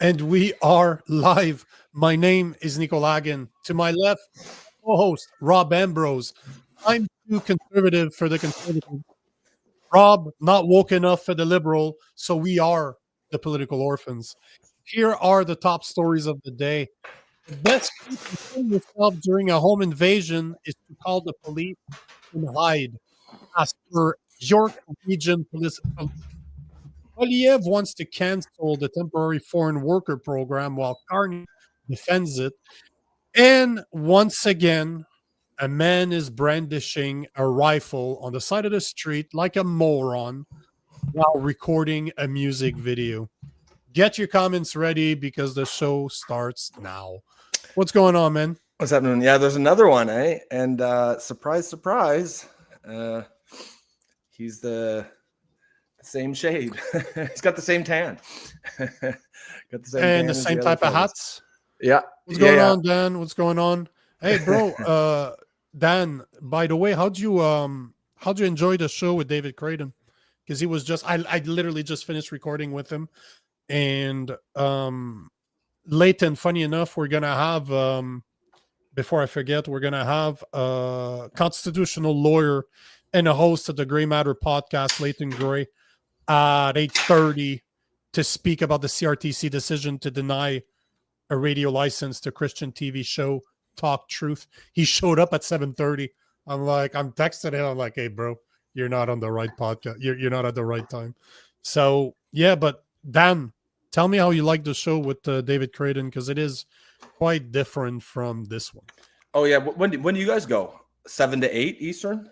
And we are live. My name is Nico Lagan. To my left, co-host Rob Ambrose. I'm too conservative for the conservative. Rob, not woke enough for the liberal. So we are the political orphans. Here are the top stories of the day. The best way to defend yourself during a home invasion is to call the police and hide. As per York Region Police, Poliev wants to cancel the temporary foreign worker program while Carney defends it. And once again, a man is brandishing a rifle on the side of the street like a moron while recording a music video. Get your comments ready because the show starts now. What's going on, man? What's happening? Yeah, there's another one, eh? And surprise, surprise, he's the same shade. He's got the same tan. Got the same tan and the same type of hats. Yeah. What's going on, Dan? What's going on? Hey, bro. Dan, by the way, how'd you enjoy the show with David Creighton? Because he was just I literally just finished recording with him. And Leighton, funny enough, we're gonna have before I forget, we're gonna have a constitutional lawyer and a host of the Gray Matter podcast, Leighton Gray, at 8:30 to speak about the CRTC decision to deny a radio license to Christian TV show Talk Truth. He showed up at 7:30. I'm texting him. I'm like, hey, bro, you're not on the right podcast. You're not at the right time. So yeah, but Dan, tell me how you like the show with David Creighton, because it is quite different from this one. Oh yeah, when do you guys go? 7 to 8 Eastern.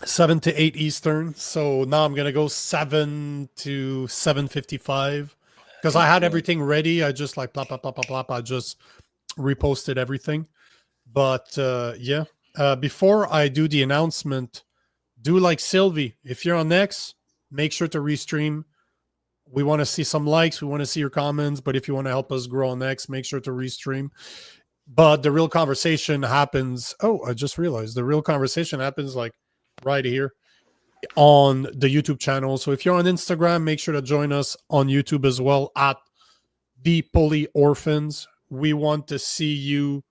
7 to 8 Eastern. So now I'm gonna go 7 to 7:55 because I had everything ready. I just like blah blah blah blah blah. I just reposted everything. But yeah, before I do the announcement, do like Sylvie. If you're on X, make sure to restream. We want to see some likes. We want to see your comments. But if you want to help us grow on X, make sure to restream. But the real conversation happens. Oh, I just realized the real conversation happens like right here on the YouTube channel. So if you're on Instagram, make sure to join us on YouTube as well at the Poly Orphans. We want to see you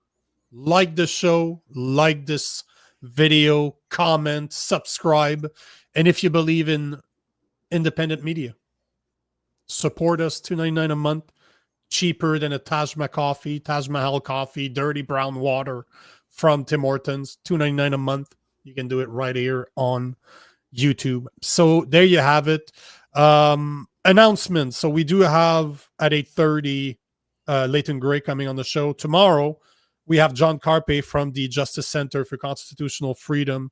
like the show, like this video, comment, subscribe. And if you believe in independent media, support us. $2.99 a month, cheaper than a Taj Mahal coffee, dirty brown water from Tim Hortons. $2.99 a month. You can do it right here on YouTube. So there you have it. Announcements. So we do have at 8:30 Leighton Gray coming on the show. Tomorrow we have John Carper from the Justice Center for Constitutional Freedom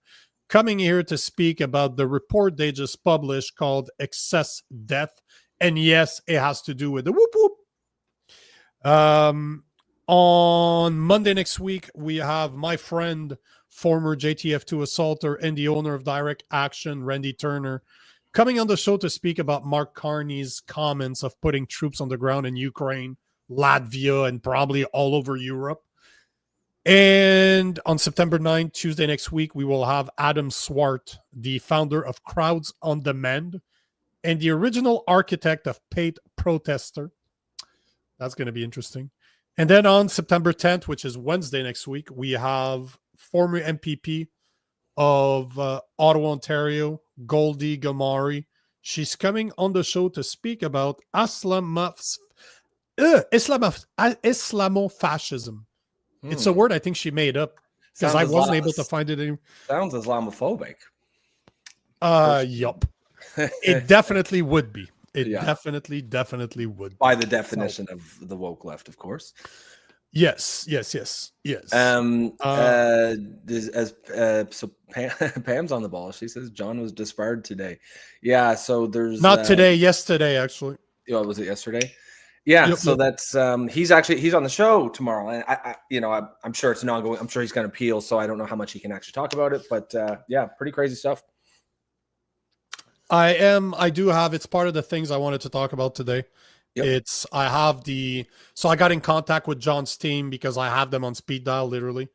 coming here to speak about the report they just published called Excess Death. And yes, it has to do with the whoop whoop. On Monday next week, we have my friend, former JTF2 assaulter and the owner of Direct Action, Randy Turner, coming on the show to speak about Mark Carney's comments of putting troops on the ground in Ukraine, Latvia, and probably all over Europe. And on September 9th, Tuesday next week, we will have Adam Swart, the founder of Crowds on Demand and the original architect of Paid Protester. That's going to be interesting. And then on September 10th, which is Wednesday next week, we have former MPP of Ottawa, Ontario, Goldie Gamari. She's coming on the show to speak about Islamofascism. It's a word I think she made up because I wasn't able to find it anymore. Sounds Islamophobic. Yup. It definitely would be. It definitely would. By the definition of the woke left, of course. Yes. So Pam's on the ball. She says John was disbarred today. Yeah, so there's not today, yesterday, actually. Oh, was it yesterday? Yeah, yep, so that's he's on the show tomorrow, and I'm sure it's an ongoing. I'm sure he's going to appeal, so I don't know how much he can actually talk about it, but yeah, pretty crazy stuff. I do have, it's part of the things I wanted to talk about today. Yep. I got in contact with John's team because I have them on speed dial, literally.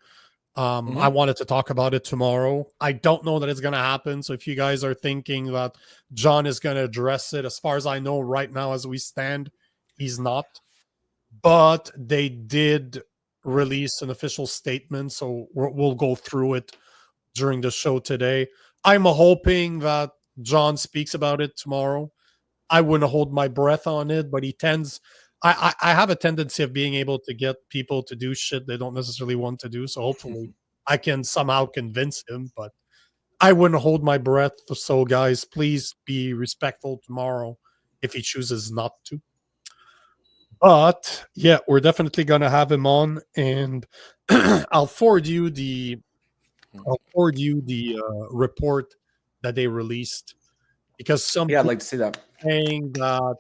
I wanted to talk about it tomorrow. I don't know that it's going to happen. So if you guys are thinking that John is going to address it, as far as I know right now, as we stand, he's not. But they did release an official statement, so we'll go through it during the show today. I'm hoping that John speaks about it tomorrow. I wouldn't hold my breath on it, but he tends. I have a tendency of being able to get people to do shit they don't necessarily want to do. So hopefully I can somehow convince him, but I wouldn't hold my breath. So guys, please be respectful tomorrow if he chooses not to. But yeah, we're definitely gonna have him on, and I'll forward you the report that they released, because some Yeah, I'd people like to see that. are saying that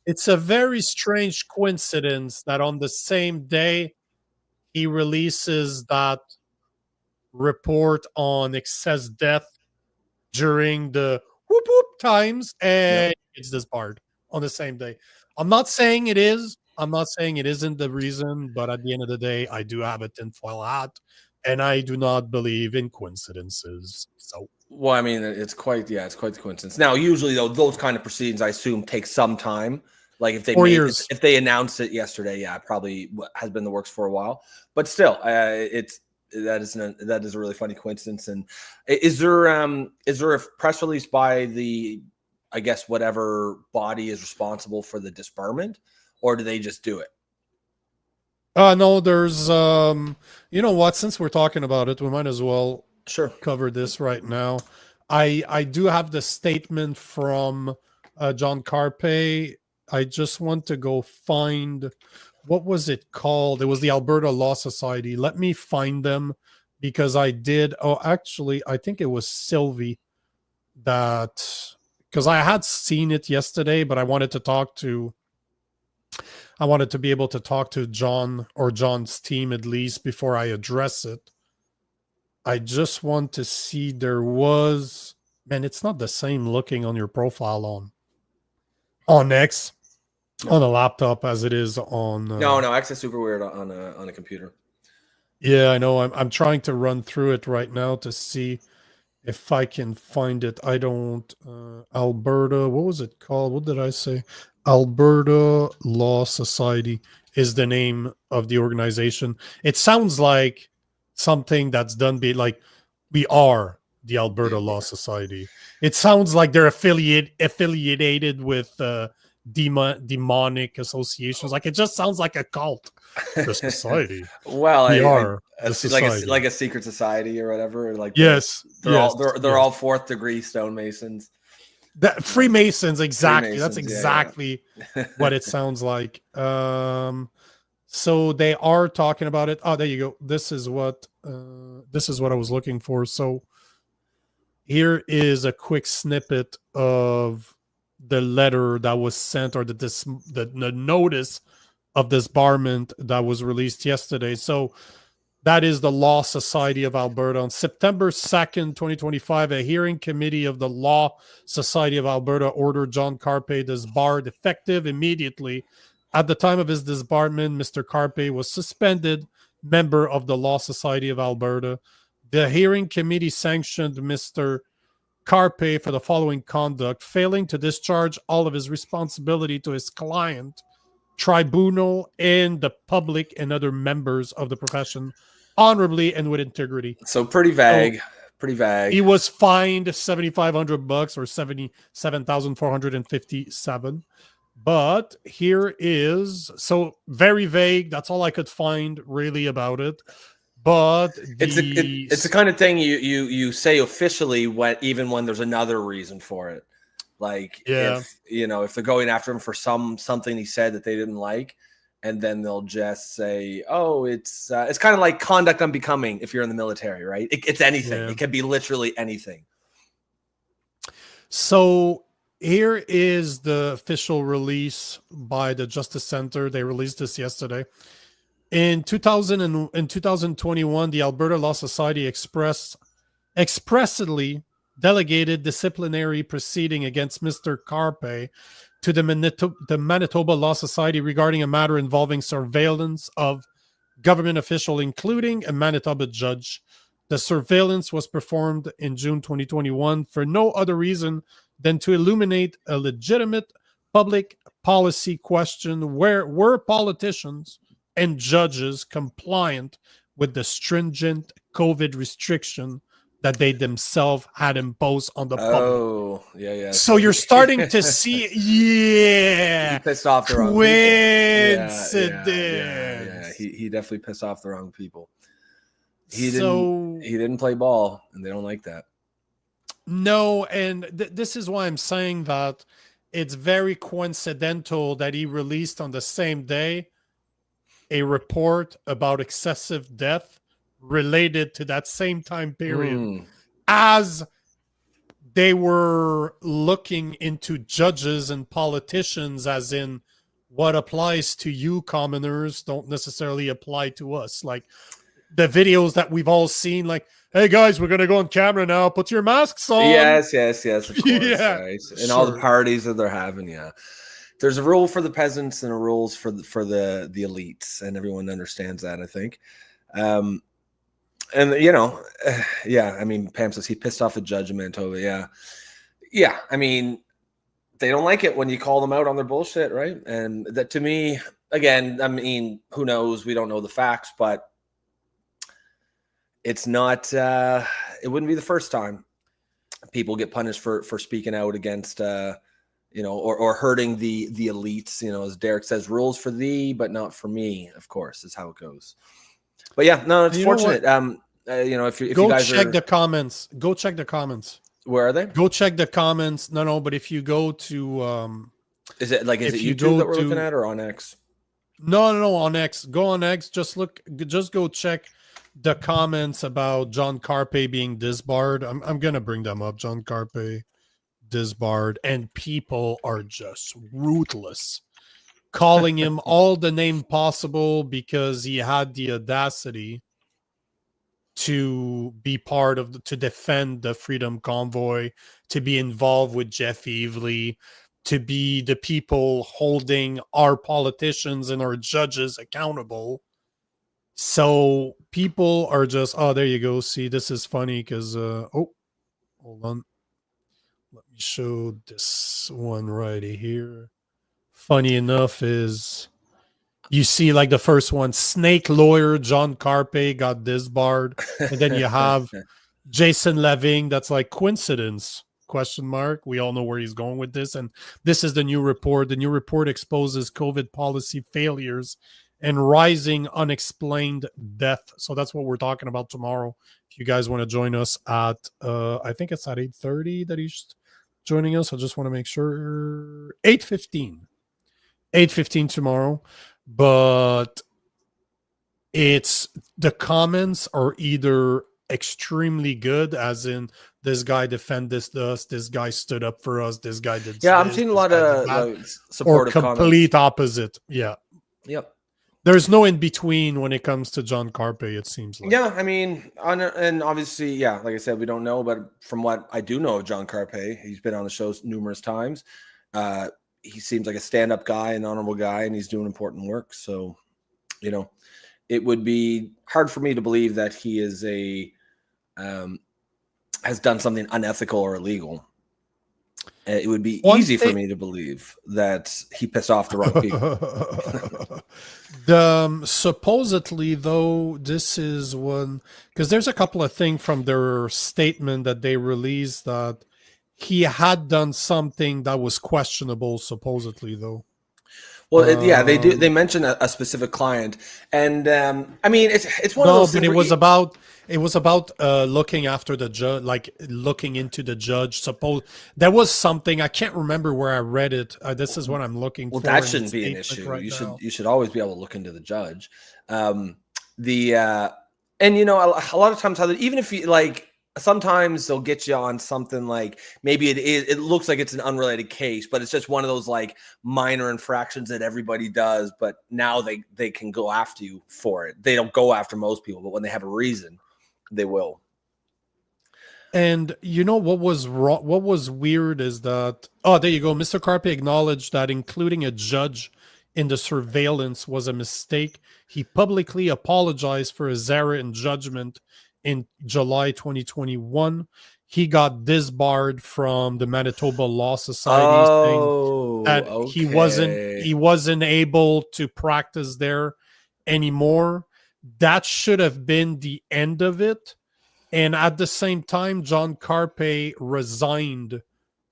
it's a very strange coincidence that on the same day he releases that report on excess death during the whoop whoop times, and it's disbarred on the same day. I'm not saying it is. I'm not saying it isn't the reason, but at the end of the day, I do have a tinfoil hat, and I do not believe in coincidences. So, Well, I mean, it's quite the coincidence. Now, usually though, those kind of proceedings, I assume, take some time. Like if they 4 years. if they announced it yesterday, yeah, it probably has been in the works for a while. But still, that is a really funny coincidence. And is there a press release by the, I guess, whatever body is responsible for the disbarment, or do they just do it? No, there's you know what? Since we're talking about it, we might as well cover this right now. I do have the statement from John Carper. I just want to go find, what was it called? It was the Alberta Law Society. Let me find them, because I did. Oh, actually, I think it was Sylvie that, because I had seen it yesterday, but I wanted to be able to talk to John or John's team at least before I address it. I just want to see, there was, man, it's not the same looking on your profile on X, on a laptop as it is on no, X is super weird on a computer. Yeah, I know. I'm trying to run through it right now to see if I can find it. I don't Alberta, what was it called? What did I say? Alberta Law Society is the name of the organization. It sounds like something that's done be like, we are the Alberta Law Society. It sounds like they're affiliated with demonic associations. Like, it just sounds like a cult. The society. Well, we are like a secret society or whatever. Or like they're all fourth degree stonemasons. That Freemasons, exactly. Freemasons, That's exactly what it sounds like. So they are talking about it. Oh, there you go. This is what I was looking for. So here is a quick snippet of the letter that was sent, or the notice of disbarment that was released yesterday. So that is the Law Society of Alberta. On September 2nd, 2025, a hearing committee of the Law Society of Alberta ordered John Carper disbarred effective immediately. At the time of his disbarment, Mr. Carper was suspended member of the Law Society of Alberta. The hearing committee sanctioned Mr. Carper for the following conduct: failing to discharge all of his responsibility to his client, tribunal, and the public and other members of the profession honorably and with integrity. So pretty vague. Pretty vague. He was fined $7,500 or 77,457. But here is, so very vague. That's all I could find really about it. But it's the kind of thing you say officially even when there's another reason for it. Like, if they're going after him for something he said that they didn't like, and then they'll just say, "Oh, it's kind of like conduct unbecoming if you're in the military, right?" It's anything. It can be literally anything. So here is the official release by the Justice Center. They released this yesterday. In 2021, the Alberta Law Society expressly delegated disciplinary proceeding against Mr. Carper to the Manitoba Law Society regarding a matter involving surveillance of government official, including a Manitoba judge. The surveillance was performed in June 2021 for no other reason than to illuminate a legitimate public policy question: where were politicians and judges compliant with the stringent COVID restriction that they themselves had imposed on the public? Oh, yeah. So you're starting to see, he yeah, pissed off the wrong people. coincidence. He definitely pissed off the wrong people. He So didn't play ball, and they don't like that. no, and this is why I'm saying that it's very coincidental that he released on the same day a report about excessive death related to that same time period, as they were looking into judges and politicians, as in what applies to you commoners don't necessarily apply to us. Like the videos that we've all seen, like, hey guys, we're gonna go on camera now, put your masks on. Yes, of course. Yeah, right? And all the parties that they're having, yeah. There's a rule for the peasants and a rules for the elites, and everyone understands that, I think. And yeah, I mean, Pam says he pissed off a judge in Manitoba. Yeah. I mean, they don't like it when you call them out on their bullshit, right? And that, to me, again, I mean, who knows? We don't know the facts, but it's not. It wouldn't be the first time people get punished for speaking out against, or hurting the elites. As Derek says, rules for thee, but not for me. Of course, is how it goes. But yeah, no, it's fortunate. If you guys check the comments, go check the comments. Where are they? Go check the comments. No, but if you go to, is it YouTube that we're looking at, or on X? No, on X. Go on X. Just go check the comments about John Carper being disbarred. I'm gonna bring them up. John Carper disbarred, and people are just ruthless, calling him all the name possible because he had the audacity to be part of to defend the Freedom Convoy, to be involved with Jeff Evely, to be the people holding our politicians and our judges accountable. So people are just, oh, there you go. See, this is funny because, hold on. Let me show this one right here. Funny enough is you see like the first one, snake lawyer John Carpe got disbarred. And then you have Jason Leving. That's like coincidence, ? We all know where he's going with this. And this is the new report. The new report exposes COVID policy failures and rising unexplained death. So that's what we're talking about tomorrow. If you guys want to join us at, I think it's at 8:30 that he's joining us. I just want to make sure. 8:15 tomorrow. But it's the comments are either extremely good, as in this guy defended us, this guy stood up for us, this guy did. Yeah, I'm seeing a lot of supportive or complete comments. Opposite. Yeah. Yep. There's no in between when it comes to John Carpe, it seems like. Yeah, I mean, and obviously, yeah, like I said, we don't know, but from what I do know of John Carpe, he's been on the shows numerous times. He seems like a stand-up guy, an honorable guy, and he's doing important work. So, it would be hard for me to believe that he is has done something unethical or illegal. It would be easy for me to believe that he pissed off the wrong people. Supposedly, though, this is one, because there's a couple of things from their statement that they released that he had done something that was questionable, supposedly, though. Well, yeah, they do. They mention a specific client, and I mean, it's one of those. But it was about looking after the judge, like looking into the judge. Suppose there was something, I can't remember where I read it. This is what I'm looking for. Well, that shouldn't be an issue. Right, you should always be able to look into the judge. And a lot of times, even if you like. Sometimes they'll get you on something like maybe it looks like it's an unrelated case, but it's just one of those like minor infractions that everybody does. But now they can go after you for it. They don't go after most people, but when they have a reason, they will. And what was wrong? What was weird is that, there you go. Mr. Carpe acknowledged that including a judge in the surveillance was a mistake. He publicly apologized for his error in judgment in July 2021. he got disbarred from the Manitoba Law Society, saying that okay. he wasn't able to practice there anymore. That should have been the end of it. And at the same time, John Carper resigned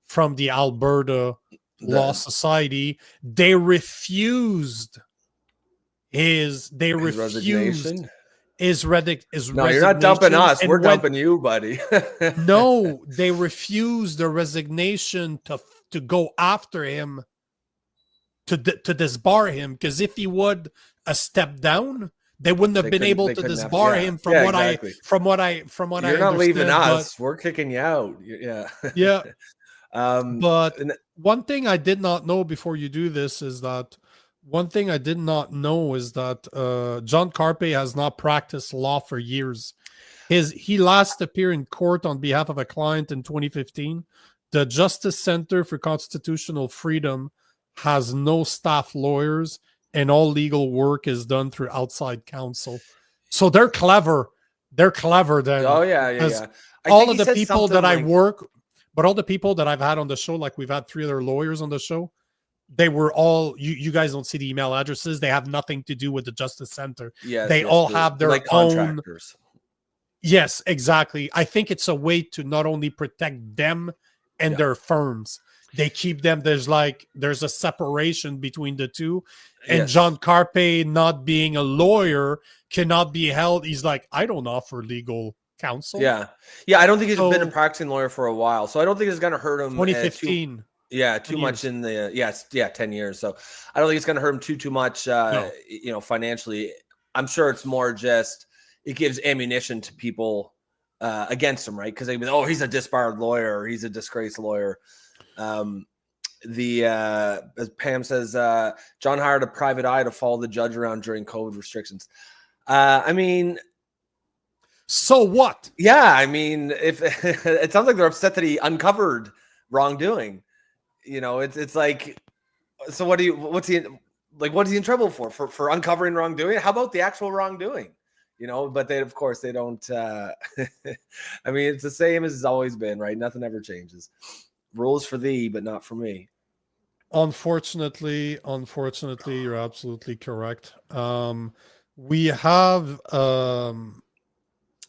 from the Alberta Law Society. They refused his resignation. No, you're not dumping us. We're dumping you, buddy. No, they refused the resignation to go after him, to disbar him, because if he would have stepped down, they wouldn't have been able to disbar him. From what I You're not leaving us. We're kicking you out. Yeah. Yeah. But one thing I did not know before you do this is that John Carper has not practiced law for years. He last appeared in court on behalf of a client in 2015. The Justice Center for Constitutional Freedom has no staff lawyers, and all legal work is done through outside counsel. So they're clever. They're clever then. Oh, yeah. All of the people that I work, but all the people that I've had on the show, like we've had 3 other lawyers on the show, they were all, you guys don't see the email addresses. They have nothing to do with the Justice Center. They all have their own contractors. Yes, exactly. I think it's a way to not only protect them and their firms. They keep them. There's a separation between the two. And John Carper, not being a lawyer, cannot be held. He's like, I don't offer legal counsel. Yeah. I don't think he's been a practicing lawyer for a while, so I don't think it's going to hurt him. 2015. Too much in the 10 years. So I don't think it's going to hurt him too much. Financially. I'm sure it's more just it gives ammunition to people against him, right? Because they go, he's a disbarred lawyer, or he's a disgraced lawyer. As Pam says, John hired a private eye to follow the judge around during COVID restrictions. I mean, so what? Yeah, I mean, if it sounds like they're upset that he uncovered wrongdoing. It's like, so what's he in trouble for uncovering wrongdoing? How about the actual wrongdoing? But they don't. I mean, it's the same as it's always been, right? Nothing ever changes. Rules for thee, but not for me. Unfortunately, you're absolutely correct. We have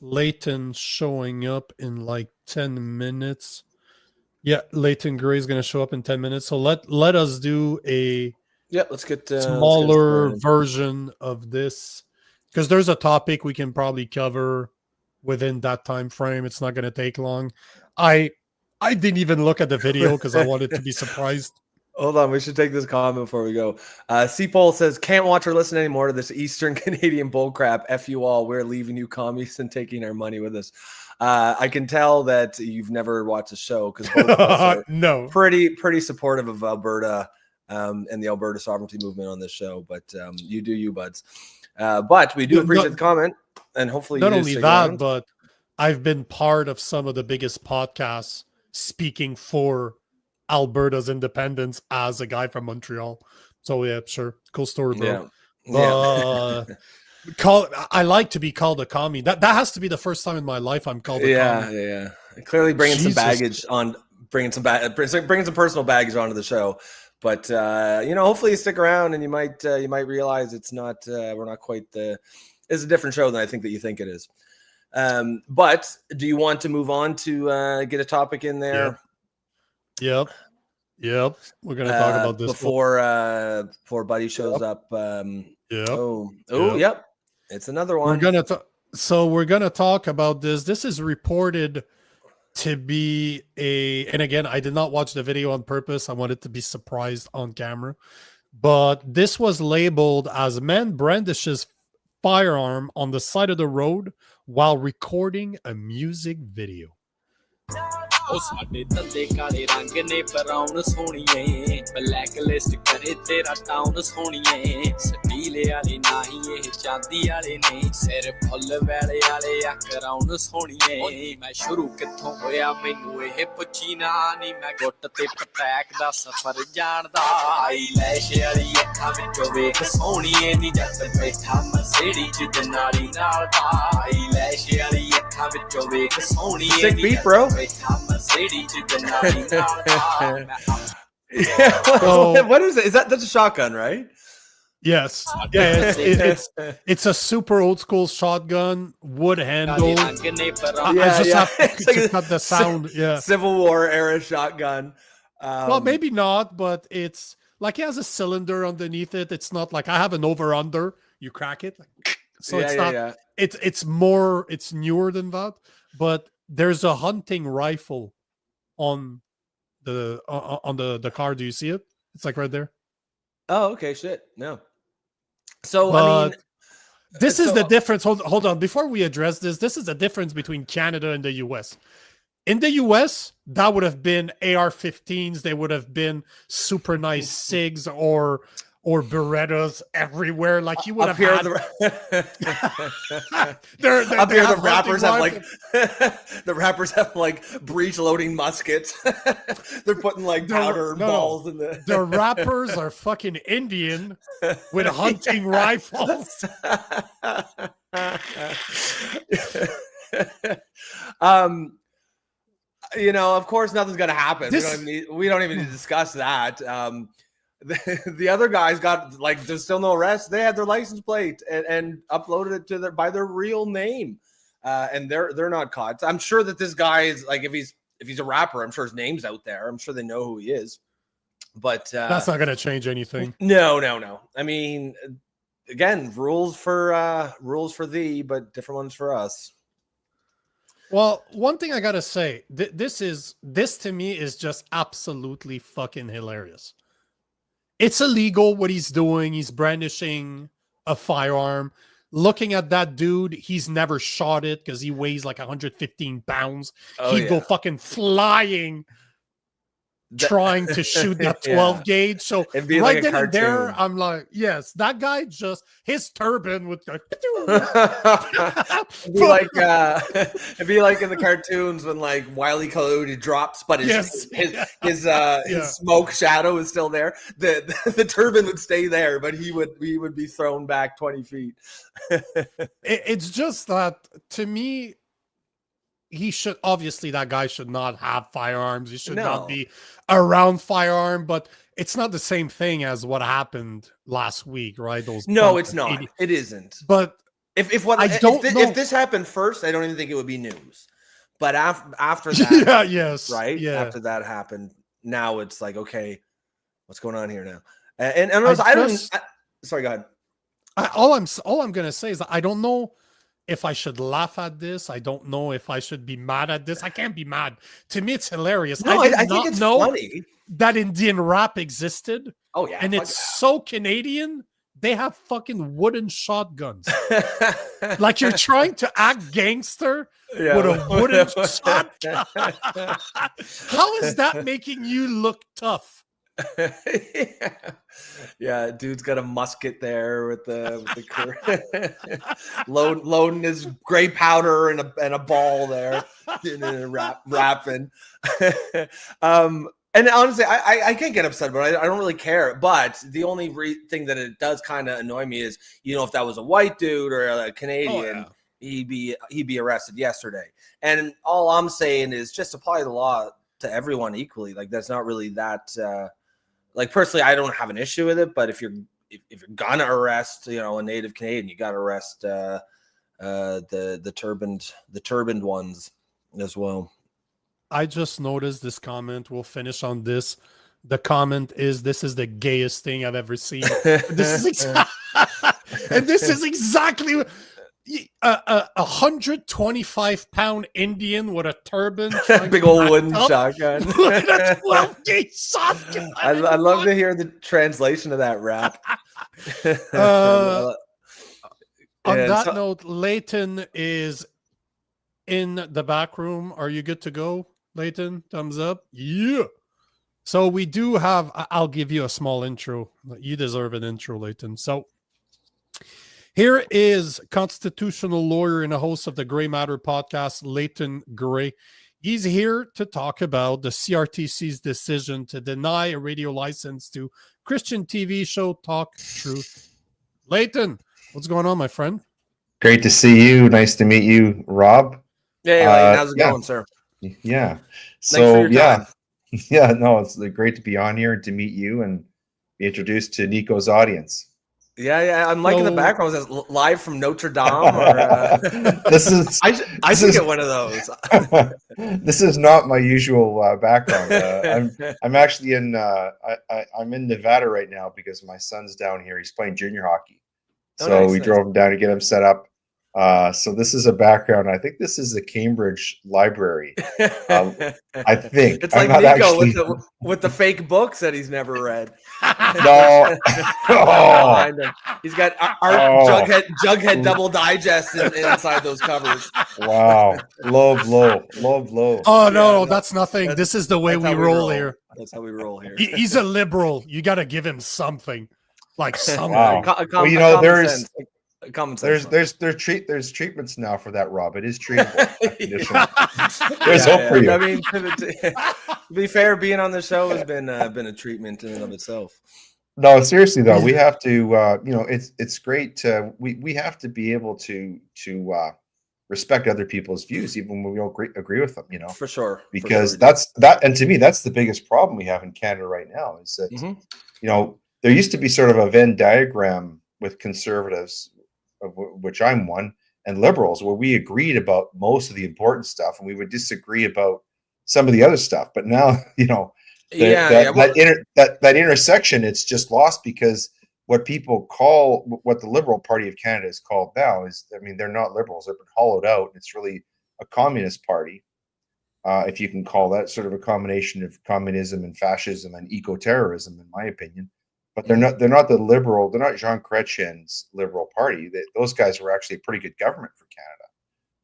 Leighton showing up in like 10 minutes. Yeah, Leighton Gray is going to show up in 10 minutes. So let us do a let's get smaller version of this, because there's a topic we can probably cover within that time frame. It's not going to take long. I didn't even look at the video because I wanted to be surprised. Hold on, we should take this comment before we go. C-Pole says, can't watch or listen anymore to this Eastern Canadian bullcrap. F you all. We're leaving you commies and taking our money with us. I can tell that you've never watched the show, because both of us are no, pretty supportive of Alberta and the Alberta sovereignty movement on this show. But you do you, buds. But we do appreciate the comment, and hopefully not only that, but I've been part of some of the biggest podcasts speaking for Alberta's independence as a guy from Montreal. So yeah, sure, cool story, bro. I like to be called a commie. That has to be the first time in my life I'm called a commie. Yeah. Clearly bringing some baggage on, bringing some personal baggage onto the show. But hopefully you stick around, and you might realize it's not we're not quite it's a different show than I think that you think it is. But do you want to move on to get a topic in there? Yep. We're going to talk about this before Buddy shows up. Yep. It's another one. We're going to talk about this. This is reported to be and again, I did not watch the video on purpose. I wanted to be surprised on camera. But this was labeled as man brandishes firearm on the side of the road while recording a music video. ਉਹ ਸਾਡੇ ਤੱਤੇ ਕਾਲੇ ਰੰਗ ਨੇ brown ਸੋਹਣੀਏ black list ਕਰੇ ਤੇਰਾ town ਸੋਹਣੀਏ steel ਵਾਲੇ ਨਹੀਂ ਇਹ ਚਾਂਦੀ ਵਾਲੇ ਨੇ ਸਿਰ ਫੁੱਲ ਵੈਲੇ ਵਾਲੇ ਆ ਕਰਾਉਣ ਸੋਹਣੀਏ ਮੈਂ ਸ਼ੁਰੂ ਕਿੱਥੋਂ ਹੋਇਆ ਮੈਨੂੰ ਇਹ ਪੁੱਛੀ ਨਾ ਨੀ ਮੈਂ ਗੁੱਟ ਤੇ ਪਟੈਕ ਦਾ ਸਫ਼ਰ ਜਾਣਦਾ ਆਈ ਲੈਸ਼ ਵਾਲੀ ਅੱਖਾਂ ਵਿੱਚੋਂ ਵੇਖ ਸੋਹਣੀਏ ਨੀ ਜੱਟ ਬੈਠਾ ਮਸੇੜੀ ਚ ਜਨਾਲੀ ਨਾਲ ਦਾ ਆਈ ਲੈਸ਼ ਵਾਲੀ ਅੱਖਾਂ ਵਿੱਚੋਂ ਵੇਖ ਸੋਹਣੀਏ Sick beat, bro. ਬੈਠਾ ਮਸੇੜੀ ਚ ਜਨਾਨੀ ਨਾਲ Yeah, what is it? Is that's a shotgun, right? Yes. Yeah, it's a super old school shotgun, wood handle. I just have to cut the sound. Yeah. Civil War era shotgun. Well, maybe not, but it's like it has a cylinder underneath it. It's not like I have an over under. You crack it, so it's not. It's more. It's newer than that. But there's a hunting rifle on the car. Do you see it? It's like right there. Oh, okay. Shit. No. So But I mean, this is the difference. Hold on. Before we address this is the difference between Canada and the US. In the US, that would have been AR-15s. They would have been super nice SIGs or Berettas everywhere. Like you would have had. Up here, the rappers have like breech loading muskets. They're putting like powder balls in the. The rappers are fucking Indian with hunting rifles. You know, of course, nothing's gonna happen. We don't even need to discuss that. The other guys got like there's still no arrest. They had their license plate and uploaded it to by their real name, and they're not caught. I'm sure that this guy is like if he's a rapper, I'm sure his name's out there. I'm sure they know who he is. But that's not gonna change anything. No. I mean, again, rules for thee, but different ones for us. Well, one thing I gotta say, this to me is just absolutely fucking hilarious. It's illegal what he's doing. He's brandishing a firearm. Looking at that dude, he's never shot it because he weighs like 115 pounds. He'd go fucking flying trying to shoot that 12 gauge. So it'd be right like a then and there, cartoon. I'm like, yes, that guy just his turban would go. It'd be like in the cartoons when like Wile E. Coyote drops, but his smoke shadow is still there. The turban would stay there, but he would be thrown back 20 feet. It's just that to me. That guy should not have firearms. He should not be around firearm, but it's not the same thing as what happened last week, right? It's not. It isn't. But if this happened first, I don't even think it would be news. But after that, right? Yeah. After that happened, now it's like, okay, what's going on here now? Sorry, go ahead. All I'm gonna say is that I don't know if I should laugh at this. I don't know if I should be mad at this. I can't be mad. To me, it's hilarious. No, I think it's funny that Indian rap existed. Oh yeah, and it's so Canadian. They have fucking wooden shotguns. Like you're trying to act gangster with a wooden shotgun. How is that making you look tough? Yeah, dude's got a musket there with the loading his gray powder and a ball there, and rapping. And honestly, I can't get upset, but I don't really care. But the only thing that it does kind of annoy me is, if that was a white dude or a Canadian, he'd be arrested yesterday. And all I'm saying is just apply the law to everyone equally. Like that's not really that. Like personally, I don't have an issue with it, but if you're gonna arrest, a native Canadian, you gotta arrest the turbaned ones as well. I just noticed this comment. We'll finish on this. The comment is, "This is the gayest thing I've ever seen." This is exactly. A 125-pound Indian with a turban, big old wooden shotgun, with a 12-gauge shotgun. I love to hear the translation of that rap. On that note, Leighton is in the back room. Are you good to go, Leighton? Thumbs up. Yeah. So we do have. I'll give you a small intro. You deserve an intro, Leighton. So. Here is constitutional lawyer and a host of the Gray Matter podcast, Leighton Gray. He's here to talk about the CRTC's decision to deny a radio license to Christian TV show Talk Truth. Leighton, what's going on, my friend? Great to see you. Nice to meet you, Rob. Hey, Leighton, how's it going, sir? Yeah. Thanks for So your time. yeah, no, it's great to be on here and to meet you and be introduced to Nico's audience. Yeah. I'm liking the background. Is this live from Notre Dame? Or, This is. I should get one of those. This is not my usual background. I'm actually in. I'm in Nevada right now because my son's down here. He's playing junior hockey, so we drove him down to get him set up. So this is a background. I think this is the Cambridge Library. I think it's like Nico with the fake books that he's never read. No, he's got our Jughead double digest inside those covers. Wow, low blow. Oh no, that's nothing. This is the way we roll here. That's how we roll here. He's a liberal. You got to give him something, like something. Wow. Well, you know, there's treatments now for that, Rob. It is treatable. There's hope for you. I mean, to be fair, being on the show has been a treatment in and of itself. No, seriously though, we have to. It's great. We have to be able to respect other people's views, even when we don't agree with them. You know, for sure. Because and to me, that's the biggest problem we have in Canada right now. Is that there used to be sort of a Venn diagram with conservatives, of which I'm one, and liberals, where we agreed about most of the important stuff and we would disagree about some of the other stuff. But now, that intersection, it's just lost, because what people call, what the Liberal Party of Canada is called now is, I mean, they're not liberals. They've been hollowed out. It's really a communist party, if you can call that, sort of a combination of communism and fascism and eco-terrorism, in my opinion. But they're not the liberal. They're not Jean Chrétien's Liberal Party. Those guys were actually a pretty good government for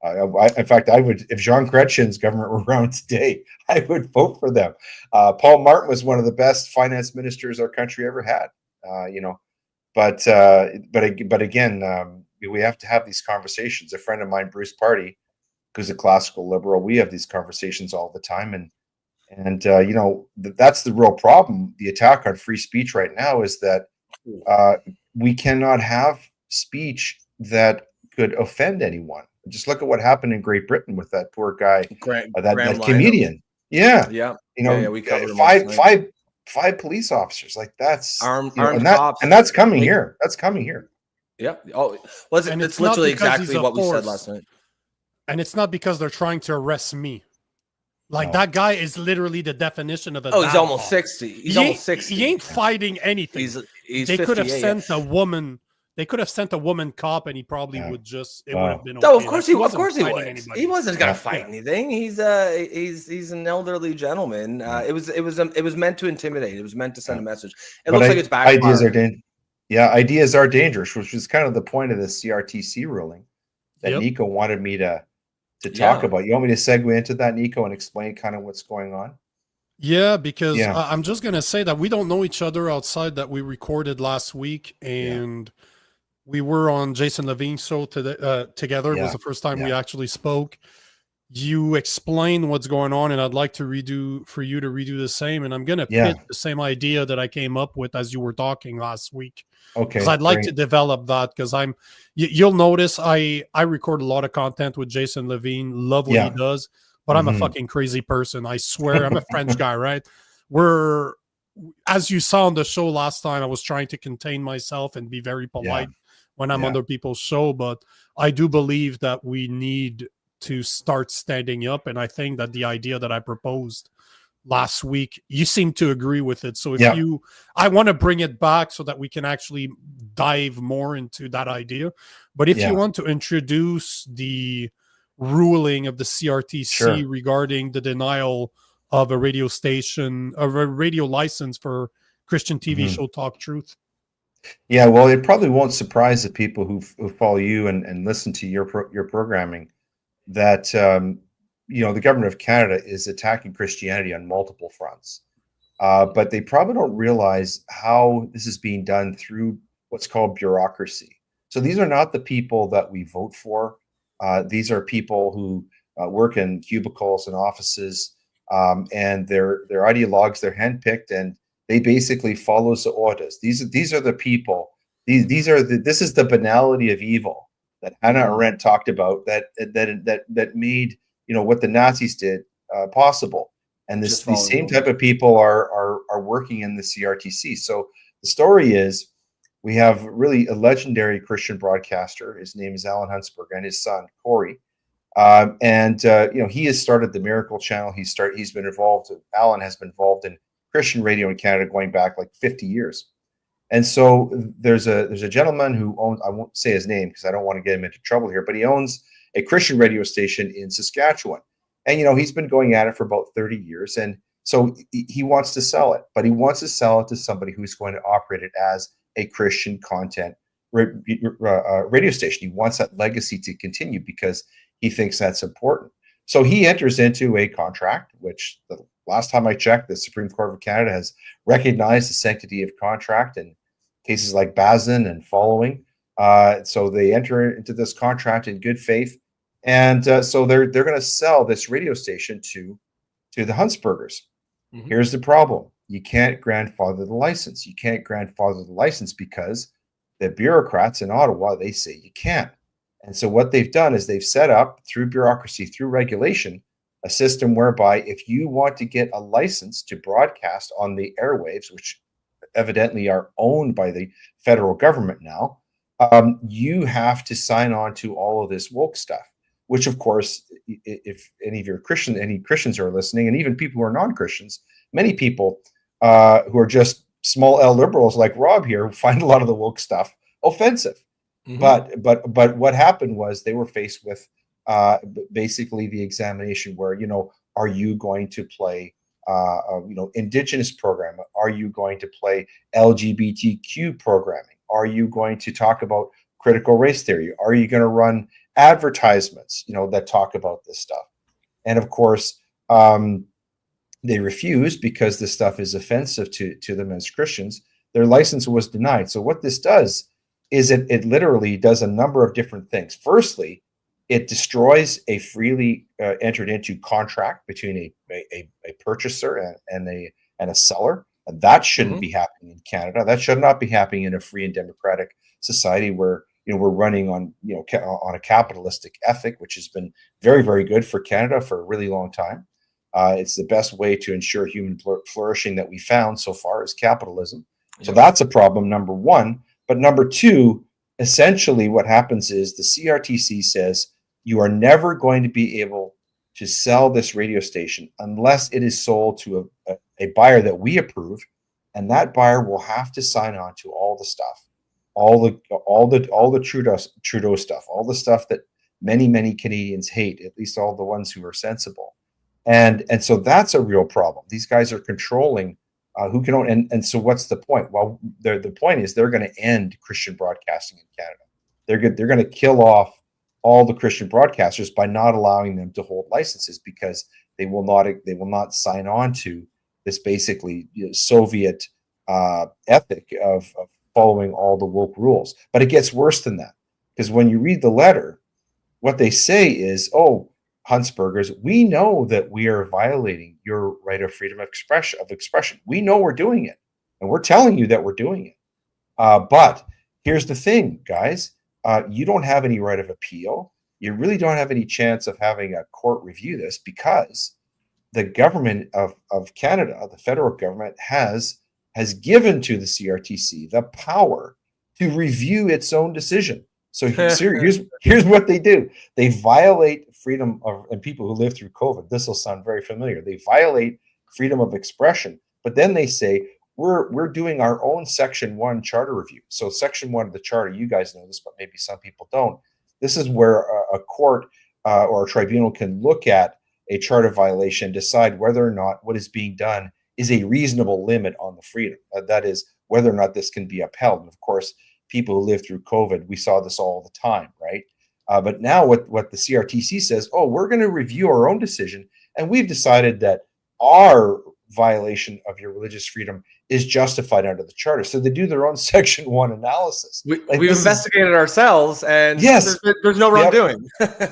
Canada. In fact, I would, if Jean Chrétien's government were around today, I would vote for them. Paul Martin was one of the best finance ministers our country ever had. But again, we have to have these conversations. A friend of mine, Bruce Party, who's a classical liberal, we have these conversations all the time, and that's the real problem. The attack on free speech right now is that we cannot have speech that could offend anyone. Just look at what happened in Great Britain with that poor guy, that comedian. Yeah. We covered five police officers. Like, that's armed cops, and that's coming here. That's coming here. Yeah. Oh, it's literally exactly what we said last night. And it's not because they're trying to arrest me. Like, that guy is literally the definition of a. Oh, he's almost 60. He's almost 60. He ain't fighting anything. He's they could have sent a woman. They could have sent a woman cop, and he probably would just. It would have been. Okay. Oh, of course he would. Anybody. He wasn't gonna fight anything. He's an elderly gentleman. It was meant to intimidate. It was meant to send a message. It looks like it's back. Ideas are dangerous, which was kind of the point of the CRTC ruling that Nico wanted me to talk about. You want me to segue into that, Nico, and explain kind of what's going on? Yeah, because I'm just going to say that we don't know each other outside that we recorded last week, and we were on Jason Levine's show together. It was the first time we actually spoke. You explained what's going on, and I'd like to for you to redo the same, and I'm going to pitch the same idea that I came up with as you were talking last week. Okay. Because I'd like to develop that, because you'll notice I record a lot of content with Jason Levine. Love what he does, but I'm a fucking crazy person. I swear. I'm a French guy, right? As you saw on the show last time, I was trying to contain myself and be very polite when I'm on other people's show, but I do believe that we need to start standing up, and I think that the idea that I proposed last week, you seem to agree with it. So I want to bring it back so that we can actually dive more into that idea. But if you want to introduce the ruling of the CRTC regarding the denial of a radio station, of a radio license for Christian TV show Talk Truth. Yeah, well, it probably won't surprise the people who follow you and listen to your programming that the government of Canada is attacking Christianity on multiple fronts. But they probably don't realize how this is being done through what's called bureaucracy. So these are not the people that we vote for. These are people who work in cubicles and offices, and they're ideologues. They're handpicked, and they basically follow the orders. These are the people. This is the banality of evil that Hannah Arendt talked about. That made what the Nazis did possible. And these same type of people are working in the CRTC. So the story is, we have really a legendary Christian broadcaster. His name is Alan Huntsberger, and his son Corey. He has started the Miracle Channel. He's been involved. Alan has been involved in Christian radio in Canada going back like 50 years. And so there's a gentleman who owns, I won't say his name because I don't want to get him into trouble here, but he owns a Christian radio station in Saskatchewan. And, he's been going at it for about 30 years. And so he wants to sell it, but he wants to sell it to somebody who's going to operate it as a Christian content radio station. He wants that legacy to continue because he thinks that's important. So he enters into a contract, which the last time I checked, the Supreme Court of Canada has recognized the sanctity of contract in cases like Bazin and following. So they enter into this contract in good faith. And so they're going to sell this radio station to the Huntsbergers. Mm-hmm. Here's the problem. You can't grandfather the license. You can't grandfather the license because the bureaucrats in Ottawa, they say you can't. And so what they've done is they've set up, through bureaucracy, through regulation, a system whereby if you want to get a license to broadcast on the airwaves, which evidently are owned by the federal government now, you have to sign on to all of this woke stuff, which, of course, if any Christians are listening, and even people who are non-Christians, many people who are just small L liberals like Rob here find a lot of the woke stuff offensive. Mm-hmm. But what happened was they were faced with basically the examination where, are you going to play Indigenous programming? Are you going to play LGBTQ programming? Are you going to talk about critical race theory? Are you going to run advertisements, that talk about this stuff? And of course, they refused because this stuff is offensive to them as Christians. Their license was denied. So what this does is it literally does a number of different things. Firstly, it destroys a freely entered into contract between a purchaser and a seller. And that shouldn't be happening in Canada. That should not be happening in a free and democratic society where we're running on on a capitalistic ethic, which has been very, very good for Canada for a really long time. It's the best way to ensure human flourishing that we found so far is capitalism. So that's a problem, number one. But number two, essentially what happens is the CRTC says you are never going to be able to sell this radio station unless it is sold to a buyer that we approve, and that buyer will have to sign on to all the stuff, all the Trudeau stuff, all the stuff that many Canadians hate, at least all the ones who are sensible. And so that's a real problem. These guys are controlling who can own, and so what's the point? Well, the point is they're going to end Christian broadcasting in Canada. They're going to kill off all the Christian broadcasters by not allowing them to hold licenses because they will not sign on to this basically Soviet ethic of following all the woke rules. But it gets worse than that, because when you read the letter, what they say is, "Oh, Huntsbergers, we know that we are violating your right of freedom of expression. We know we're doing it, and we're telling you that we're doing it. But here's the thing, guys. You don't have any right of appeal. You really don't have any chance of having a court review this because the government of Canada, the federal government, has given to the CRTC the power to review its own decision. So here's what they do. They violate freedom of, and people who live through COVID, this will sound very familiar. They violate freedom of expression, but then they say, we're doing our own Section 1 charter review. So Section 1 of the charter, you guys know this, but maybe some people don't. This is where a court or a tribunal can look at a charter violation, decide whether or not what is being done is a reasonable limit on the freedom. That is, whether or not this can be upheld. And of course, people who live through COVID, we saw this all the time, right? But now what the CRTC says, we're going to review our own decision, and we've decided that our violation of your religious freedom is justified under the charter. So they do their own Section 1 analysis. We've investigated ourselves, and yes, there's no wrongdoing.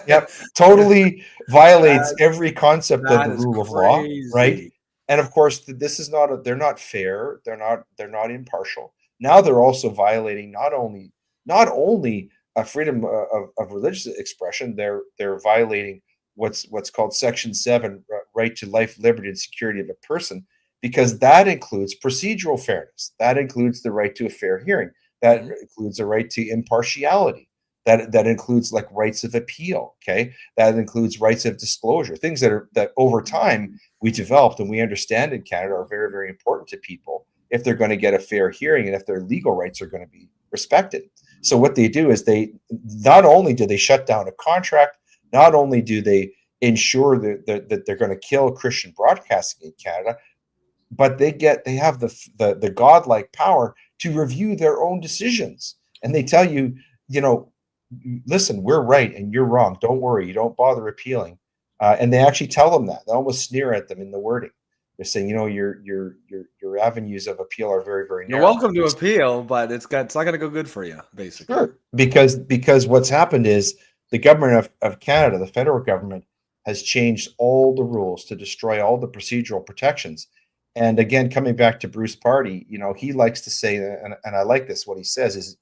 Yep, totally violates every concept of the rule of law, right? And of course, this is not they're not fair. They're not impartial. Now they're also violating not only a freedom of religious expression. They're violating what's called Section 7, right to life, liberty, and security of a person, because that includes procedural fairness. That includes the right to a fair hearing. That includes a right to impartiality. That includes like rights of appeal. Okay, that includes rights of disclosure. Things that over time we developed and we understand in Canada are very, very important to people if they're going to get a fair hearing and if their legal rights are going to be respected. So what they do is they not only do they shut down a contract, not only do they ensure that they're going to kill Christian broadcasting in Canada, but they have the godlike power to review their own decisions. And they tell you, listen, we're right and you're wrong. Don't worry, you don't bother appealing. And they actually tell them that. They almost sneer at them in the wording. They're saying, your avenues of appeal are very, very narrow. You're welcome to appeal, but it's not going to go good for you, basically. Sure, because what's happened is the government of Canada, the federal government, has changed all the rules to destroy all the procedural protections. And again, coming back to Bruce Party, he likes to say, and I like this, what he says is,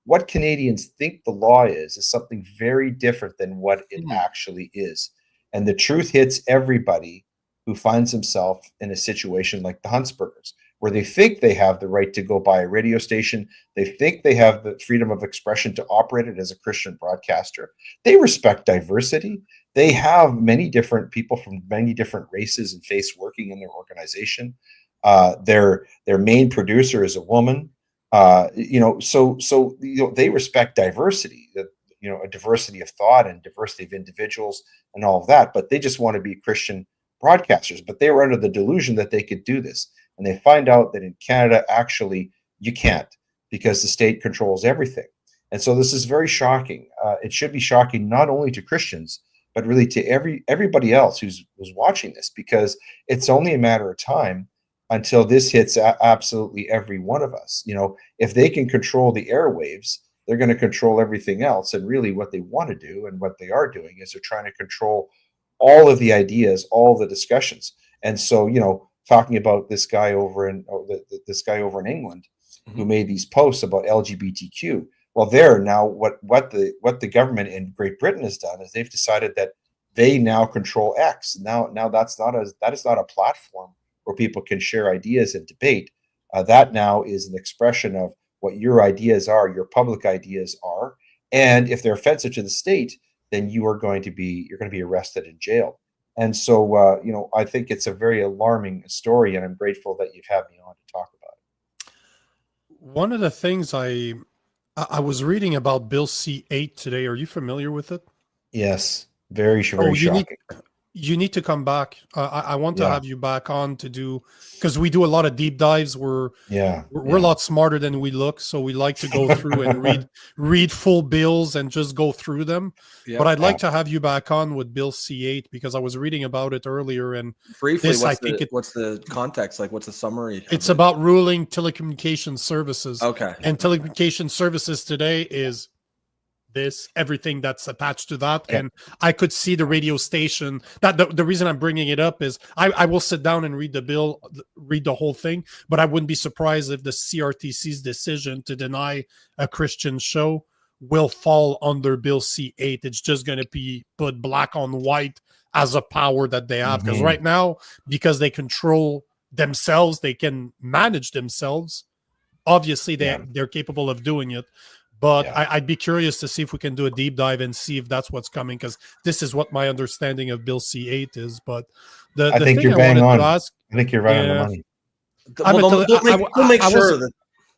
what Canadians think the law is something very different than what it actually is. And the truth hits everybody who finds himself in a situation like the Huntsburgers, where they think they have the right to go buy a radio station. They think they have the freedom of expression to operate it as a Christian broadcaster. They respect diversity. They have many different people from many different races and faiths working in their organization. Their main producer is a woman. So they respect diversity, a diversity of thought and diversity of individuals and all of that. But they just want to be Christian broadcasters. But they were under the delusion that they could do this. And they find out that in Canada, actually, you can't, because the state controls everything. And so this is very shocking. It should be shocking not only to Christians, but really to everybody else who's watching this, because it's only a matter of time until this hits absolutely every one of us. If they can control the airwaves, they're going to control everything else. And really what they want to do and what they are doing is they're trying to control all of the ideas, all the discussions. And so, talking about this guy over in England who made these posts about LGBTQ. Well, there now, what the government in Great Britain has done is they've decided that they now control X. Now that is not a platform where people can share ideas and debate. That now is an expression of what your ideas are, your public ideas are, and if they're offensive to the state, then you're going to be arrested and jailed. And so, I think it's a very alarming story, and I'm grateful that you've had me on to talk about it. One of the things I was reading about Bill C-8 today. Are you familiar with it? Yes, very shocking. You need to come back. I want to have you back on to do, because we do a lot of deep dives. We're a lot smarter than we look, so we like to go through and read full bills and just go through them. But I'd like to have you back on with Bill C-8, because I was reading about it earlier. And briefly, what's the context? Like, what's the summary? It's about ruling telecommunication services. Okay. And telecommunication services today is everything that's attached to that. And I could see the radio station that the reason I'm bringing it up is I will sit down and read the bill, read the whole thing, but I wouldn't be surprised if the CRTC's decision to deny a Christian show will fall under Bill C-8. It's just going to be put black on white as a power that they have. Because right now, because they control themselves, they can manage themselves. Obviously, they're capable of doing it. But I'd be curious to see if we can do a deep dive and see if that's what's coming, because this is what my understanding of Bill C-8 is. But the I think thing you're bang on. I think you're right on the money.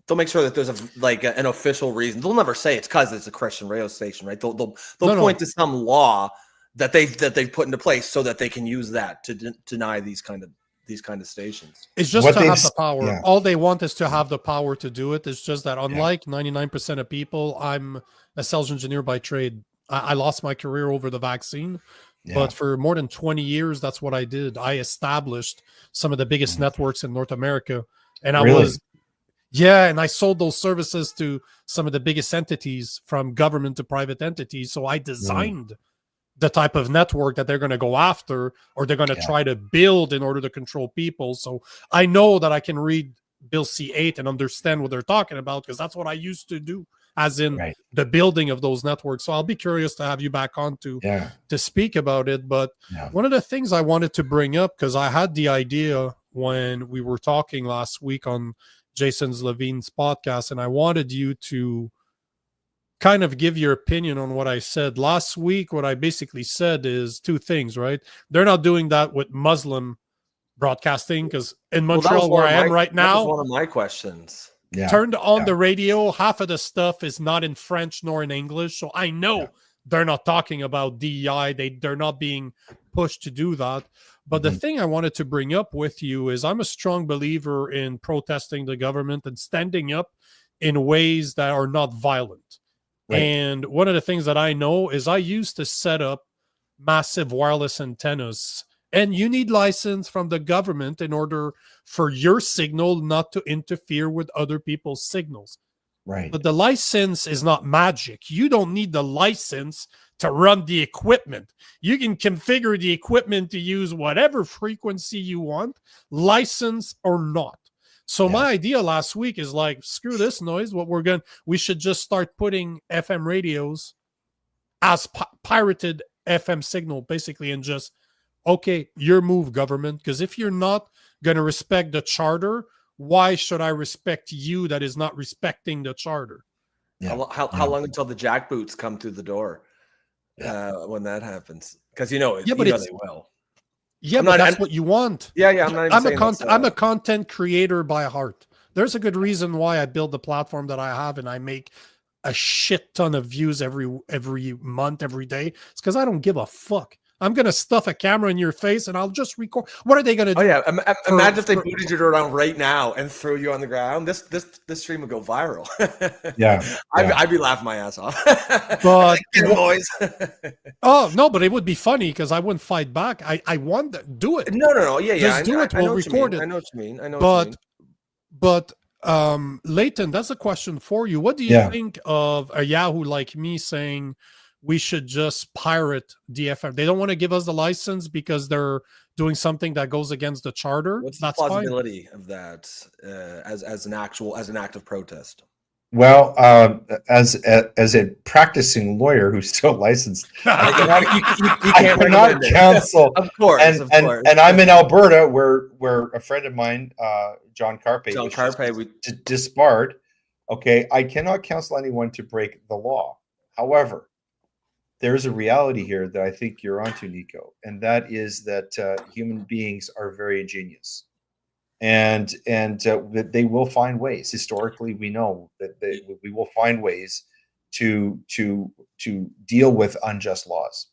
They'll make sure that there's an official reason. They'll never say it's because it's a Christian radio station, right? They'll point to some law that they've put into place so that they can use that to deny these kind of stations. It's just to have the power. Yeah. All they want is to have the power to do it. It's just that unlike 99% of people, I'm a sales engineer by trade. I lost my career over the vaccine, but for more than 20 years, that's what I did. I established some of the biggest networks in North America. And and I sold those services to some of the biggest entities, from government to private entities. So I designed the type of network that they're going to go after, or they're going to try to build in order to control people. So I know that I can read Bill C-8 and understand what they're talking about, because that's what I used to do. as in Right. the building of those networks. So I'll be curious to have you back on to speak about it. But one of the things I wanted to bring up, because I had the idea when we were talking last week on Jason Levine's podcast, and I wanted you to kind of give your opinion on what I said last week. What I basically said is two things, right? They're not doing that with Muslim broadcasting, because in Montreal, where I am right now, that was one of my questions. Turned on the radio, half of the stuff is not in French nor in English, so I know they're not talking about DEI. They're not being pushed to do that. But the thing I wanted to bring up with you is I'm a strong believer in protesting the government and standing up in ways that are not violent. And one of the things that I know is I used to set up massive wireless antennas, and you need license from the government in order for your signal not to interfere with other people's signals. Right. But the license is not magic. You don't need the license to run the equipment. You can configure the equipment to use whatever frequency you want, license or not. So my idea last week is like, screw this noise. We should just start putting FM radios as pirated FM signal, basically, and just, okay, your move, government. Because if you're not going to respect the charter, why should I respect you that is not respecting the charter? How long until the jackboots come through the door when that happens? Because they will. Yeah, but that's what you want. Yeah. I'm a content creator by heart. There's a good reason why I build the platform that I have, and I make a shit ton of views every month, every day. It's because I don't give a fuck. I'm going to stuff a camera in your face and I'll just record. What are they going to do? Oh, yeah. Imagine if they booted you around right now and threw you on the ground. This stream would go viral. I'd be laughing my ass off. But boys. Oh, no, but it would be funny because I wouldn't fight back. I want to do it. No. Yeah. Just do it. We'll record it. I know what you mean. But Leighton, that's a question for you. What do you think of a Yahoo like me saying we should just pirate DFM? They don't want to give us the license because they're doing something that goes against the charter. What's the plausibility of that as an act of protest? Well, as a practicing lawyer who's still licensed, I cannot counsel. Of course, and I'm in Alberta, where a friend of mine, John Carper, disbarred. Okay, I cannot counsel anyone to break the law. However, there's a reality here that I think you're onto, Nico, and that is that human beings are very ingenious. And they will find ways. Historically, we know that we will find ways to deal with unjust laws.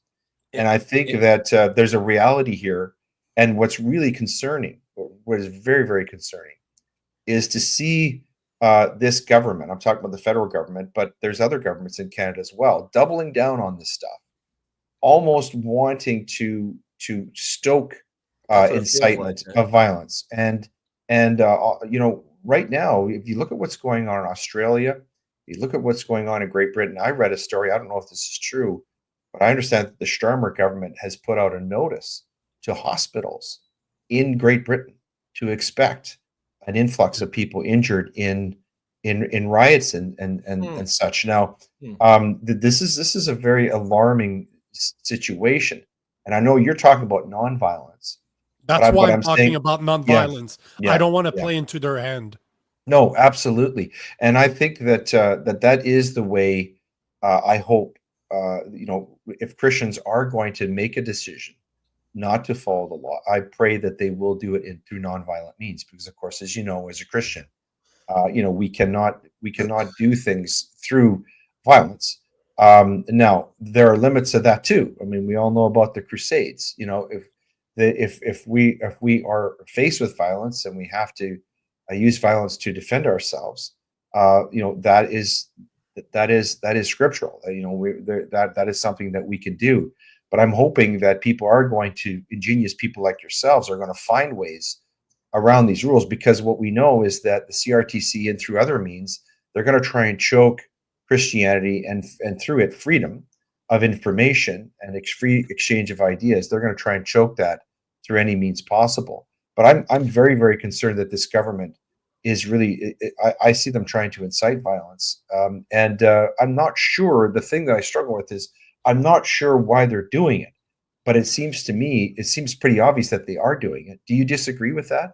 And I think that there's a reality here. And what's really concerning, what is very, very concerning, is to see this government. I'm talking about the federal government, but there's other governments in Canada as well, doubling down on this stuff, almost wanting to stoke incitement of violence. And right now, if you look at what's going on in Australia, you look at what's going on in Great Britain. I read a story, I don't know if this is true, but I understand that the Starmer government has put out a notice to hospitals in Great Britain to expect an influx of people injured in riots and such. Now, this is a very alarming situation. And I know you're talking about nonviolence. That's why I'm talking about nonviolence. I don't want to play into their hand. No, absolutely. And I think that that is the way. I hope if Christians are going to make a decision not to follow the law, I pray that they will do it through nonviolent means, because, of course, as you know, as a Christian, we cannot do things through violence. Now there are limits to that too. I mean, we all know about the Crusades. If we are faced with violence and we have to use violence to defend ourselves, that is scriptural. That is something that we can do. But I'm hoping that ingenious people like yourselves are going to find ways around these rules, because what we know is that the CRTC and through other means, they're going to try and choke Christianity and through it freedom of information and free exchange of ideas. They're going to try and choke that through any means possible. But I'm very, very concerned that this government is really, I see them trying to incite violence. And I'm not sure, the thing that I struggle with is I'm not sure why they're doing it, but it seems to me, it seems pretty obvious that they are doing it. Do you disagree with that?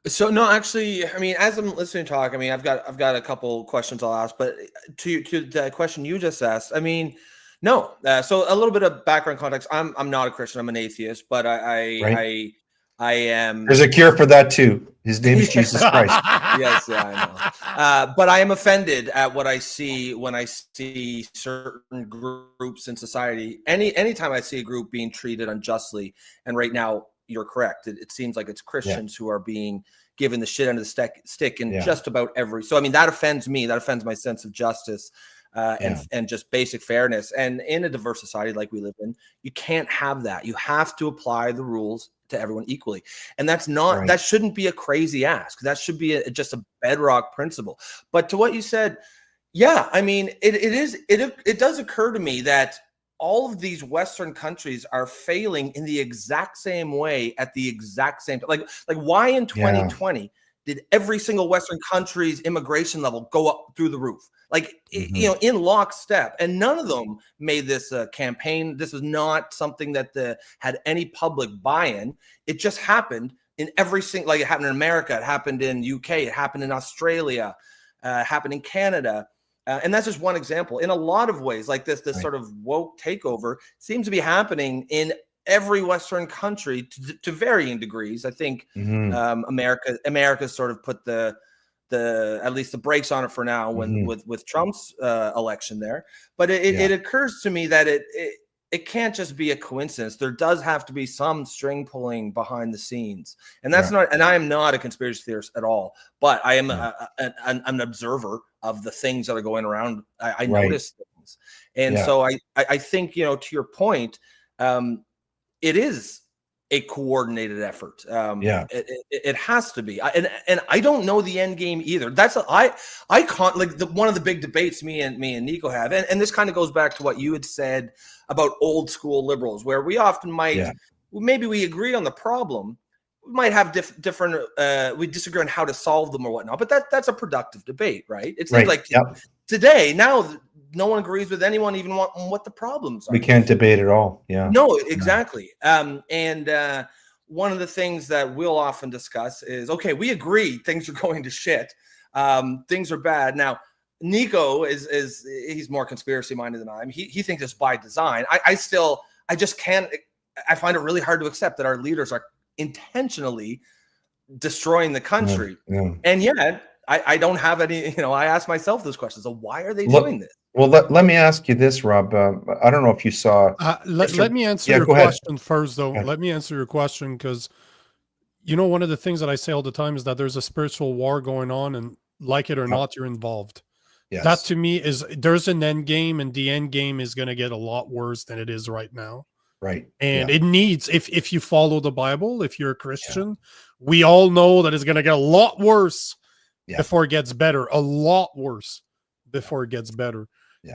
So no, actually, I mean, as I'm listening to talk, I mean, I've got a couple questions I'll ask, but to the question you just asked, I mean, no. So a little bit of background context. I'm not a Christian. I'm an atheist, but I am. There's a cure for that too. His name is Jesus Christ. Yes, yeah, I know. But I am offended at what I see when I see certain groups in society. Anytime I see a group being treated unjustly, and right now you're correct. It seems like it's Christians who are being given the shit under the stick in just about every. So I mean, that offends me. That offends my sense of justice. And just basic fairness. And in a diverse society like we live in, you can't have that. You have to apply the rules to everyone equally. And that's not, that shouldn't be a crazy ask. That should be just a bedrock principle. But to what you said, yeah, I mean, it does occur to me that all of these Western countries are failing in the exact same way at the exact same time. Like why in 2020 did every single Western country's immigration level go up through the roof? Like, you know, in lockstep, and none of them made this a campaign. This is not something that had any public buy-in. It just happened in every single, like it happened in America, it happened in UK, it happened in Australia, it happened in Canada. And that's just one example. In a lot of ways, like this sort of woke takeover seems to be happening in every Western country to varying degrees. I think America sort of put the at least the brakes on it for now when with Trump's election there. But it occurs to me that it can't just be a coincidence. There does have to be some string pulling behind the scenes, and that's not. And I am not a conspiracy theorist at all, but I am an observer of the things that are going around. I notice things, and so I think, you know, to your point, it is a coordinated effort. It has to be. And I don't know the end game either. That's I can't, like, one of the big debates me and Nico have, and this kind of goes back to what you had said about old school liberals, where we often might maybe we agree on the problem, we might have different we disagree on how to solve them or whatnot, but that's a productive debate, right? It seems like today now no one agrees with anyone even on what the problems are. We can't debate at all. No, exactly. And one of the things that we'll often discuss is, okay, we agree things are going to shit. Things are bad. Now, Nico he's more conspiracy minded than I am. He thinks it's by design. I just can't. I find it really hard to accept that our leaders are intentionally destroying the country. And yet I don't have any, you know, I ask myself this question. So why are they doing this? Well, let me ask you this, Rob. I don't know if you saw. Let me answer your question first, though. Let me answer your question, because, you know, one of the things that I say all the time is that there's a spiritual war going on, and like it or not, you're involved. That to me is, there's an end game, and the end game is going to get a lot worse than it is right now. Right. And it needs, if you follow the Bible, if you're a Christian, we all know that it's going to get a lot worse before it gets better. A lot worse before it gets better.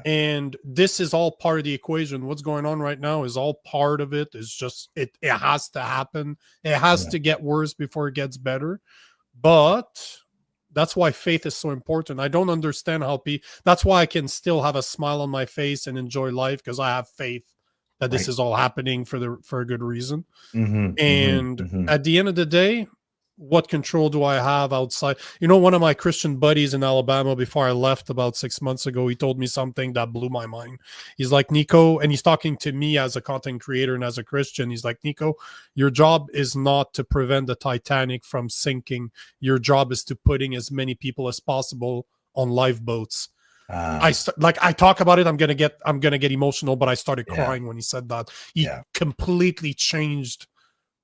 And this is all part of the equation. What's going on right now is all part of it. It's just, it has to happen. It has to get worse before it gets better. But that's why faith is so important. I don't understand how that's why I can still have a smile on my face and enjoy life, because I have faith that this is all happening for a good reason. And at the end of the day, what control do I have outside? You know, one of my Christian buddies in Alabama, before I left about 6 months ago, he told me something that blew my mind. He's like, Nico, and he's talking to me as a content creator and as a Christian. He's like, Nico, your job is not to prevent the Titanic from sinking. Your job is to putting as many people as possible on lifeboats. I talk about it. I'm gonna get emotional, but I started crying when he said that. He completely changed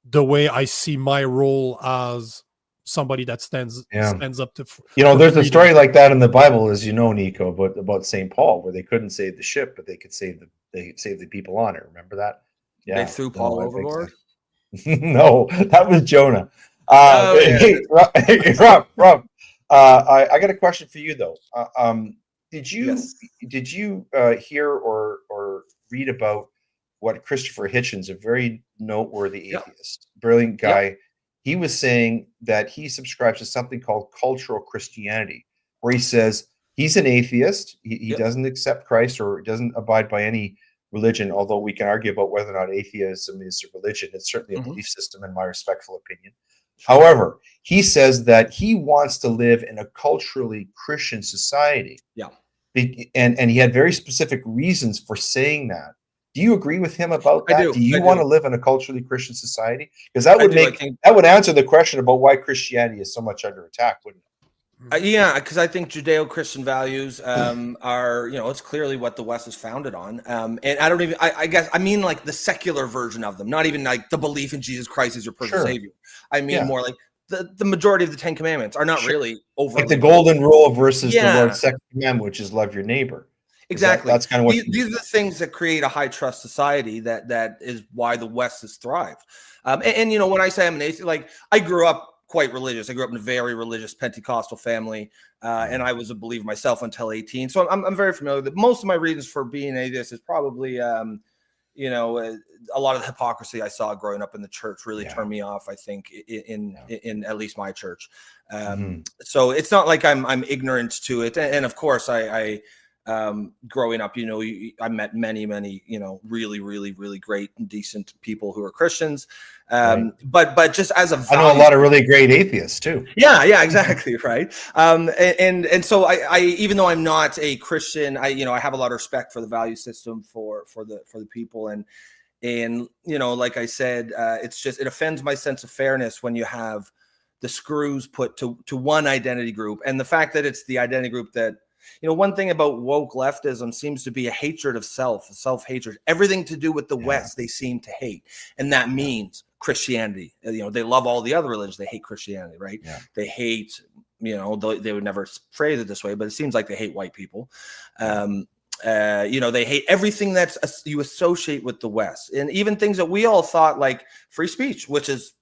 the way I see my role as somebody that stands up to. You know, there's a story like that in the Bible, as you know, Nico, about St. Paul, where they couldn't save the ship, but they could save the people on it. Remember that? Yeah, they threw Paul overboard. So. No, that was Jonah. Hey, Rob, I got a question for you though. Did you hear or read about what Christopher Hitchens, a very noteworthy atheist, brilliant guy, he was saying that he subscribes to something called cultural Christianity, where he says he's an atheist. He doesn't accept Christ or doesn't abide by any religion, although we can argue about whether or not atheism is a religion. It's certainly a belief system, in my respectful opinion. However, he says that he wants to live in a culturally Christian society. Yeah. And he had very specific reasons for saying that. Do you agree with him about that? Do you want to live in a culturally Christian society? Because that would that would answer the question about why Christianity is so much under attack, wouldn't it? Yeah, because I think Judeo-Christian values are, it's clearly what the West is founded on. And I don't even, I guess, I mean like the secular version of them, not even like the belief in Jesus Christ as your personal savior. I mean more like the majority of the 10 Commandments are not really over. Like the golden rule versus the Lord's second commandment, which is love your neighbor. Exactly. That's kind of what these are the things that create a high trust society. That is why the West has thrived. And when I say I'm an atheist, like I grew up quite religious. I grew up in a very religious Pentecostal family, and I was a believer myself until 18. So I'm very familiar with it. Most of my reasons for being an atheist is probably, a lot of the hypocrisy I saw growing up in the church really turned me off. I think in at least my church. So it's not like I'm ignorant to it. And of course, I growing up, I met many, really, really, really great and decent people who are Christians. But just as a value, I know a lot of really great atheists too. Yeah, exactly. Right. And so I, even though I'm not a Christian, I have a lot of respect for the value system for the people. And like I said, it offends my sense of fairness when you have the screws put to one identity group. And the fact that it's the identity group that, one thing about woke leftism seems to be a hatred of self-hatred. Everything to do with the West, they seem to hate. And that means Christianity. They love all the other religions. They hate Christianity, right? Yeah. They hate, they would never phrase it this way, but it seems like they hate white people. They hate everything that's you associate with the West. And even things that we all thought like free speech, which is,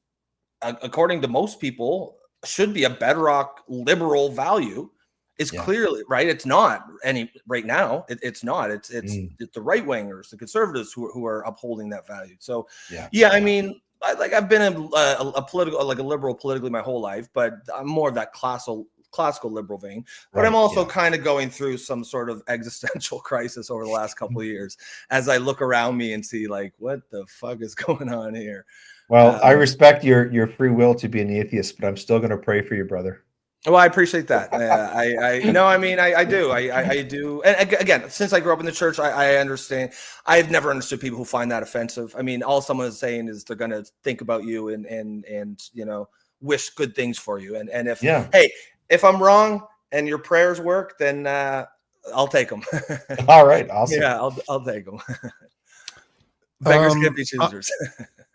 according to most people, should be a bedrock liberal value. Is clearly right. It's not any right now. It's not. It's the right wingers, the conservatives who are upholding that value. So I mean, I've been a political, like a liberal politically my whole life, but I'm more of that classical liberal vein. But I'm also kind of going through some sort of existential crisis over the last couple of years as I look around me and see like what the fuck is going on here. Well, I respect your free will to be an atheist, but I'm still going to pray for you, brother. Well, I appreciate that. I do. I do. And again, since I grew up in the church, I understand. I've never understood people who find that offensive. I mean, all someone is saying is they're going to think about you and wish good things for you. And if I'm wrong and your prayers work, then I'll take them. All right, awesome. Yeah, I'll take them. Beggars can't be choosers.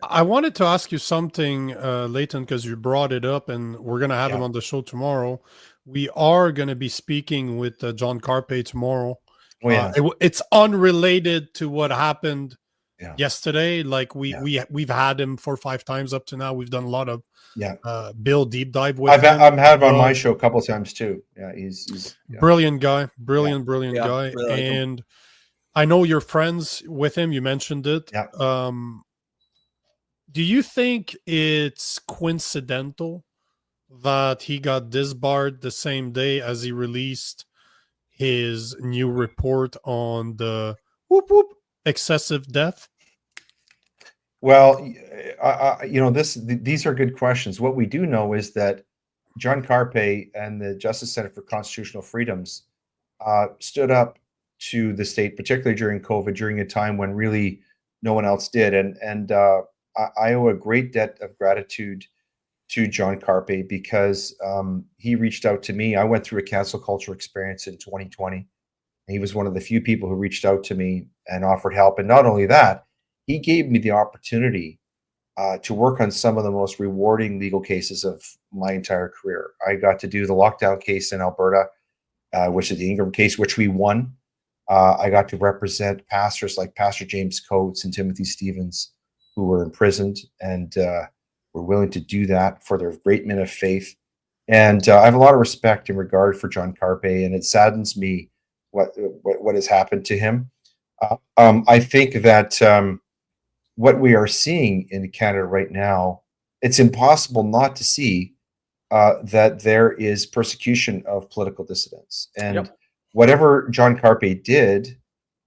I wanted to ask you something, Leighton, because you brought it up, and we're going to have him on the show tomorrow. We are going to be speaking with John Carper tomorrow. Oh, yeah. It's unrelated to what happened yesterday. Like we've had him 4 or 5 times up to now. We've done a lot of Bill deep dive with him. I've had him on my show a couple of times too. Yeah, he's brilliant guy, brilliant guy, and I know you're friends with him. You mentioned it. Yeah. Do you think it's coincidental that he got disbarred the same day as he released his new report on the excessive death? Well, these are good questions. What we do know is that John Carper and the Justice Center for Constitutional Freedoms stood up to the state, particularly during COVID, during a time when really no one else did. And I owe a great debt of gratitude to John Carper because he reached out to me. I went through a cancel culture experience in 2020. He was one of the few people who reached out to me and offered help. And not only that, he gave me the opportunity to work on some of the most rewarding legal cases of my entire career. I got to do the lockdown case in Alberta, which is the Ingram case, which we won. I got to represent pastors like Pastor James Coates and Timothy Stevens, who were imprisoned and were willing to do that for their great men of faith. And I have a lot of respect and regard for John Carper, and it saddens me what has happened to him. I think that what we are seeing in Canada right now it's impossible not to see that there is persecution of political dissidents. And whatever John Carpe did,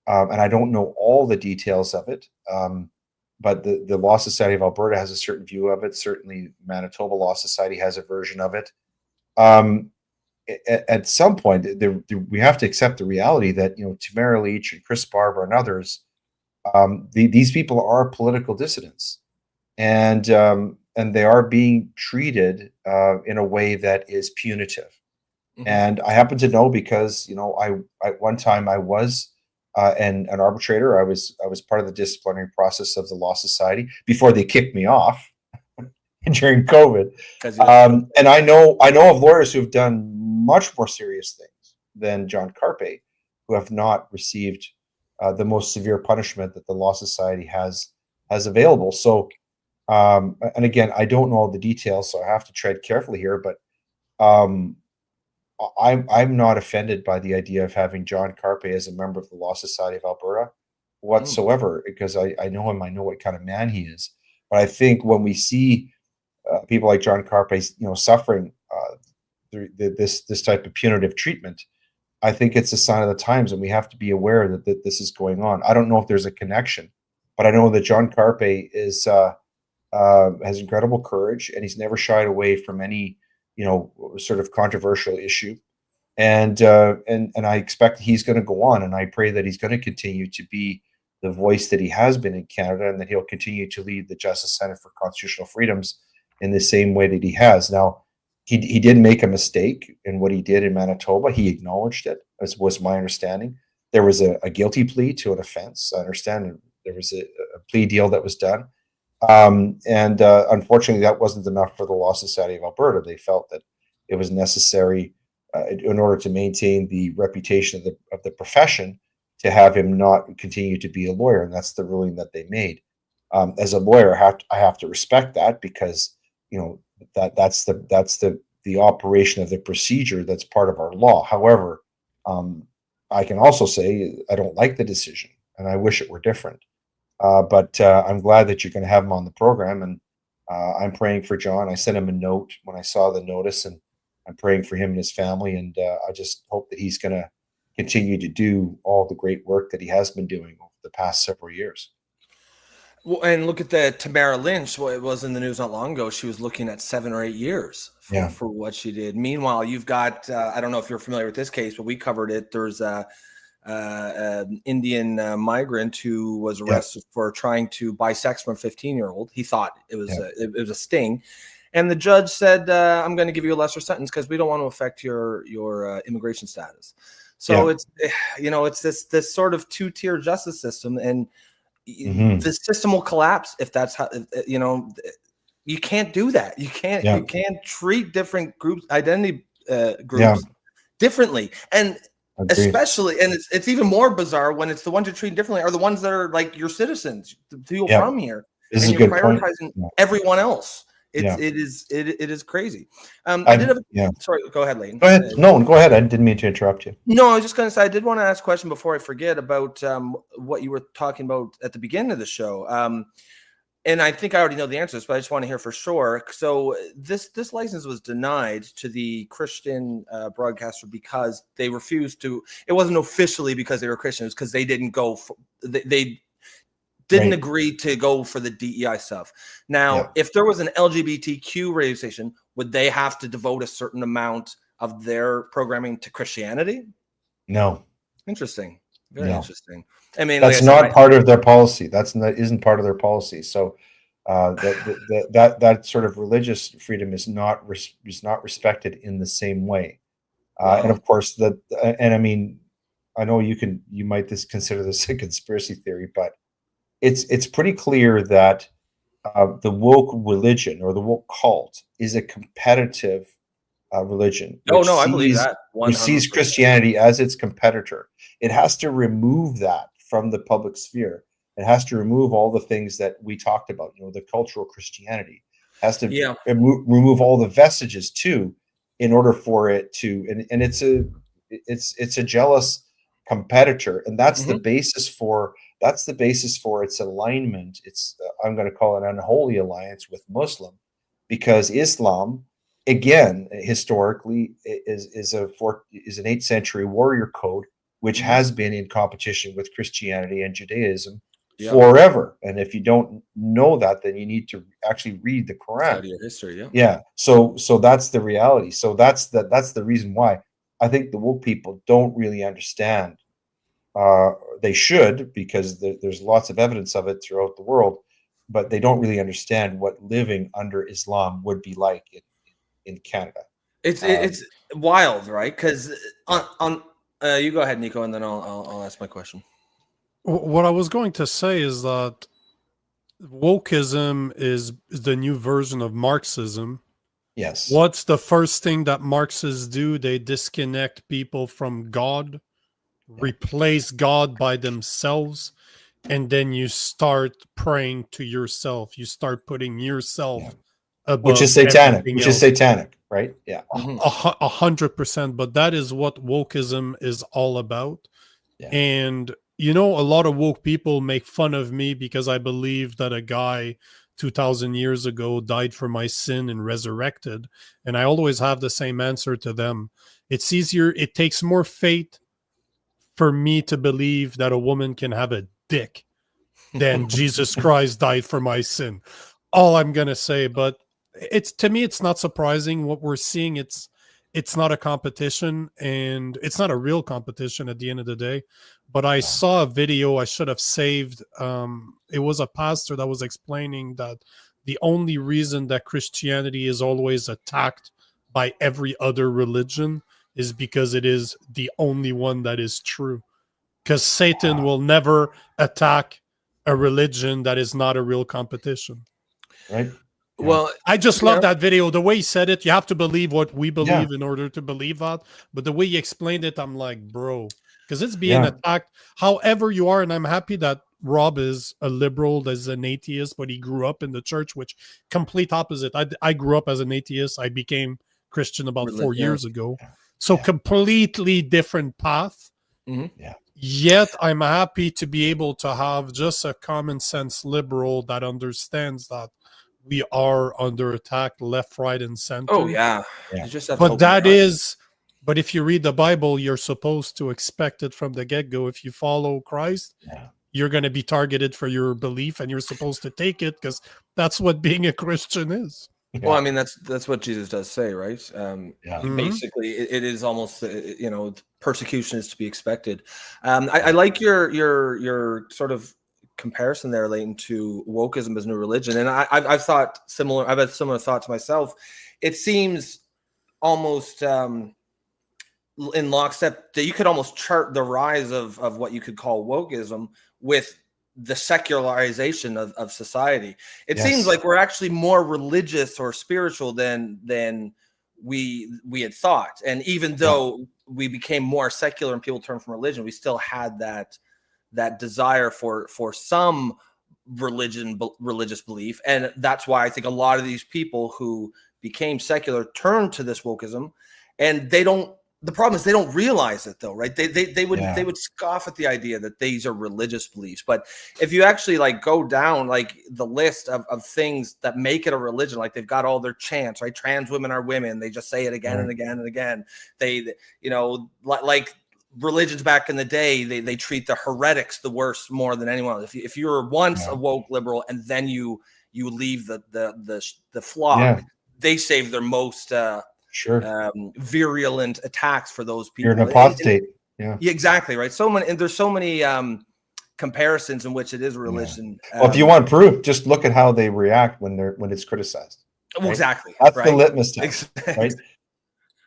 and I don't know all the details of it, but the Law Society of Alberta has a certain view of it. Certainly, Manitoba Law Society has a version of it. At some point, we have to accept the reality that, you know, Tamara Leach and Chris Barber and others, these people are political dissidents, and they are being treated in a way that is punitive. And I happen to know because, you know, I at one time I was an arbitrator. I was part of the disciplinary process of the Law Society before they kicked me off during COVID. And I know of lawyers who've done much more serious things than John Carpe, who have not received the most severe punishment that the Law Society has available. So, and again, I don't know all the details, so I have to tread carefully here. But I'm not offended by the idea of having John Carpe as a member of the Law Society of Alberta whatsoever, because I know him. I know what kind of man he is. But I think when we see people like John Carpe, you know, suffering this type of punitive treatment, I think it's a sign of the times, and we have to be aware that this is going on. I don't know if there's a connection, but I know that John Carpe is has incredible courage, and he's never shied away from any, you know, sort of controversial issue. And I expect he's going to go on, and I pray that he's going to continue to be the voice that he has been in Canada, and that he'll continue to lead the Justice Center for Constitutional Freedoms in the same way that he has. Now, he did make a mistake in what he did in Manitoba. He acknowledged it, as was my understanding. There was a guilty plea to an offense. I understand there was a plea deal that was done. Unfortunately, that wasn't enough for the Law Society of Alberta. They felt that it was necessary in order to maintain the reputation of the profession to have him not continue to be a lawyer, and that's the ruling that they made. As a lawyer, I have to respect that, because, you know, that's the operation of the procedure that's part of our law. However, I can also say I don't like the decision, and I wish it were different. But I'm glad that you're going to have him on the program, and I'm praying for John. I sent him a note when I saw the notice, and I'm praying for him and his family, and I just hope that he's going to continue to do all the great work that he has been doing over the past several years. Well, and look at the Tamara Lynch. Well, it was in the news not long ago. She was looking at 7 or 8 years for what she did. Meanwhile, you've got, I don't know if you're familiar with this case, but we covered it. There's an Indian migrant who was arrested for trying to buy sex from a 15-year-old. He thought it was a sting. And the judge said, I'm going to give you a lesser sentence because we don't want to affect your immigration status. So it's, you know, it's this sort of two-tier justice system, and the system will collapse if that's how, you know, you can't do that. You can't treat different groups, identity groups differently. And especially, and it's even more bizarre when it's the ones you're treating differently are the ones that are like your citizens, the people from here, and you're prioritizing everyone else. It is crazy. I did have sorry, go ahead, Leighton. Go ahead. No, go ahead. I didn't mean to interrupt you. No, I was just going to say I did want to ask a question before I forget about what you were talking about at the beginning of the show. And I think I already know the answers, but I just want to hear for sure. So this license was denied to the Christian broadcaster because they refused to. It wasn't officially because they were Christians, because they didn't go. They didn't agree to go for the DEI stuff. Now, if there was an LGBTQ radio station, would they have to devote a certain amount of their programming to Christianity? No. Interesting. Very interesting. I mean, that's not part of their policy. Isn't part of their policy. So that sort of religious freedom is not respected in the same way. And of course, and I mean, I know you might consider this a conspiracy theory, but it's pretty clear that the woke religion or the woke cult is a competitive religion. I believe that. Which sees Christianity as its competitor. It has to remove that from the public sphere. It has to remove all the things that we talked about, you know, the cultural Christianity. It has to remove all the vestiges too, in order for it to, and it's a jealous competitor, and that's the basis for its alignment. It's I'm going to call it an unholy alliance with Muslim, because Islam, again, historically, is an 8th century warrior code, which has been in competition with Christianity and Judaism forever. And if you don't know that, then you need to actually read the Quran. Study your history, yeah. So that's the reality. So that's the reason why I think the woke people don't really understand. They should, because there's lots of evidence of it throughout the world, but they don't really understand what living under Islam would be like in Canada. It's wild, right? Because on you go ahead, Nico, and then I'll ask my question. What I was going to say is that wokeism is the new version of Marxism. Yes. What's the first thing that Marxists do? They disconnect people from God, replace God by themselves, and then you start praying to yourself. You start putting yourself above, which is satanic. Which is satanic, right? Yeah, 100%. But that is what wokeism is all about. Yeah. And you know, a lot of woke people make fun of me because I believe that a guy 2,000 years ago died for my sin and resurrected. And I always have the same answer to them. It's easier. It takes more faith for me to believe that a woman can have a dick than Jesus Christ died for my sin. All I'm going to say, but to me, it's not surprising what we're seeing. It's not a competition, and it's not a real competition at the end of the day. But I saw a video I should have saved. It was a pastor that was explaining that the only reason that Christianity is always attacked by every other religion is because it is the only one that is true. Because Satan will never attack a religion that is not a real competition. Right. Well, I just love that video. The way he said it, you have to believe what we believe in order to believe that. But the way he explained it, I'm like, bro, because it's being attacked however you are. And I'm happy that Rob is a liberal, as an atheist, but he grew up in the church, which complete opposite. I grew up as an atheist. I became Christian about 4 years ago. So completely different path. Yet I'm happy to be able to have just a common sense liberal that understands that we are under attack left, right, and center. Oh yeah. You just have but that is, but if you read the Bible, you're supposed to expect it from the get-go. If you follow Christ, you're going to be targeted for your belief, and you're supposed to take it because that's what being a Christian is. Well, I mean, that's what Jesus does say, right? Basically, it is almost, persecution is to be expected. I like your sort of comparison there, Leighton, to wokeism as new religion, and I've thought similar. I've had similar thoughts myself. It seems almost in lockstep that you could almost chart the rise of what you could call wokeism with the secularization of society. It seems like we're actually more religious or spiritual than we had thought. And even though we became more secular and people turned from religion, we still had that desire for some religious belief. And that's why I think a lot of these people who became secular turned to this wokeism, and the problem is they don't realize it though, right? They would scoff at the idea that these are religious beliefs. But if you actually go down the list of things that make it a religion, they've got all their chants, right? Trans women are women. They just say it again and again and again. They like religions back in the day, they treat the heretics the worst more than anyone else. If you're once a woke liberal and then you leave the flock, they save their most virulent attacks for those people. You're an apostate. Yeah, exactly right. There's so many comparisons in which it is religion. Well, if you want proof, just look at how they react when it's criticized. Right? Exactly. That's the litmus test, right?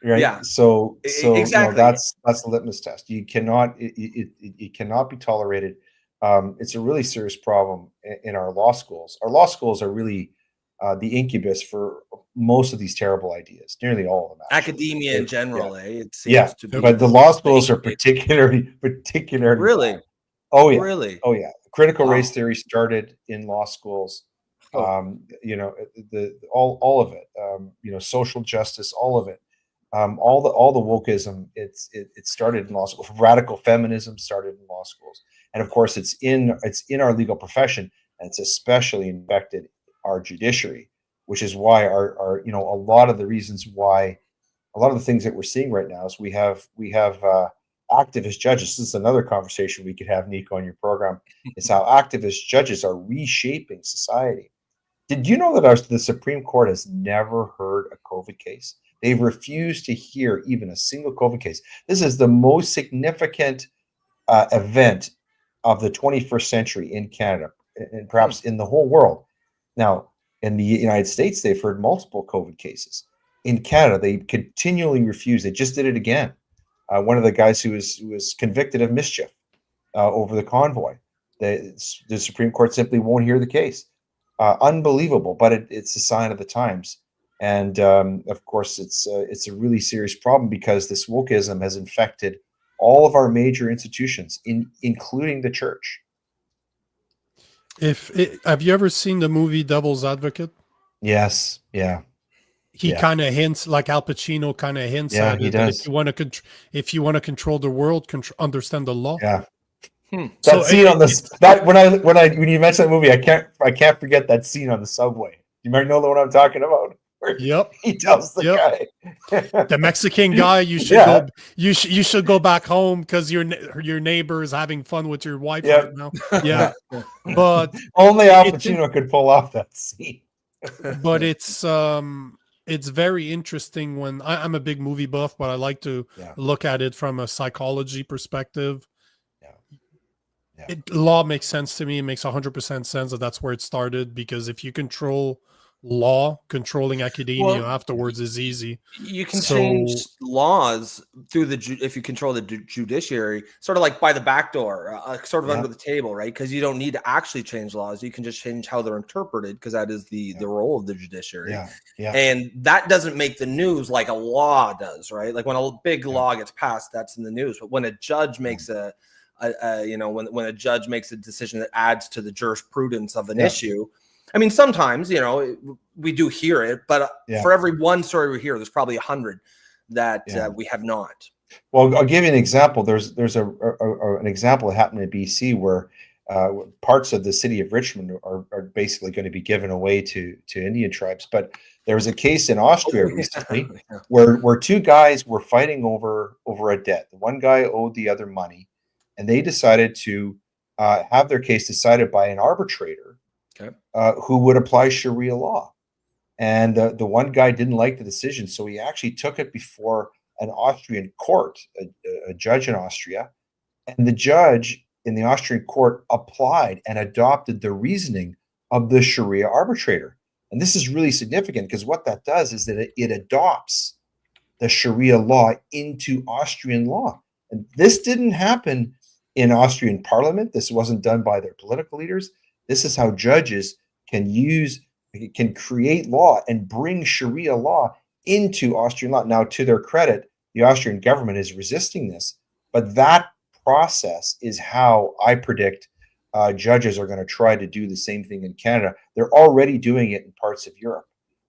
Right. Yeah. So exactly. That's the litmus test. You cannot it cannot be tolerated. It's a really serious problem in our law schools. Our law schools are really the incubus for most of these terrible ideas, nearly all of them. Actually. Academia in general, it seems to be. But the law schools are particularly really. Bad. Oh yeah, really. Oh yeah. Critical race theory started in law schools. All of it. Social justice, all of it. All the wokeism. It started in law school. Radical feminism started in law schools, and of course, it's in our legal profession, and it's especially infected our judiciary. which is why our a lot of the reasons why a lot of the things that we're seeing right now is we have activist judges. This is another conversation we could have, Nico, on your program. Is how activist judges are reshaping society. Did you know that the Supreme Court has never heard a COVID case? They've refused to hear even a single COVID case. This is the most significant event of the 21st century in Canada and perhaps in the whole world. Now, in the United States, they've heard multiple COVID cases. In Canada, they continually refuse. They just did it again. One of the guys who was convicted of mischief over the convoy, the Supreme Court simply won't hear the case. Unbelievable, but it's a sign of the times. And of course, it's a really serious problem because this wokeism has infected all of our major institutions, including the church. Have you ever seen the movie Devil's Advocate? Yes. Yeah. He kind of hints, like Al Pacino kind of hints at he it. does. If you want to control the world, understand the law. Yeah. Hmm. That scene on this when you mentioned that movie, I can't forget that scene on the subway. You might know the one I'm talking about. Yep. He tells the guy, the Mexican guy, you should go back home because your neighbor is having fun with your wife right now. Yeah. But only Al Pacino could pull off that scene. But it's very interesting when I'm a big movie buff, but I like to look at it from a psychology perspective. Law makes sense to me. It makes 100% sense that's where it started, because if you control law, controlling academia afterwards is easy. You can change laws through if you control the judiciary, sort of like by the back door, sort of under the table, right? Because you don't need to actually change laws. You can just change how they're interpreted, because that is the role of the judiciary. And that doesn't make the news like a law does, right? Like when a big law gets passed, that's in the news. But when a judge makes when a judge makes a decision that adds to the jurisprudence of an issue, I mean, sometimes, we do hear it, but for every one story we hear, there's probably 100 that we have not. Well, I'll give you an example. There's an example that happened in BC where parts of the city of Richmond are basically going to be given away to Indian tribes. But there was a case in Austria recently where two guys were fighting over a debt. The one guy owed the other money, and they decided to have their case decided by an arbitrator who would apply Sharia law. And the one guy didn't like the decision, so he actually took it before an Austrian court, a judge in Austria. And the judge in the Austrian court applied and adopted the reasoning of the Sharia arbitrator. And this is really significant, because what that does is that it adopts the Sharia law into Austrian law. And this didn't happen in Austrian parliament. This wasn't done by their political leaders. This is how judges can create law and bring Sharia law into Austrian law. Now, to their credit, the Austrian government is resisting this, but that process is how I predict judges are going to try to do the same thing in Canada. They're already doing it in parts of Europe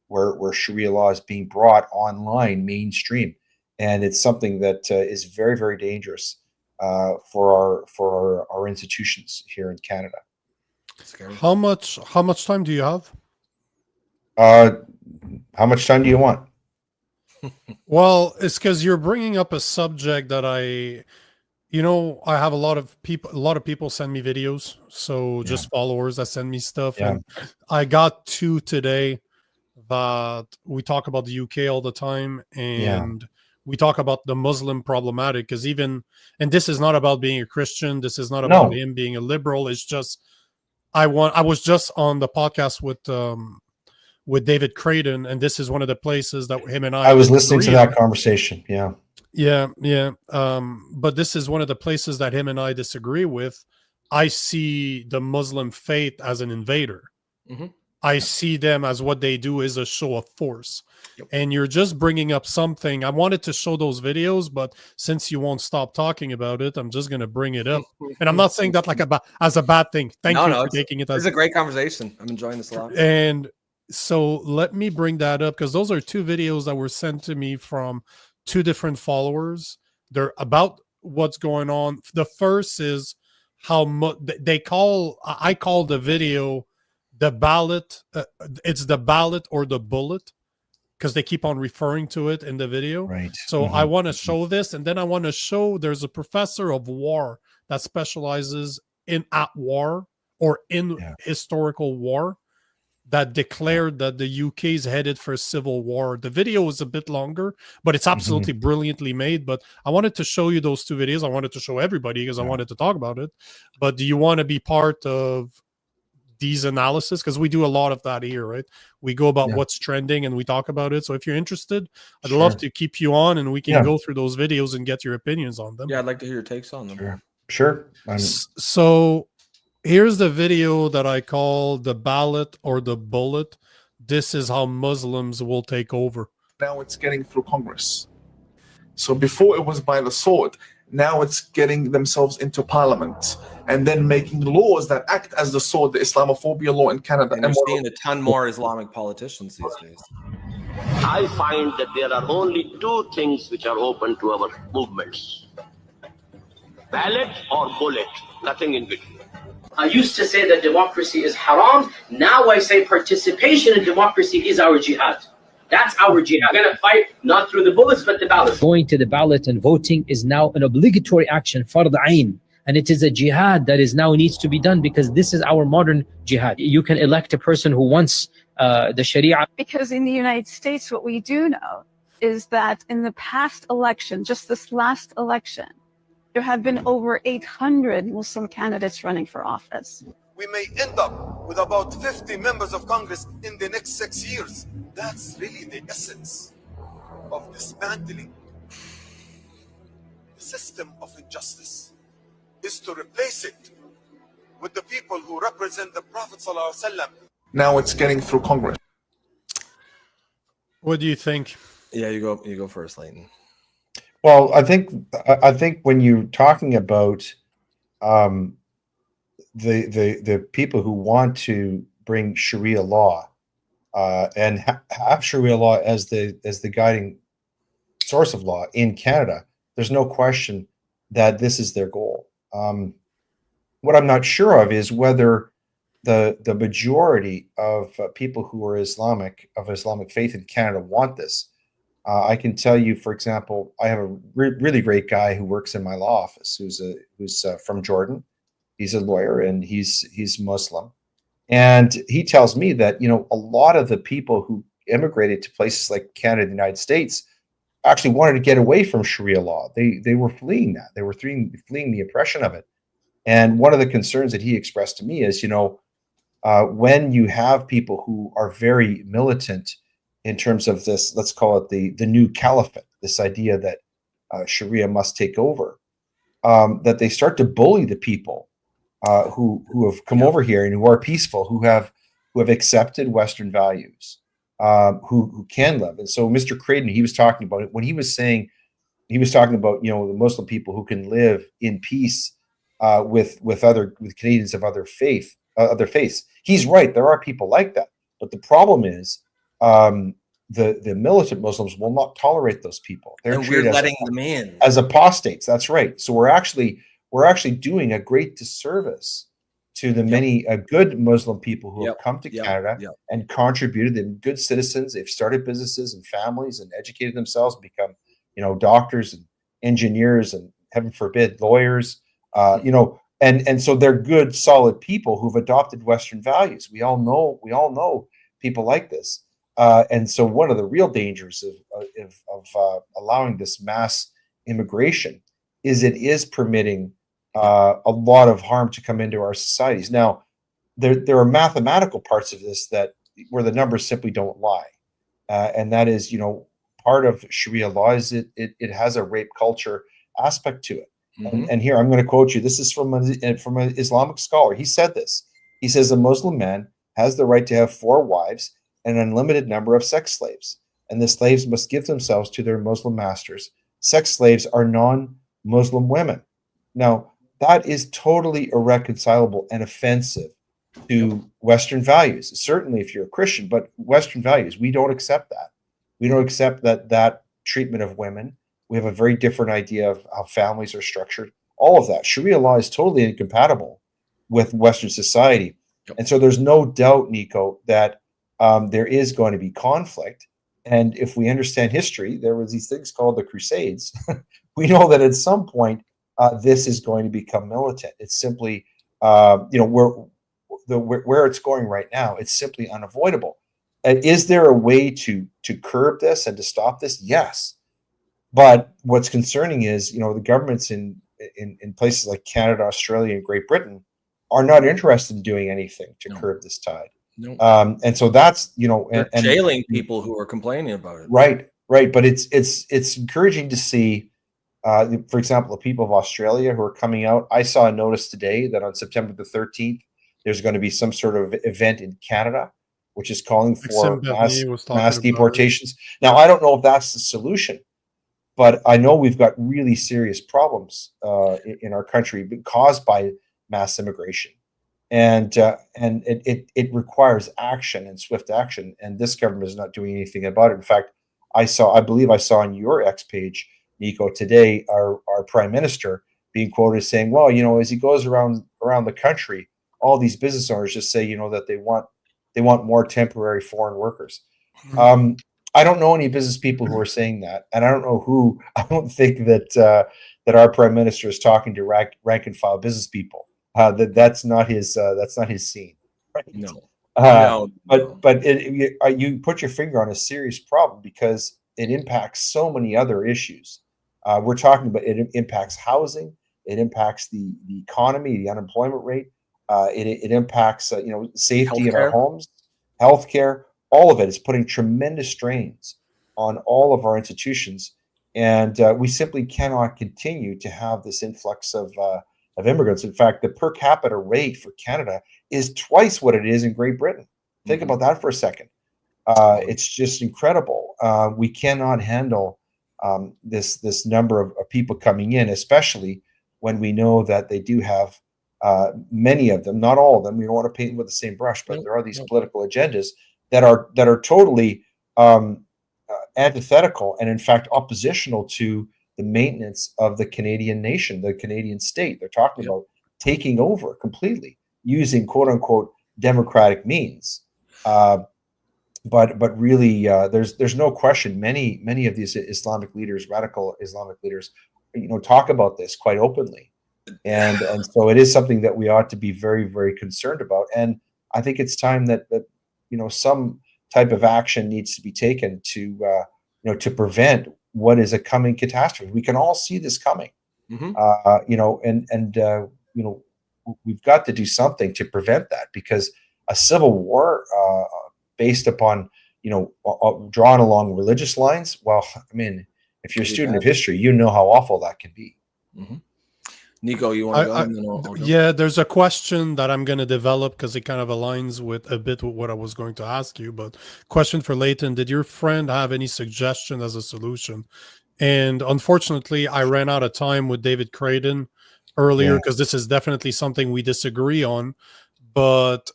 where Sharia law is being brought online mainstream. And it's something that is very, very dangerous for our institutions here in Canada. How much time do you have? How much time do you want? Well, it's because you're bringing up a subject that I have a lot of people send me videos, so just followers that send me stuff. And I got two today that we talk about the UK all the time, and we talk about the Muslim problematic, because and this is not about being a Christian, this is not about him being a liberal, it's just I was just on the podcast with David Creighton, and this is one of the places that him and I was listening to that conversation. But this is one of the places that him and I disagree with. I see the Muslim faith as an invader. I see them as what they do is a show of force. And you're just bringing up something. I wanted to show those videos, but since you won't stop talking about it, I'm just going to bring it up. And I'm not saying that as a bad thing. Thank you for taking it as it's a great conversation. I'm enjoying this a lot. And so let me bring that up, because those are two videos that were sent to me from two different followers. They're about what's going on. The first is how much I call the video the ballot. It's the ballot or the bullet, because they keep on referring to it in the video. Right. So I want to show this, and then I want to show there's a professor of war that specializes in at war or in historical war that declared that the UK is headed for a civil war. The video is a bit longer, but it's absolutely brilliantly made. But I wanted to show you those two videos. I wanted to show everybody because I wanted to talk about it. But do you want to be part of these analysis? Because we do a lot of that here, right? We go about what's trending and we talk about it. So if you're interested, I'd love to keep you on and we can go through those videos and get your opinions on them. Yeah, I'd like to hear your takes on them. Sure. So here's the video that I call the ballot or the bullet. This is how Muslims will take over. Now it's getting through Congress. So before it was by the sword. Now it's getting themselves into parliament and then making laws that act as the sword, the Islamophobia law in Canada. And you're seeing a ton more Islamic politicians these days. I find that there are only two things which are open to our movements. Ballot or bullet, nothing in between. I used to say that democracy is haram. Now I say participation in democracy is our jihad. That's our jihad. We're going to fight not through the bullets, but the ballot. Going to the ballot and voting is now an obligatory action, fard ayn. And it is a jihad that is now needs to be done because this is our modern jihad. You can elect a person who wants the Sharia. Because in the United States, what we do know is that in the past election, just this last election, there have been over 800 Muslim candidates running for office. We may end up with about 50 members of Congress in the next 6 years. That's really the essence of dismantling the system of injustice, is to replace it with the people who represent the Prophet ﷺ. Now it's getting through Congress. What do you think? Yeah, you go first, Leighton. Well, I think when you're talking about the people who want to bring Sharia law and have Sharia law as the guiding source of law in Canada, there's no question that this is their goal. What I'm not sure of is whether the majority of people who are Islamic faith in Canada want this. I can tell you, for example, I have a really great guy who works in my law office who's from Jordan. He's a lawyer and he's Muslim. And he tells me that, a lot of the people who immigrated to places like Canada and the United States actually wanted to get away from Sharia law. They were fleeing that. They were fleeing the oppression of it. And one of the concerns that he expressed to me is, when you have people who are very militant in terms of this, let's call it the new caliphate, this idea that Sharia must take over, that they start to bully the people who have come over here and who are peaceful, who have accepted Western values, who can live. And so Mr. Creighton, he was talking about it when he was talking about, the Muslim people who can live in peace with Canadians of other faiths. He's right. There are people like that. But the problem is the militant Muslims will not tolerate those people. They're and we're letting them in as apostates. That's right. So we're actually doing a great disservice to the many good Muslim people who have come to Canada and contributed. They're good citizens. They've started businesses and families and educated themselves, become, doctors and engineers and, heaven forbid, lawyers. And so they're good, solid people who've adopted Western values. We all know people like this. And so one of the real dangers of allowing this mass immigration is it is permitting a lot of harm to come into our societies. Now, there are mathematical parts of this where the numbers simply don't lie. And that is, part of Sharia law is it has a rape culture aspect to it. Mm-hmm. And here I'm going to quote you. This is from an Islamic scholar. He said this. He says a Muslim man has the right to have 4 wives and an unlimited number of sex slaves, and the slaves must give themselves to their Muslim masters. Sex slaves are non-Muslim women. Now, that is totally irreconcilable and offensive to Western values. Certainly if you're a Christian, but Western values, we don't accept that. We don't accept that treatment of women. We have a very different idea of how families are structured. All of that. Sharia law is totally incompatible with Western society. Yep. And so there's no doubt, Nico, that there is going to be conflict. And if we understand history, there was these things called the Crusades. We know that at some point this is going to become militant. It's simply, where it's going right now, it's simply unavoidable. Is there a way to curb this and to stop this? Yes. But what's concerning is, the governments in places like Canada, Australia, and Great Britain are not interested in doing anything to curb this tide. No. And so that's, They're jailing people who are complaining about it. Right. But it's encouraging to see, for example, the people of Australia who are coming out. I saw a notice today that on September the 13th, there's going to be some sort of event in Canada, which is calling for mass deportations. Now, I don't know if that's the solution, but I know we've got really serious problems in our country caused by mass immigration. And it requires action and swift action. And this government is not doing anything about it. In fact, I believe I saw on your X page, Nico, today, our prime minister being quoted as saying, well, as he goes around the country, all these business owners just say, that they want more temporary foreign workers. I don't know any business people who are saying that, and I don't know who. I don't think that our prime minister is talking to rank and file business people. That's not his scene. Right? No. But you put your finger on a serious problem because it impacts so many other issues. We're talking about it impacts housing, it impacts the economy, the unemployment rate, it impacts safety in our homes, healthcare. All of it is putting tremendous strains on all of our institutions, and we simply cannot continue to have this influx of immigrants. In fact, the per capita rate for Canada is twice what it is in Great Britain. Think about that for a second. It's just incredible. We cannot handle this number of people coming in, especially when we know that they do have many of them, not all of them. We don't want to paint them with the same brush, but there are these political agendas that are totally antithetical and, in fact, oppositional to the maintenance of the Canadian nation, the Canadian state. They're talking about taking over completely using "quote unquote" democratic means. But really, there's no question. Many of these Islamic leaders, radical Islamic leaders, talk about this quite openly, and so it is something that we ought to be very, very concerned about. And I think it's time that some type of action needs to be taken to prevent what is a coming catastrophe. We can all see this coming, we've got to do something to prevent that, because a civil war based upon drawn along religious lines, well, I mean, if you're a student of history, you know how awful that can be. Nico, you want to go? Yeah, there's a question that I'm going to develop because it kind of aligns with what I was going to ask you. But question for Leighton: did your friend have any suggestion as a solution? And unfortunately, I ran out of time with David Creighton earlier because this is definitely something we disagree on. But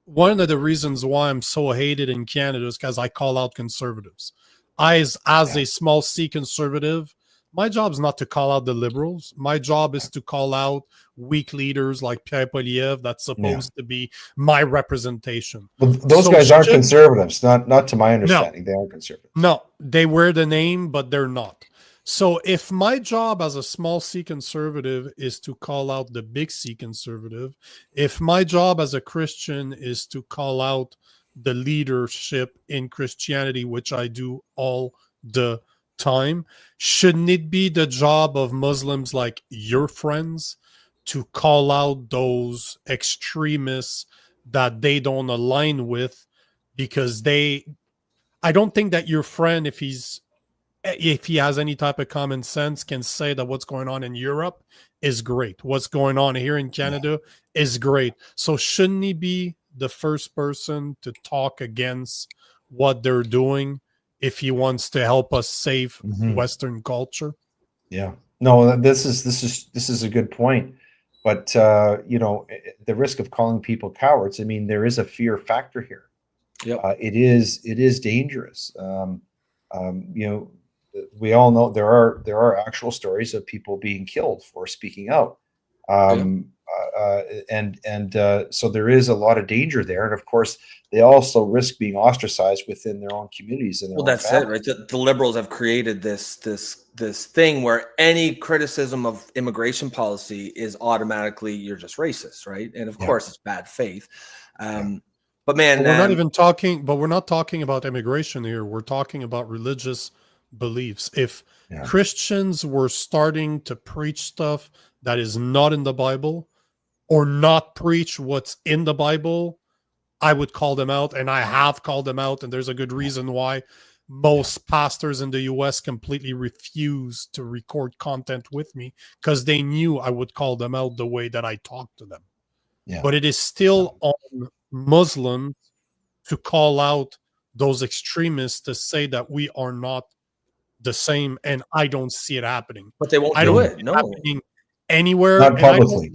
one of the reasons why I'm so hated in Canada is because I call out conservatives. As a small C conservative, my job is not to call out the liberals. My job is to call out weak leaders like Pierre Poilievre. That's supposed to be my representation. Well, those guys aren't conservatives, not to my understanding. They aren't conservatives. No, they wear the name, but they're not. So if my job as a small C conservative is to call out the big C conservative, if my job as a Christian is to call out the leadership in Christianity, which I do all the time, shouldn't it be the job of Muslims like your friends to call out those extremists that they don't align with? Because I don't think that your friend, if he has any type of common sense, can say that what's going on in Europe is great. What's going on here in Canada is great. So shouldn't he be the first person to talk against what they're doing if he wants to help us save Western culture? Yeah. No, this is a good point. But the risk of calling people cowards, I mean, there is a fear factor here. It is dangerous. We all know there are actual stories of people being killed for speaking out. So there is a lot of danger there, and of course they also risk being ostracized within their own communities and their Well, own that's families. it, right? The liberals have created this thing where any criticism of immigration policy is automatically you're just racist, right? And of course, it's bad faith. But man, But we're not even talking. But we're not talking about immigration here. We're talking about religious beliefs. If Christians were starting to preach stuff that is not in the Bible, or not preach what's in the Bible, I would call them out, and I have called them out, and there's a good reason why. Most pastors in the US completely refused to record content with me because they knew I would call them out the way that I talk to them. But it is still on Muslims to call out those extremists to say that we are not the same, and I don't see it happening. But they won't I do don't it. see it No. happening anywhere. Not And publicly.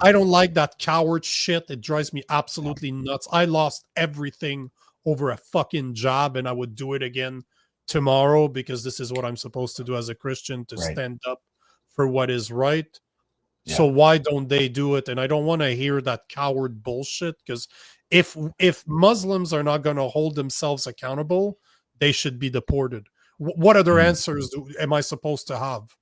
I don't like that coward shit. It drives me absolutely nuts. I lost everything over a fucking job, and I would do it again tomorrow because this is what I'm supposed to do as a Christian, to stand up for what is right. So why don't they do it? And I don't want to hear that coward bullshit, because if Muslims are not going to hold themselves accountable, they should be deported. What other answers am I supposed to have?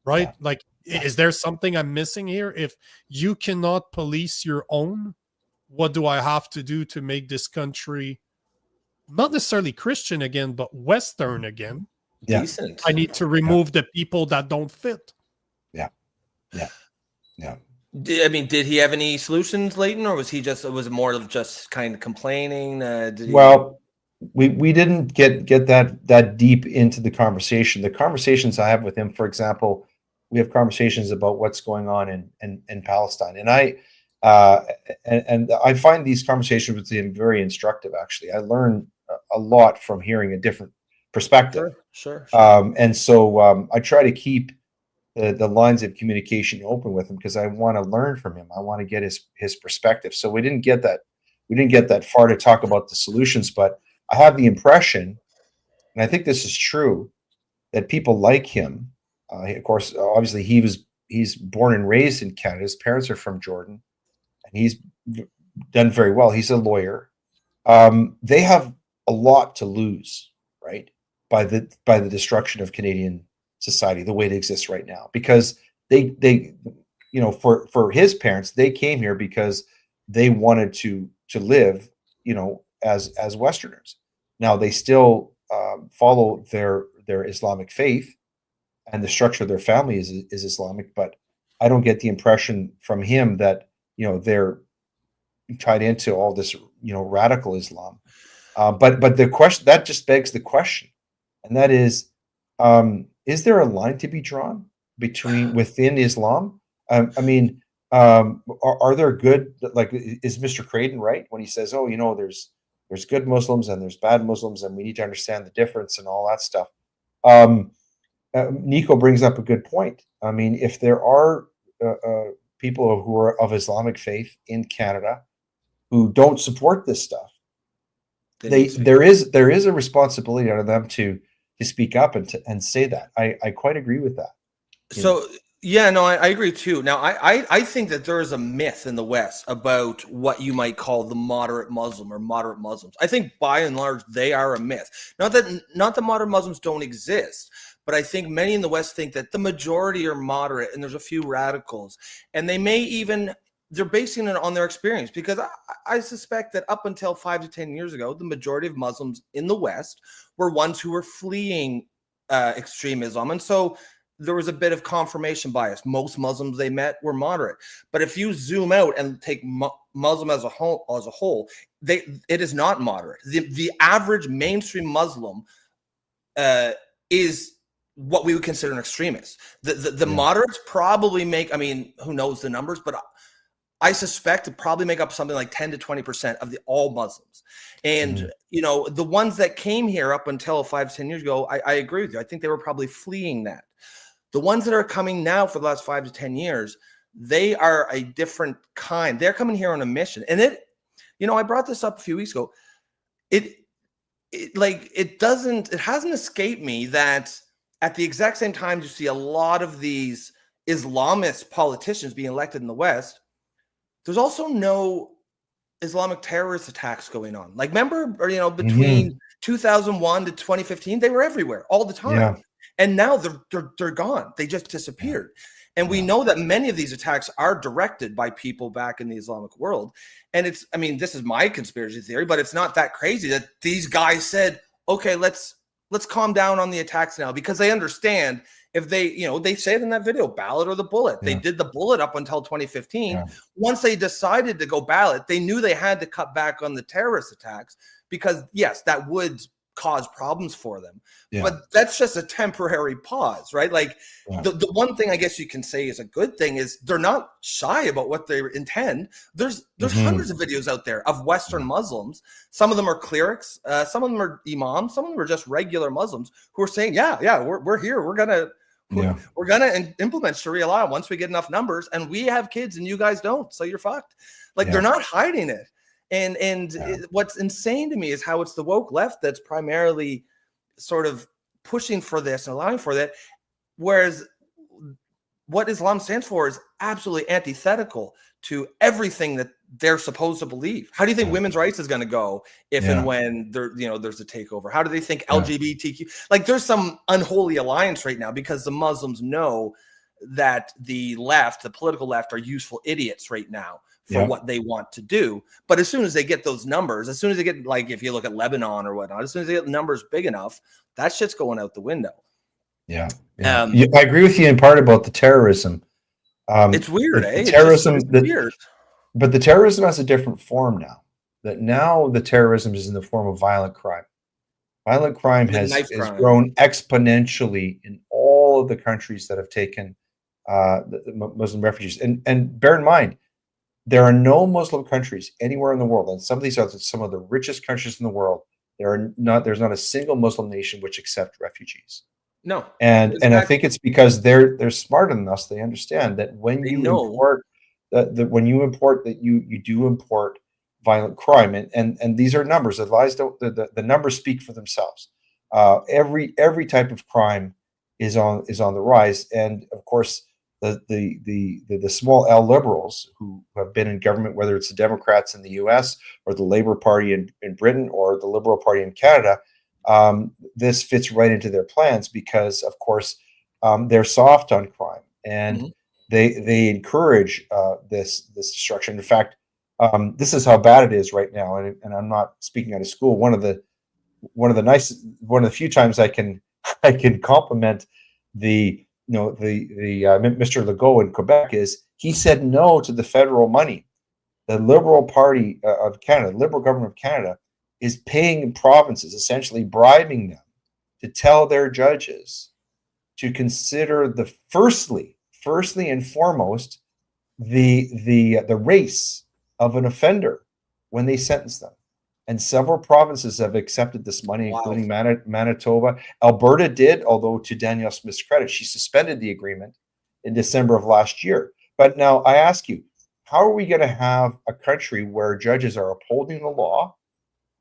Right? Like, is there something I'm missing here? If you cannot police your own, what do I have to do to make this country not necessarily Christian again, but Western again? Decent. I need to remove the people that don't fit. I mean, did he have any solutions, Leighton, or was it more of just kind of complaining? Well, we didn't get that deep into the conversation. The conversations I have with him, for example, we have conversations about what's going on in Palestine, and I find these conversations with him very instructive. Actually, I learn a lot from hearing a different perspective. Sure. And so I try to keep the lines of communication open with him because I want to learn from him. I want to get his perspective. So we didn't get that far to talk about the solutions, but I have the impression, and I think this is true, that people like him. Of course, obviously, he's born and raised in Canada. His parents are from Jordan, and he's done very well. He's a lawyer. They have a lot to lose, right, by the destruction of Canadian society the way it exists right now, because they for his parents, they came here because they wanted to live as Westerners. Now they still follow their Islamic faith, and the structure of their family is Islamic, but I don't get the impression from him that they're tied into all this radical Islam. But the question that just begs the question, and that is there a line to be drawn within Islam? I mean, are there good, like, is Mr. Creighton right when he says, there's good Muslims and there's bad Muslims, and we need to understand the difference and all that stuff? Nico brings up a good point. I mean, if there are people who are of Islamic faith in Canada who don't support this stuff, there is a responsibility on them to speak up and say that. I quite agree with that. So yeah, no, I agree too. Now, I think that there is a myth in the West about what you might call the moderate Muslim or moderate Muslims. I think by and large they are a myth. Not that moderate Muslims don't exist, but I think many in the West think that the majority are moderate and there's a few radicals, and they're basing it on their experience, because I suspect that up until 5 to 10 years ago, the majority of Muslims in the West were ones who were fleeing extreme Islam. And so there was a bit of confirmation bias. Most Muslims they met were moderate. But if you zoom out and take Muslim as a whole, it is not moderate. The average mainstream Muslim is what we would consider an extremist. The moderates probably make, I mean, who knows the numbers, but I suspect to probably make up something like 10 to 20% of all Muslims. And, the ones that came here up until 5 to 10 years ago, I agree with you. I think they were probably fleeing that. The ones that are coming now for the last 5 to 10 years, they are a different kind. They're coming here on a mission. And I brought this up a few weeks ago. It hasn't escaped me that at the exact same time, you see a lot of these Islamist politicians being elected in the West, there's also no Islamic terrorist attacks going on. Like, remember, or, between 2001 to 2015, they were everywhere all the time. Yeah. And now they're gone. They just disappeared. And we know that many of these attacks are directed by people back in the Islamic world. And this is my conspiracy theory, but it's not that crazy that these guys said, okay, let's calm down on the attacks now, because they understand if they say it in that video, ballot or the bullet. They did the bullet up until 2015. Yeah. Once they decided to go ballot, they knew they had to cut back on the terrorist attacks, because yes, that would cause problems for them. Yeah. But that's just a temporary pause, right? Like the one thing I guess you can say is a good thing is they're not shy about what they intend. There's hundreds of videos out there of Western Muslims. Some of them are clerics, some of them are imams, some of them are just regular Muslims who are saying, we're here. We're gonna implement Sharia law once we get enough numbers, and we have kids and you guys don't, so you're fucked. Like they're not hiding it. And what's insane to me is how it's the woke left that's primarily sort of pushing for this and allowing for that, whereas what Islam stands for is absolutely antithetical to everything that they're supposed to believe. How do you think women's rights is going to go if and when there's a takeover? How do they think LGBTQ? Like, there's some unholy alliance right now because the Muslims know that the left, the political left, are useful idiots right now for what they want to do. But as soon as they get those numbers, as soon as they get, like, if you look at Lebanon or whatnot, as soon as they get numbers big enough, that shit's going out the window. I agree with you in part about the terrorism. It's weird, the terrorism, it's weird. But the terrorism has a different form now. That now the terrorism is in the form of violent crime. Violent crime has grown exponentially in all of the countries that have taken the Muslim refugees. And bear in mind, there are no Muslim countries anywhere in the world, and some of these are some of the richest countries in the world. There's not a single Muslim nation which accepts refugees. No, and I think it's because they're smarter than us. They understand that when you import that you do import violent crime, and these are numbers. The lies don't. The numbers speak for themselves. Every type of crime is on the rise, and of course, the small L liberals who have been in government, whether it's the Democrats in the U.S. or the Labour Party in Britain or the Liberal Party in Canada, this fits right into their plans because, of course, they're soft on crime and they encourage this destruction. In fact, this is how bad it is right now, and I'm not speaking out of school. One of the few times I can compliment the Mr. Legault in Quebec is he said no to the federal money. The Liberal Party of Canada, the Liberal government of Canada, is paying provinces, essentially bribing them to tell their judges to consider firstly and foremost the race of an offender when they sentence them. And several provinces have accepted this money, including Manitoba. Alberta did, although to Danielle Smith's credit, she suspended the agreement in December of last year. But now I ask you, how are we going to have a country where judges are upholding the law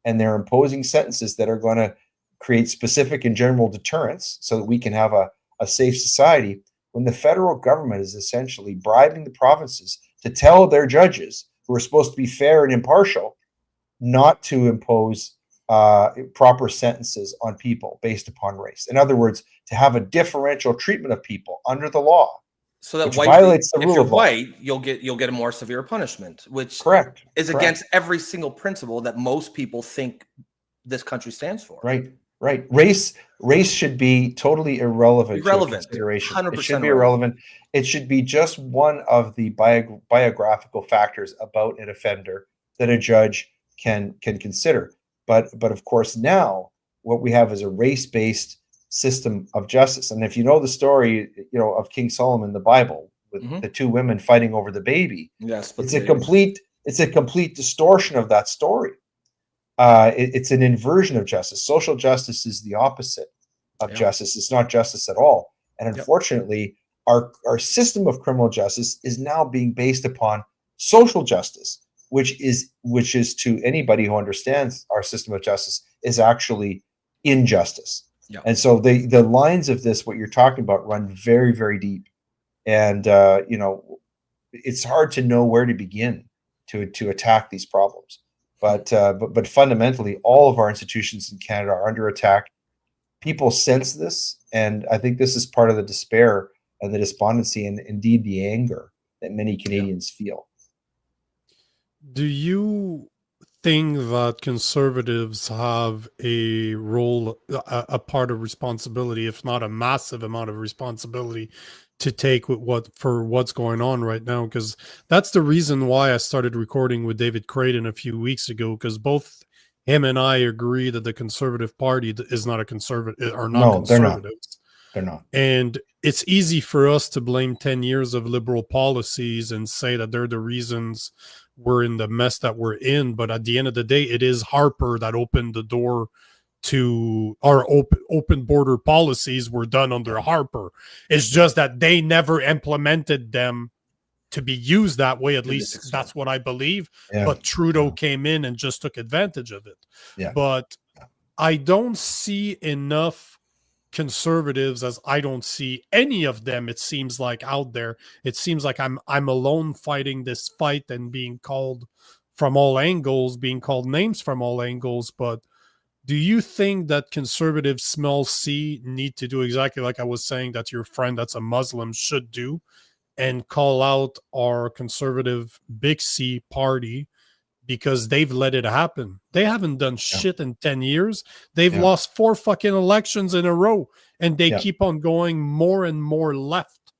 and they're imposing sentences that are going to create specific and general deterrence so that we can have a safe society when the federal government is essentially bribing the provinces to tell their judges, who are supposed to be fair and impartial, not to impose proper sentences on people based upon race. In other words, to have a differential treatment of people under the law, so that violates the rule of law. White, you'll get a more severe punishment, which is against every single principle that most people think this country stands for. Right. Race should be totally irrelevant. Consideration. 100% it should be irrelevant. It should be just one of the biographical factors about an offender that a judge can consider. But of course, now what we have is a race-based system of justice. And if you know the story, of King Solomon in the Bible with the two women fighting over the baby, it's a complete distortion of that story. It's an inversion of justice. Social justice is the opposite of justice. It's not justice at all. And unfortunately, our system of criminal justice is now being based upon social justice, which is to anybody who understands our system of justice is actually injustice. And so the lines of this, what you're talking about, run very, very deep. and you know, it's hard to know where to begin to attack these problems. But fundamentally, all of our institutions in Canada are under attack. People sense this, and I think this is part of the despair and the despondency, and indeed the anger that many Canadians feel. Do you think that conservatives have a role, a part of responsibility, if not a massive amount of responsibility, to take with what's going on right now? Because that's the reason why I started recording with David Creighton a few weeks ago, because both him and I agree that the Conservative Party is not a conservative, are not conservatives. They're not. And it's easy for us to blame 10 years of liberal policies and say that they're the reasons we're in the mess that we're in. But at the end of the day, it is Harper that opened the door to our open border policies were done under Harper. It's just that they never implemented them to be used that way. At least that's what I believe. Yeah. But Trudeau came in and just took advantage of it. Yeah. But I don't see enough conservatives, as I don't see any of them, it seems like, out there. It seems like I'm alone fighting this fight and being called from all angles, being called names from all angles. But do you think that conservatives small c need to do exactly like I was saying that your friend that's a Muslim should do, and call out our conservative big C party, because they've let it happen? They haven't done shit in 10 years. They've lost 4 fucking elections in a row, and they keep on going more and more left.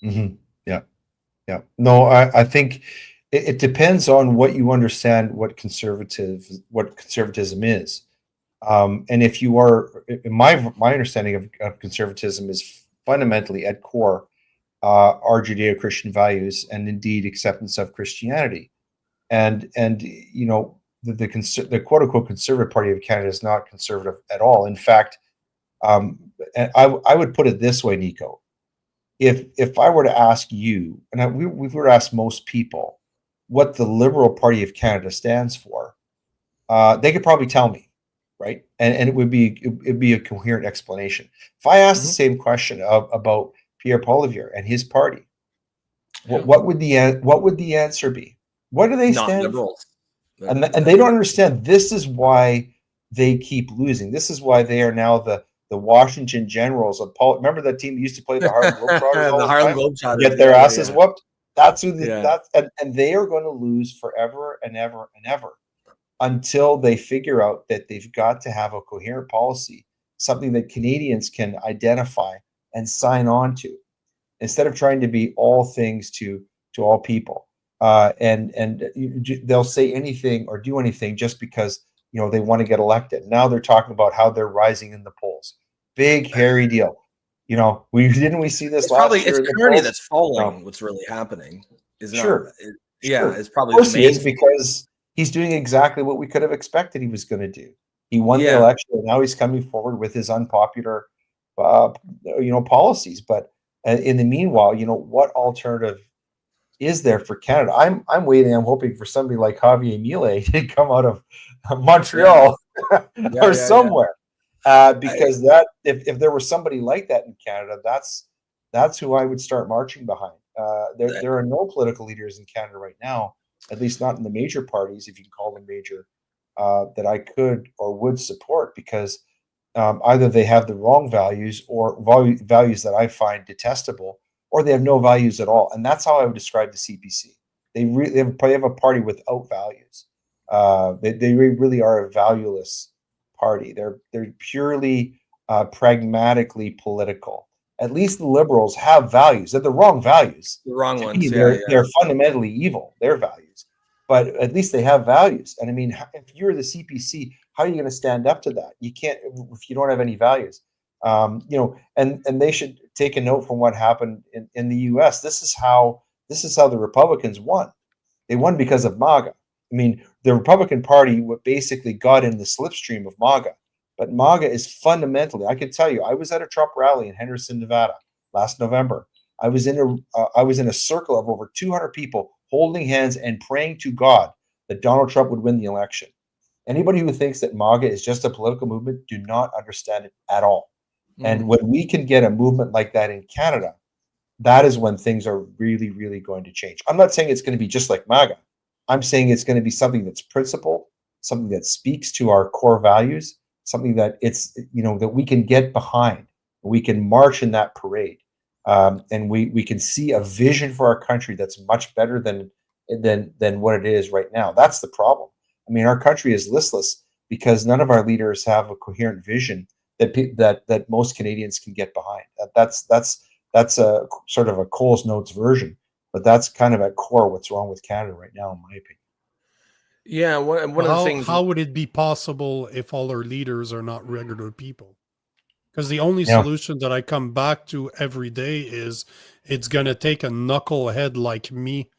Mm-hmm. Yeah. No, I think it depends on what you understand what conservatism is. And if you are, my understanding of conservatism is fundamentally at core our Judeo-Christian values, and indeed acceptance of Christianity. And you know, the quote unquote Conservative Party of Canada is not conservative at all. In fact, and I would put it this way, Nico. If I were to ask you, and we were to ask most people, what the Liberal Party of Canada stands for, they could probably tell me, right? And it'd be a coherent explanation. If I asked the same question about Pierre Poilievre and his party, what would the answer be? What do they stand for? And they don't understand. This is why they keep losing. This is why they are now the Washington Generals of Paul. Remember that team that used to play the Harlem Globetrotters? The Harlem Globetrotters. Get their asses whooped. That's who and they are going to lose forever and ever and ever, until they figure out that they've got to have a coherent policy, something that Canadians can identify and sign on to, instead of trying to be all things to all people. And they'll say anything or do anything just because, you know, they want to get elected. Now they're talking about how they're rising in the polls. Big hairy deal. You know, we see this last year. It's Kearney that's following what's really happening. Sure. It's probably of course he is, because he's doing exactly what we could have expected he was going to do. He won the election, and now he's coming forward with his unpopular, policies. But in the meanwhile, you know, what alternative is there for Canada? I'm waiting. I'm hoping for somebody like Javier Milei to come out of Montreal or somewhere, because if there was somebody like that in Canada, that's who I would start marching behind. There are no political leaders in Canada right now, at least not in the major parties, if you can call them major, that I could or would support, because either they have the wrong values or values that I find detestable, or they have no values at all. And that's how I would describe the CPC. They have a party without values. They really are a valueless party. They're purely pragmatically political. At least the Liberals have values. They're the wrong values. The wrong ones. They're fundamentally evil, their values. But at least they have values. And I mean, if you're the CPC, how are you going to stand up to that? You can't if you don't have any values. And they should take a note from what happened in the U.S. This is how the Republicans won. They won because of MAGA. I mean, the Republican Party basically got in the slipstream of MAGA. But MAGA is fundamentally, I can tell you, I was at a Trump rally in Henderson, Nevada last November. I was in a circle of over 200 people holding hands and praying to God that Donald Trump would win the election. Anybody who thinks that MAGA is just a political movement do not understand it at all. And when we can get a movement like that in Canada, that is when things are really, really going to change. I'm not saying it's going to be just like MAGA. I'm saying it's going to be something that's principled, something that speaks to our core values, something that it's, you know, that we can get behind. We can march in that parade, and we can see a vision for our country that's much better than what it is right now. That's the problem. I mean, our country is listless because none of our leaders have a coherent vision that most Canadians can get behind. That's a sort of a Coles Notes version, but that's kind of at core what's wrong with Canada right now, in my opinion. Yeah, one of the things. How would it be possible if all our leaders are not regular people? Because the only Yeah. solution that I come back to every day is it's gonna take a knucklehead like me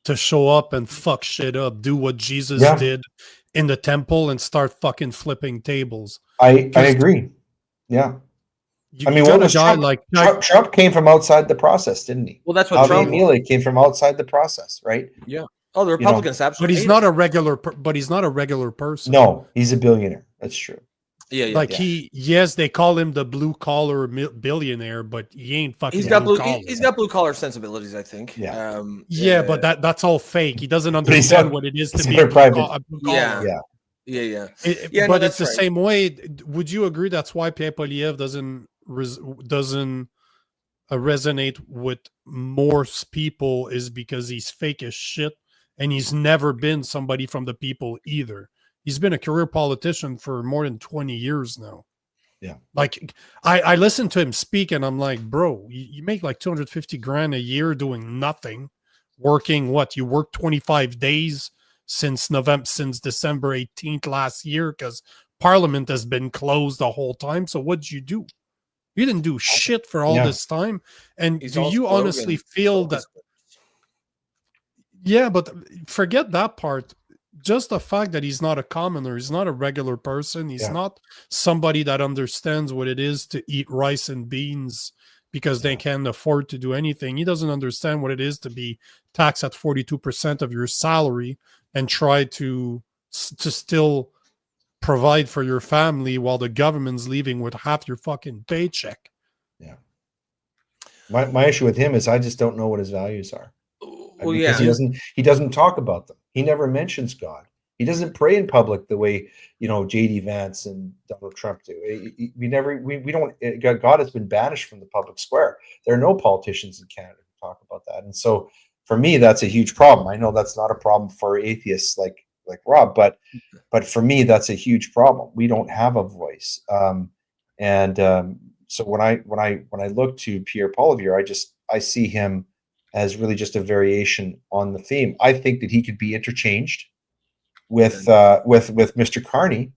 to show up and fuck shit up, do what Jesus Yeah. did in the temple and start fucking flipping tables. I agree. Yeah. You, I mean, you what got a was guy Trump? like Trump came from outside the process, didn't he? Well, that's what Trump. Amelia came from outside the process, right? Yeah. Oh, the Republicans but absolutely. he's not a regular. But he's not a regular person. No, he's a billionaire. That's true. Yeah, Like yes, they call him the blue collar billionaire, but he ain't fucking. He's got blue collar. he's got blue collar sensibilities, I think. Yeah. But that's all fake. He doesn't understand what it is to be a blue collar. Yeah. But it's the same way. Would you agree that's why Pierre Poilievre doesn't resonate with most people, is because he's fake as shit, and he's never been somebody from the people either. He's been a career politician for more than 20 years now. Yeah. Like I listened to him speak and I'm like, bro, you make like 250 grand a year doing nothing, working what? You work 25 days since December 18th last year, because Parliament has been closed the whole time. So what'd you do? You didn't do shit for all this time. And do you honestly feel that? Yeah, but forget that part. Just the fact that he's not a commoner, he's not a regular person, he's not somebody that understands what it is to eat rice and beans because they can't afford to do anything. He doesn't understand what it is to be taxed at 42% of your salary and try to still provide for your family while the government's leaving with half your fucking paycheck. Yeah. My issue with him is I just don't know what his values are. Well, because he doesn't talk about them. He never mentions God. He doesn't pray in public the way, you know, JD Vance and Donald Trump do. We don't. God has been banished from the public square. There are no politicians in Canada who talk about that, and so for me, that's a huge problem. I know that's not a problem for atheists like Rob, but for me, that's a huge problem. We don't have a voice, so when I look to Pierre Poilievre, I see him as really just a variation on the theme. I think that he could be interchanged with Mr. Carney,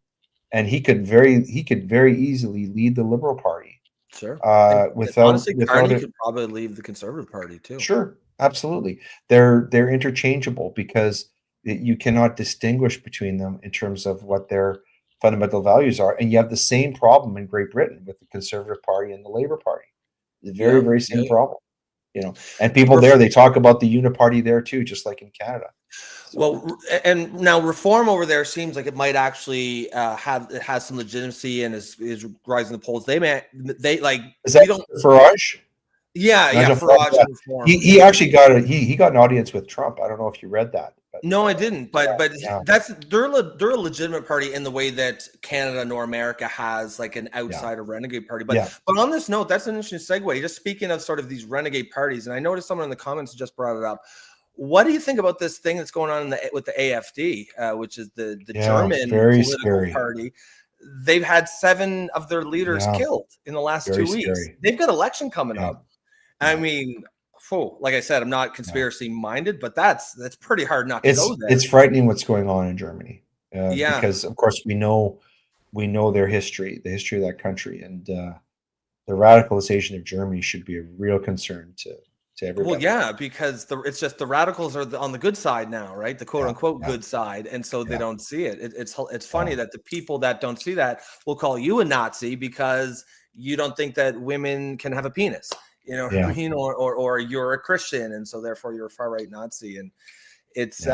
and he could very easily lead the Liberal Party. Sure. Honestly, Carney could probably leave the Conservative Party too. Sure, absolutely. They're interchangeable because you cannot distinguish between them in terms of what their fundamental values are, and you have the same problem in Great Britain with the Conservative Party and the Labour Party. The very same problem. You know, and people there, they talk about the uniparty there too, just like in Canada. So. Well, and now reform over there seems like it might actually has some legitimacy and is rising the polls. They like. Is that Farage? Yeah, Farage and reform. He actually got he got an audience with Trump. I don't know if you read that. But, no, I didn't. But they're a legitimate party in the way that Canada nor America has like an outsider renegade party. But on this note, that's an interesting segue. Just speaking of sort of these renegade parties, and I noticed someone in the comments just brought it up. What do you think about this thing that's going on with the AfD, which is the German political party? They've had 7 of their leaders killed in the last 2 weeks. They've got election coming up. I mean, like I said, I'm not conspiracy minded, but that's pretty hard not to go there. It's frightening what's going on in Germany. Because of course we know their history, the history of that country, and the radicalization of Germany should be a real concern to everybody. Well, yeah, because it's just the radicals are on the good side now, right? The quote unquote good side, and so they don't see it. It's funny that the people that don't see that will call you a Nazi because you don't think that women can have a penis. You know what I mean? Or you're a Christian, and so therefore you're a far right Nazi. And it's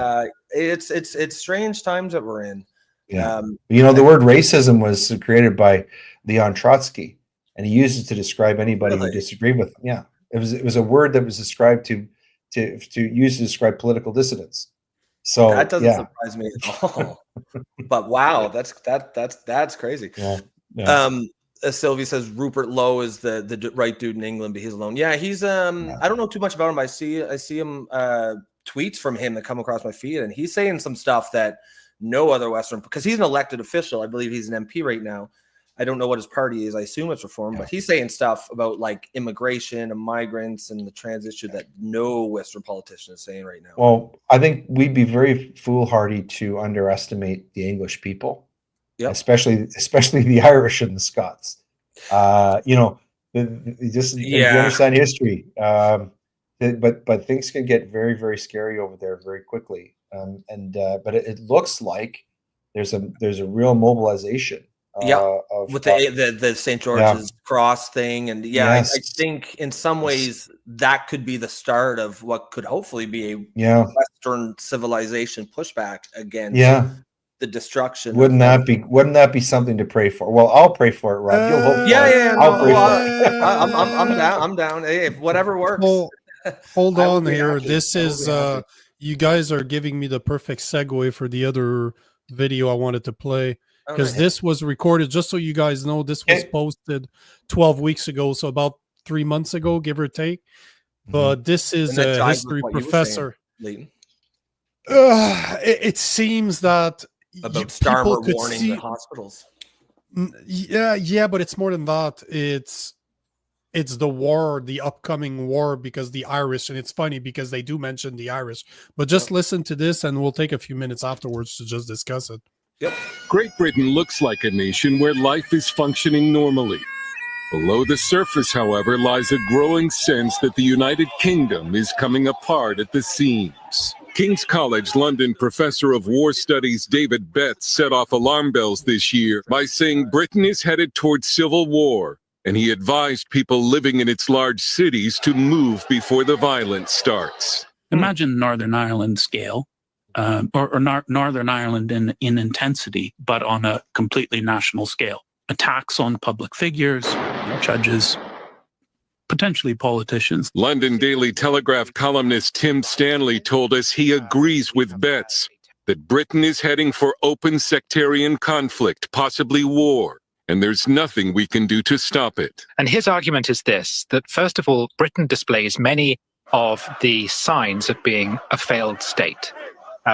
strange times that we're in. Yeah. The word racism was created by Leon Trotsky, and he used it to describe anybody who disagreed with him. Yeah. It was a word that was described to use to describe political dissidents. So that doesn't surprise me at all. But wow, that's crazy. Yeah. Sylvie says Rupert Lowe is the right dude in England, but he's alone. Yeah, he's I don't know too much about him, but I see him tweets from him that come across my feed, and he's saying some stuff that no other Western, because he's an elected official. I believe he's an MP right now. I don't know what his party is. I assume it's Reform, but he's saying stuff about like immigration and migrants and the trans issue that no Western politician is saying right now. Well, I think we'd be very foolhardy to underestimate the English people, especially the Irish and the Scots. You know, just if you understand history, but things can get very, very scary over there very quickly. But it looks like there's a real mobilization. With the St. George's Cross thing, and I think in some ways that could be the start of what could hopefully be a Western civilization pushback against the destruction. Wouldn't that be something to pray for? Well, I'll pray for it, Rob. You'll hope for it. I'll pray for it. I'm down. Hey, if whatever works. Well, hold on here. This is you guys are giving me the perfect segue for the other video I wanted to play. Because this was recorded, just so you guys know, this was posted 12 weeks ago, so about 3 months ago, give or take. But this is a history professor. Leighton. It seems that about Starmer warning the hospitals. Yeah, but it's more than that. It's the war, the upcoming war, because the Irish, and it's funny because they do mention the Irish. But just listen to this, and we'll take a few minutes afterwards to just discuss it. Great Britain looks like a nation where life is functioning normally. Below the surface, however, lies a growing sense that the United Kingdom is coming apart at the seams. King's College London professor of war studies David Betts set off alarm bells this year by saying Britain is headed towards civil war, and he advised people living in its large cities to move before the violence starts. Imagine Northern Ireland scale. Or Northern Ireland in intensity, but on a completely national scale. Attacks on public figures, judges, potentially politicians. London Daily Telegraph columnist Tim Stanley told us he agrees with Betts that Britain is heading for open sectarian conflict, possibly war, and there's nothing we can do to stop it. And his argument is this, that first of all, Britain displays many of the signs of being a failed state.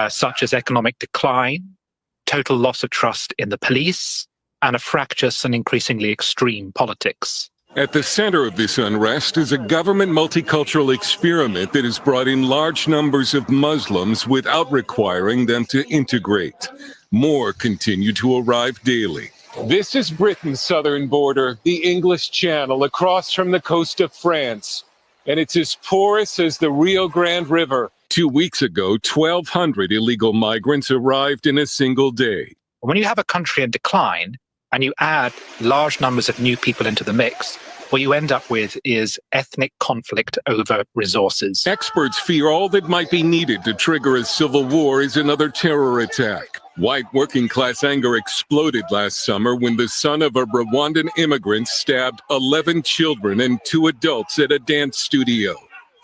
Such as economic decline, total loss of trust in the police, and a fractious and increasingly extreme politics. At the center of this unrest is a government multicultural experiment that has brought in large numbers of Muslims without requiring them to integrate. More continue to arrive daily. This is Britain's southern border, the English Channel, across from the coast of France, and it's as porous as the Rio Grande River. 2 weeks ago, 1,200 illegal migrants arrived in a single day. When you have a country in decline and you add large numbers of new people into the mix, what you end up with is ethnic conflict over resources. Experts fear all that might be needed to trigger a civil war is another terror attack. White working class anger exploded last summer when the son of a Rwandan immigrant stabbed 11 children and 2 adults at a dance studio.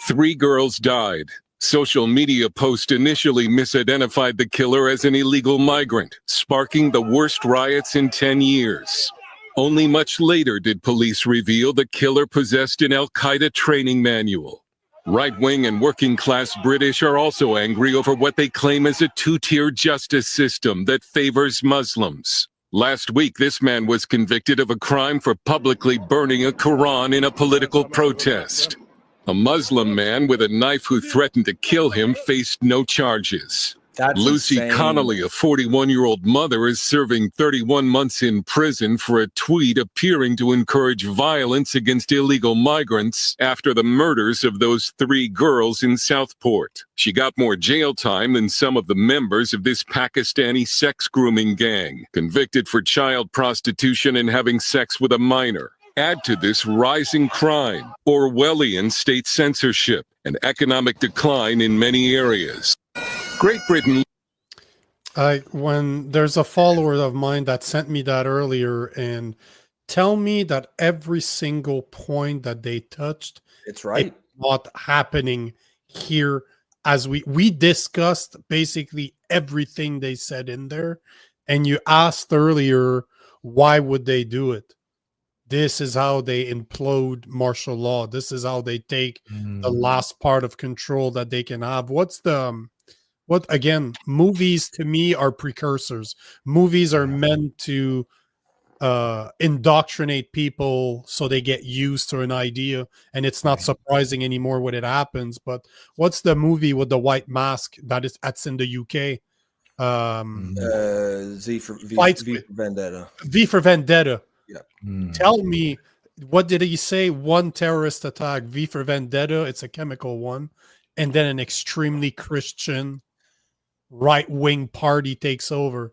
3 girls died. Social media posts initially misidentified the killer as an illegal migrant, sparking the worst riots in 10 years. Only much later did police reveal the killer possessed an Al-Qaeda training manual. Right-wing and working-class British are also angry over what they claim is a 2-tier justice system that favors Muslims. Last week, this man was convicted of a crime for publicly burning a Quran in a political protest. A Muslim man with a knife who threatened to kill him faced no charges. That's Lucy insane. Connolly, a 41-year-old mother, is serving 31 months in prison for a tweet appearing to encourage violence against illegal migrants after the murders of those 3 girls in Southport. She got more jail time than some of the members of this Pakistani sex grooming gang, convicted for child prostitution and having sex with a minor. Add to this rising crime, Orwellian state censorship, and economic decline in many areas. Great Britain. When there's a follower of mine that sent me that earlier and tell me that every single point that they touched It's right. It's not happening here. As we discussed basically everything they said in there, and you asked earlier, why would they do it? This is how they implode martial law. This is how they take the last part of control that they can have. What's the what again? Movies to me are precursors. Movies are meant to indoctrinate people so they get used to an idea, and it's not surprising anymore when it happens. But what's the movie with the white mask that's in the UK? V for Vendetta. V for Vendetta. Yeah. Tell me, what did he say? One terrorist attack, V for Vendetta. It's a chemical one, and then an extremely Christian right-wing party takes over.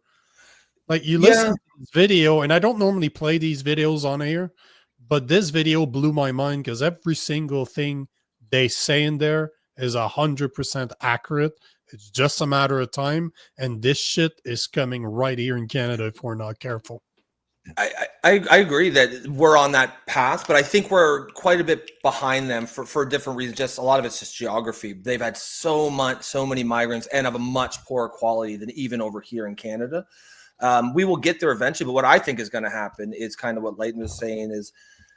Like, you listen to this video, and I don't normally play these videos on air, but this video blew my mind because every single thing they say in there is 100% accurate. It's just a matter of time, and this shit is coming right here in Canada if we're not careful. I agree that we're on that path, but I think we're quite a bit behind them for different reasons. Just a lot of it's just geography. They've had so many migrants and of a much poorer quality than even over here in Canada. We will get there eventually, but what I think is going to happen is kind of what Leighton was saying, is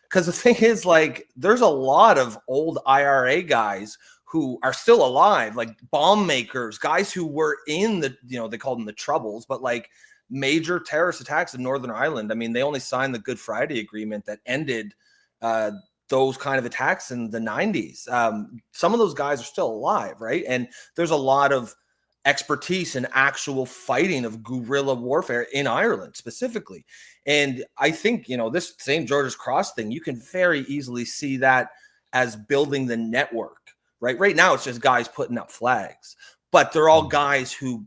because the thing is, like, there's a lot of old IRA guys who are still alive, like bomb makers, guys who were in the, they called them the Troubles, but like major terrorist attacks in Northern Ireland. I mean, they only signed the Good Friday Agreement that ended those kind of attacks in the 90s. Some of those guys are still alive, right? And there's a lot of expertise in actual fighting of guerrilla warfare in Ireland specifically. And I think, this St. George's Cross thing, you can very easily see that as building the network, right? Right now, it's just guys putting up flags, but they're all guys who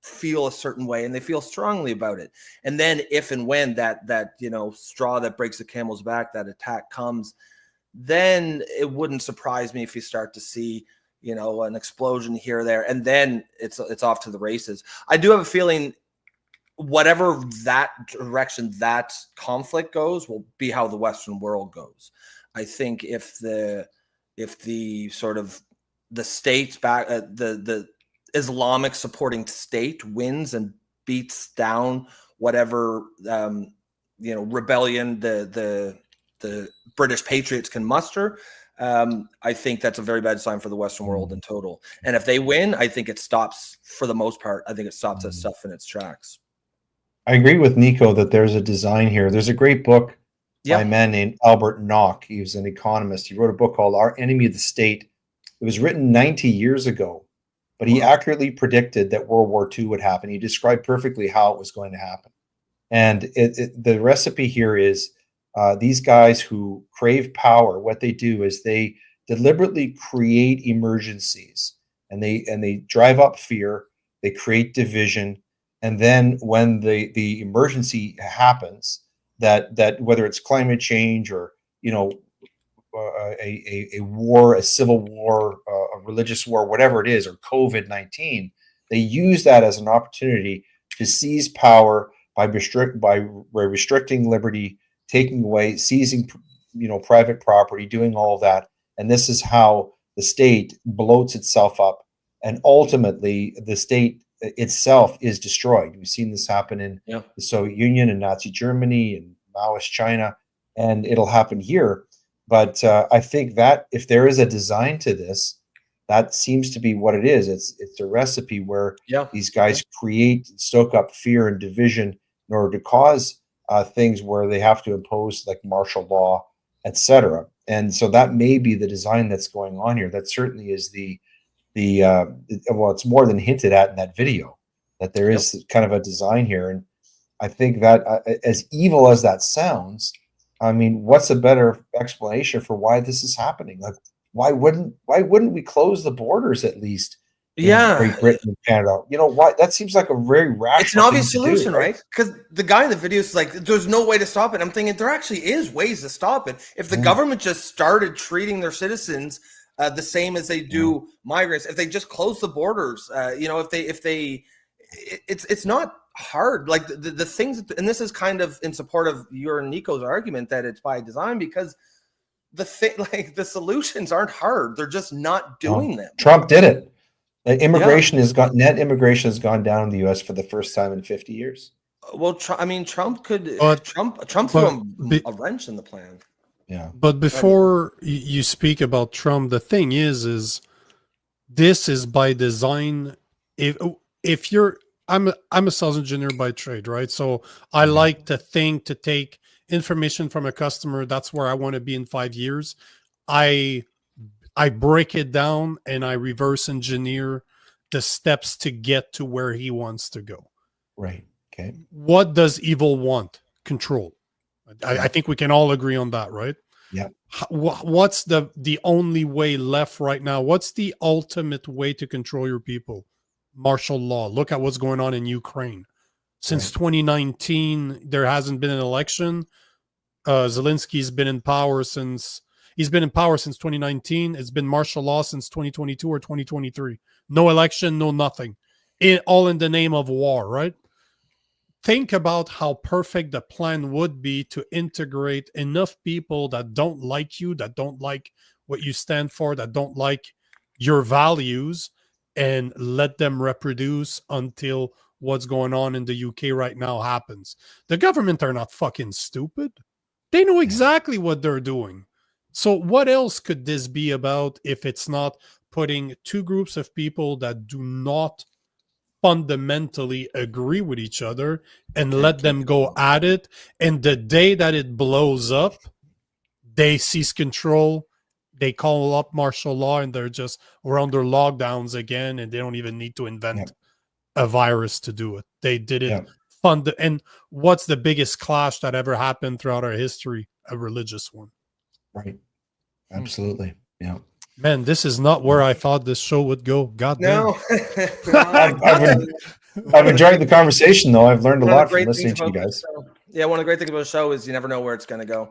feel a certain way and they feel strongly about it. And then if and when that straw that breaks the camel's back, that attack comes, then it wouldn't surprise me if you start to see, an explosion here or there, and then it's off to the races. I do have a feeling whatever that direction that conflict goes will be how the Western world goes. I think if the sort of the states back, the Islamic supporting state wins and beats down whatever rebellion the British patriots can muster, I think that's a very bad sign for the Western world in total. And if they win, I think it stops, for the most part, I think it stops that stuff in its tracks. I agree with Nico that there's a design here. There's a great book by a man named Albert Nock. He was an economist. He wrote a book called Our Enemy of the State. It was written 90 years ago, but he accurately predicted that World War II would happen. He described perfectly how it was going to happen. And the recipe here is these guys who crave power, what they do is they deliberately create emergencies, and they drive up fear, they create division, and then when the emergency happens, that whether it's climate change or a war, a civil war, a religious war, whatever it is, or COVID-19, they use that as an opportunity to seize power by restricting liberty, taking away, seizing, private property, doing all of that. And this is how the state bloats itself up. And ultimately, the state itself is destroyed. We've seen this happen in the Soviet Union and Nazi Germany and Maoist China, and it'll happen here. But I think that if there is a design to this, that seems to be what it is. It's a recipe where these guys create, stoke up fear and division in order to cause things where they have to impose like martial law, etc. And so that may be the design that's going on here. That certainly is well, it's more than hinted at in that video, that there is kind of a design here. And I think that as evil as that sounds, I mean, what's a better explanation for why this is happening? Like, why wouldn't we close the borders at least? Great Britain and Canada. Why? That seems like a very rational. It's an obvious solution, right? Because the guy in the video is like, "There's no way to stop it." I'm thinking there actually is ways to stop it. If the government just started treating their citizens the same as they do migrants, if they just close the borders, it's not hard. Like the things, and this is kind of in support of your and Nico's argument that it's by design, because the thing, like the solutions aren't hard. They're just not doing them. Trump did it. Like immigration net immigration has gone down in the U.S. for the first time in 50 years. Well, Trump could. But- Trump threw a wrench in the plan. Yeah. But before you speak about Trump, the thing is this is by design. If you're, I'm a sales engineer by trade, right? So I like to take information from a customer. That's where I want to be in 5 years. I break it down and I reverse engineer the steps to get to where he wants to go. Right. Okay. What does evil want? Control. I think we can all agree on that, right? Yeah. What's the only way left right now? What's the ultimate way to control your people? Martial law. Look at what's going on in Ukraine. Since 2019, there hasn't been an election. Zelensky's been in power since 2019. It's been martial law since 2022 or 2023. No election, no nothing. All in the name of war, right? Think about how perfect the plan would be to integrate enough people that don't like you, that don't like what you stand for, that don't like your values, and let them reproduce until what's going on in the UK right now happens. The government are not fucking stupid. They know exactly what they're doing. So what else could this be about if it's not putting two groups of people that do not fundamentally agree with each other and let them go at it, and the day that it blows up, they seize control, they call up martial law, and we're under lockdowns again, and they don't even need to invent a virus to do it. They did it and what's the biggest clash that ever happened throughout our history? A religious one. Right. Absolutely. Yeah. Man, this is not where I thought this show would go. God damn. No. I've enjoyed the conversation, though. I've learned a lot from listening to you guys. Yeah, one of the great things about the show is you never know where it's going to go.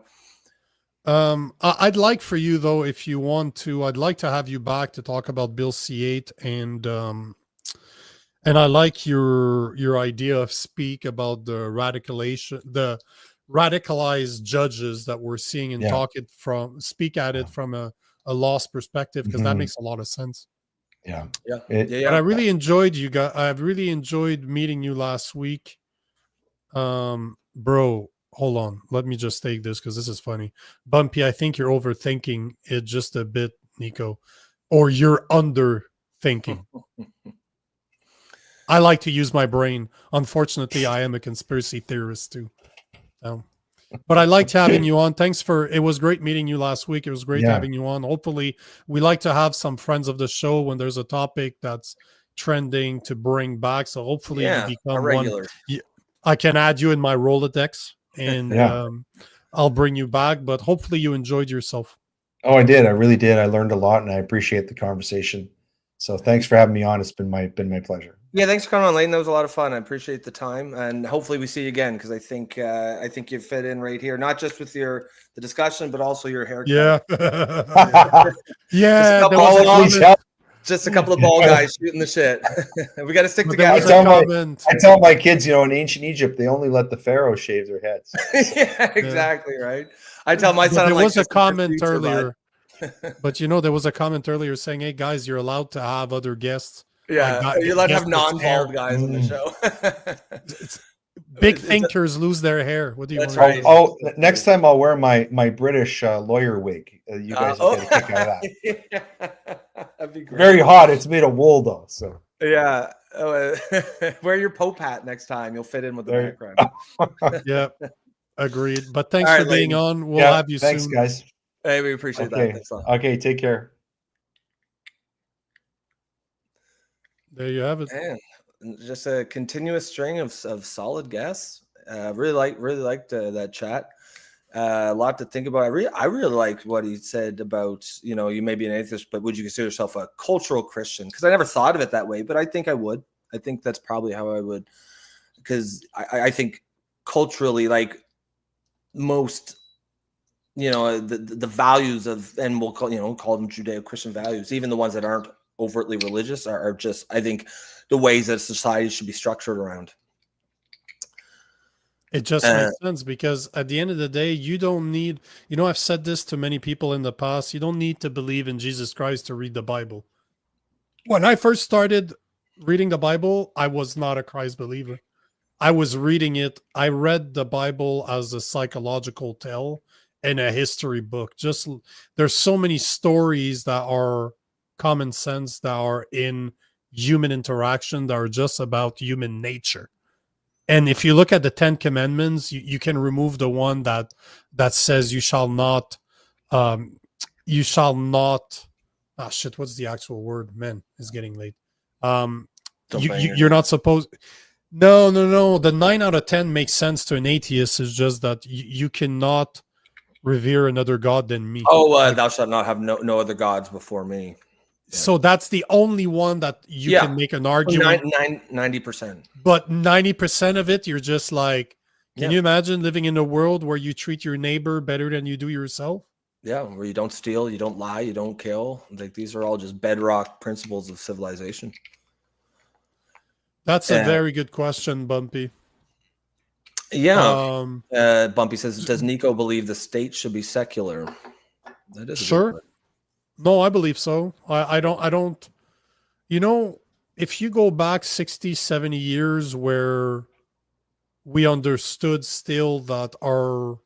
I'd like for you, though, if you want to, I'd like to have you back to talk about Bill C8, and I like your idea of speak about the radicalized judges that we're seeing and speak at it from a loss perspective, because that makes a lot of sense. Yeah. But I really enjoyed you guys. I've really enjoyed meeting you last week. Bro, hold on. Let me just take this because this is funny. Bumpy, I think you're overthinking it just a bit, Nico. Or you're underthinking. I like to use my brain. Unfortunately, I am a conspiracy theorist too. But I liked having you on. It was great meeting you last week. It was great having you on. Hopefully, we like to have some friends of the show when there's a topic that's trending to bring back. So hopefully you become a regular. one. I can add you in my Rolodex and I'll bring you back, but hopefully you enjoyed yourself. Oh, I did. I really did. I learned a lot and I appreciate the conversation. So thanks for having me on. It's been my pleasure. Yeah, thanks for coming on, Leighton. That was a lot of fun. I appreciate the time, and hopefully we see you again, because I think you fit in right here, not just with the discussion, but also your haircut. Yeah. Just a couple of ball guys shooting the shit. We got to stick together. I tell my kids, in ancient Egypt, they only let the pharaohs shave their heads. Yeah, exactly right. I tell my son. There was a comment earlier, but there was a comment earlier saying, "Hey guys, you're allowed to have other guests." Yeah, you're allowed to have non-bald guys on the show. Big thinkers lose their hair. What do you want? Right. Oh, next time I'll wear my British lawyer wig. You guys will get a kick out of that. That'd be great. Very hot. It's made of wool, though. So yeah, wear your Pope hat next time. You'll fit in with the background. Yeah, agreed. But thanks for being on. We'll have you soon. Thanks, guys. Hey, we appreciate that. Thanks a lot. Okay, take care. There you have it. Man, just a continuous string of solid guests. Really liked that chat. A lot to think about. I really liked what he said about, you may be an atheist, but would you consider yourself a cultural Christian? Because I never thought of it that way, but I think I would. I think that's probably how I would, because I think culturally, like most, the values of, and we'll call them Judeo-Christian values, even the ones that aren't overtly religious are just, I think, the ways that society should be structured around. It just makes sense because at the end of the day, you don't need, I've said this to many people in the past, you don't need to believe in Jesus Christ to read the Bible. When I first started reading the Bible, I was not a Christ believer. I was reading it. I read the Bible as a psychological tale and a history book. Just there's so many stories that are common sense, that are in human interaction, that are just about human nature. And if you look at the 10 Commandments, you can remove the one that says you shall not, ah shit, what's the actual word? Man, it's getting late. You're not supposed. No. The 9 out of 10 makes sense to an atheist. It's just that you cannot revere another God than me. Oh, thou shalt not have no other gods before me. Yeah. So that's the only one that you can make an argument. 90%. But 90% of it, you're just like, can you imagine living in a world where you treat your neighbor better than you do yourself? Yeah, where you don't steal, you don't lie, you don't kill. Like these are all just bedrock principles of civilization. That's a very good question, Bumpy. Yeah. Bumpy says, does Nico believe the state should be secular? That is sure. No, I believe so. I don't, if you go back 60, 70 years where we understood still that our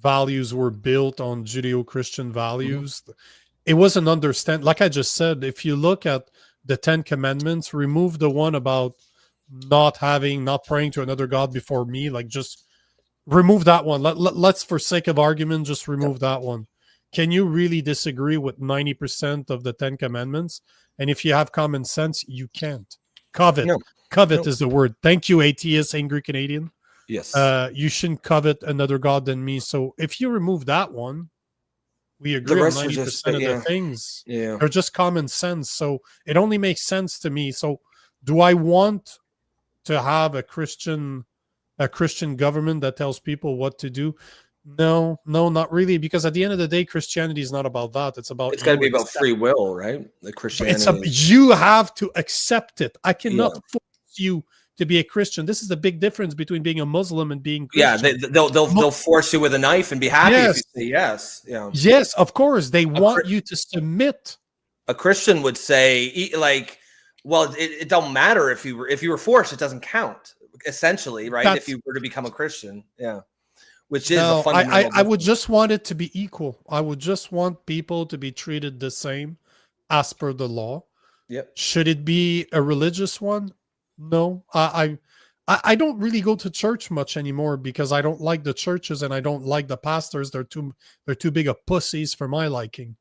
values were built on Judeo-Christian values, it wasn't understand. Like I just said, if you look at the 10 Commandments, remove the one about not praying to another God before me, like just remove that one. Let's for sake of argument, just remove that one. Can you really disagree with 90% of the 10 Commandments? And if you have common sense, you can't. Covet. No. Covet is the word. Thank you, atheist, angry Canadian. Yes. You shouldn't covet another God than me. So if you remove that one, we agree on 90% of the things. Yeah. They're just common sense. So it only makes sense to me. So do I want to have a Christian government that tells people what to do? No, not really, because at the end of the day, Christianity is not about that. It's got to be about free will, right? The Christianity. You have to accept it. I cannot force you to be a Christian. This is the big difference between being a Muslim and being Christian. Yeah, they'll force you with a knife and be happy if you say yes. Yeah. Yes, of course. They want you to submit. A Christian would say, like, well, it don't matter if you were forced, it doesn't count, essentially, right? If you were to become a Christian. Yeah. Which is a fundamental I would just want it to be equal. I would just want people to be treated the same as per the law. Yep. Should it be a religious one? No. I don't really go to church much anymore because I don't like the churches and I don't like the pastors. They're too big of pussies for my liking.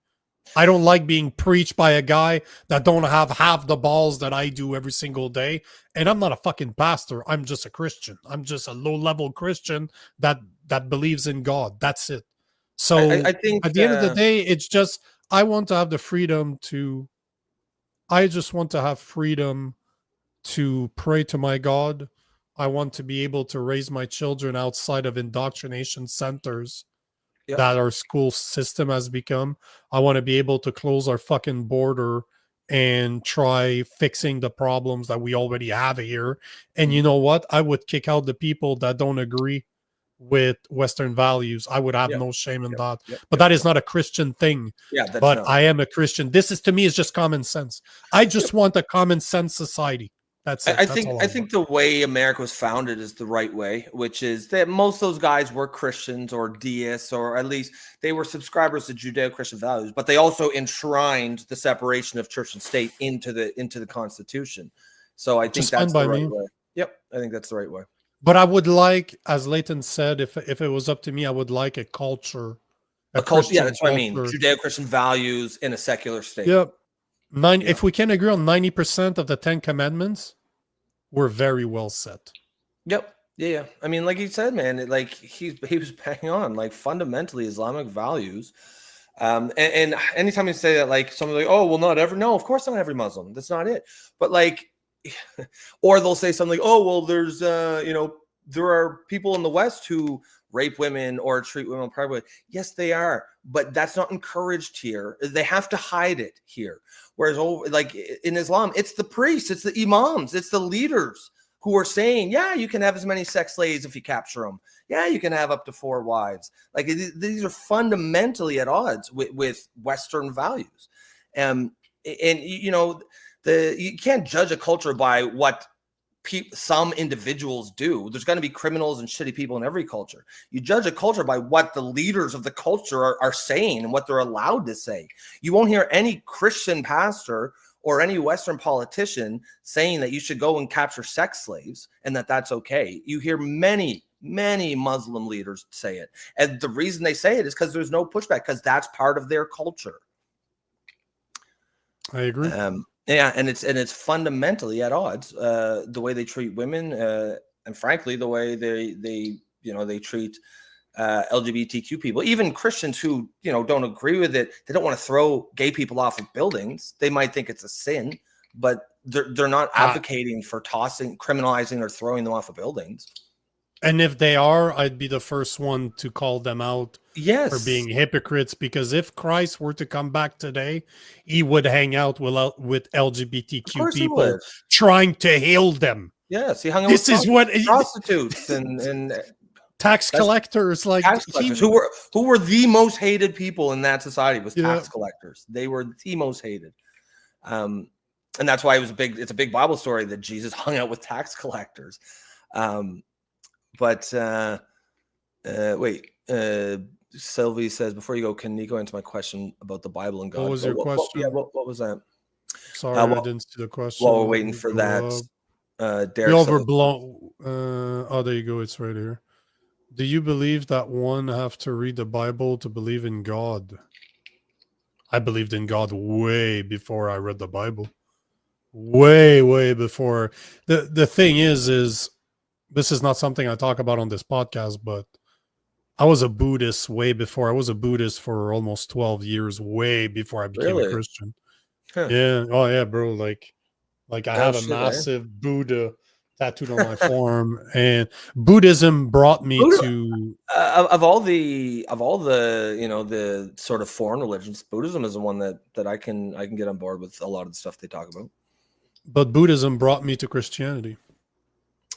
I don't like being preached by a guy that don't have half the balls that I do every single day. And I'm not a fucking pastor. I'm just a Christian. I'm just a low-level Christian that believes in God. That's it. So I think at the end of the day, it's just I want to have the freedom to pray to my God. I want to be able to raise my children outside of indoctrination centers that our school system has become. I want to be able to close our fucking border and try fixing the problems that we already have here. And you know what? I would kick out the people that don't agree with Western values. I would have no shame in that. But that is not a Christian thing. But I am a Christian. This is, to me, is just common sense. I just want a common sense society. That's it. I think the way America was founded is the right way, which is that most of those guys were Christians or deists, or at least they were subscribers to Judeo-Christian values, but they also enshrined the separation of church and state into the Constitution. So I think that's the right way. Yep, I think that's the right way. But I would like, as Leighton said, if it was up to me, I would like a culture. A culture, yeah, that's what I mean. Judeo-Christian values in a secular state. Yep. If we can agree on 90% of the 10 Commandments, we're very well set. Yep. Yeah. I mean, like he said, man, he was banging on, like, fundamentally Islamic values. And anytime you say that, like, somebody's like, oh, well, not every, no, of course not every Muslim. That's not it. But like, or they'll say something like, oh, well, there's, there are people in the West who rape women or treat women privately. Yes, they are, but that's not encouraged here. They have to hide it here. Whereas, like in Islam, it's the priests, it's the imams, it's the leaders who are saying, yeah, you can have as many sex slaves if you capture them. Yeah, you can have up to 4 wives. Like these are fundamentally at odds with Western values. And you know, you can't judge a culture by what some individuals do. There's going to be criminals and shitty people in every culture. You judge a culture by what the leaders of the culture are saying and what they're allowed to say. You won't hear any Christian pastor or any Western politician saying that you should go and capture sex slaves and that that's okay. You hear many Muslim leaders say it. And the reason they say it is because there's no pushback, because that's part of their culture. I agree. Yeah, and it's fundamentally at odds, the way they treat women, and frankly, the way they treat LGBTQ people, even Christians who don't agree with it. They don't want to throw gay people off of buildings. They might think it's a sin, but they're not advocating for criminalizing or throwing them off of buildings. And if they are, I'd be the first one to call them out for being hypocrites, because if Christ were to come back today, he would hang out with LGBTQ people trying to heal them. Yes, he hung out with prostitutes and tax collectors, like tax collectors, who were the most hated people in that society was tax collectors. They were the most hated. And that's why it's a big Bible story that Jesus hung out with tax collectors. But wait, Sylvie says, before you go, can you go into my question about the Bible and God? What was your question? What was that? Sorry, I didn't see the question. While we're waiting for that, Derek, overblown. Oh, there you go. It's right here. Do you believe that one have to read the Bible to believe in God? I believed in God way before I read the Bible. Way before. The thing is this is not something I talk about on this podcast, but I was a Buddhist way before. I was a Buddhist for almost 12 years, way before I became a Christian. Huh. Yeah. Oh yeah, bro. Like I have a massive Buddha tattooed on my forearm, and Buddhism brought me to of all the the sort of foreign religions, Buddhism is the one that I can get on board with a lot of the stuff they talk about. But Buddhism brought me to Christianity.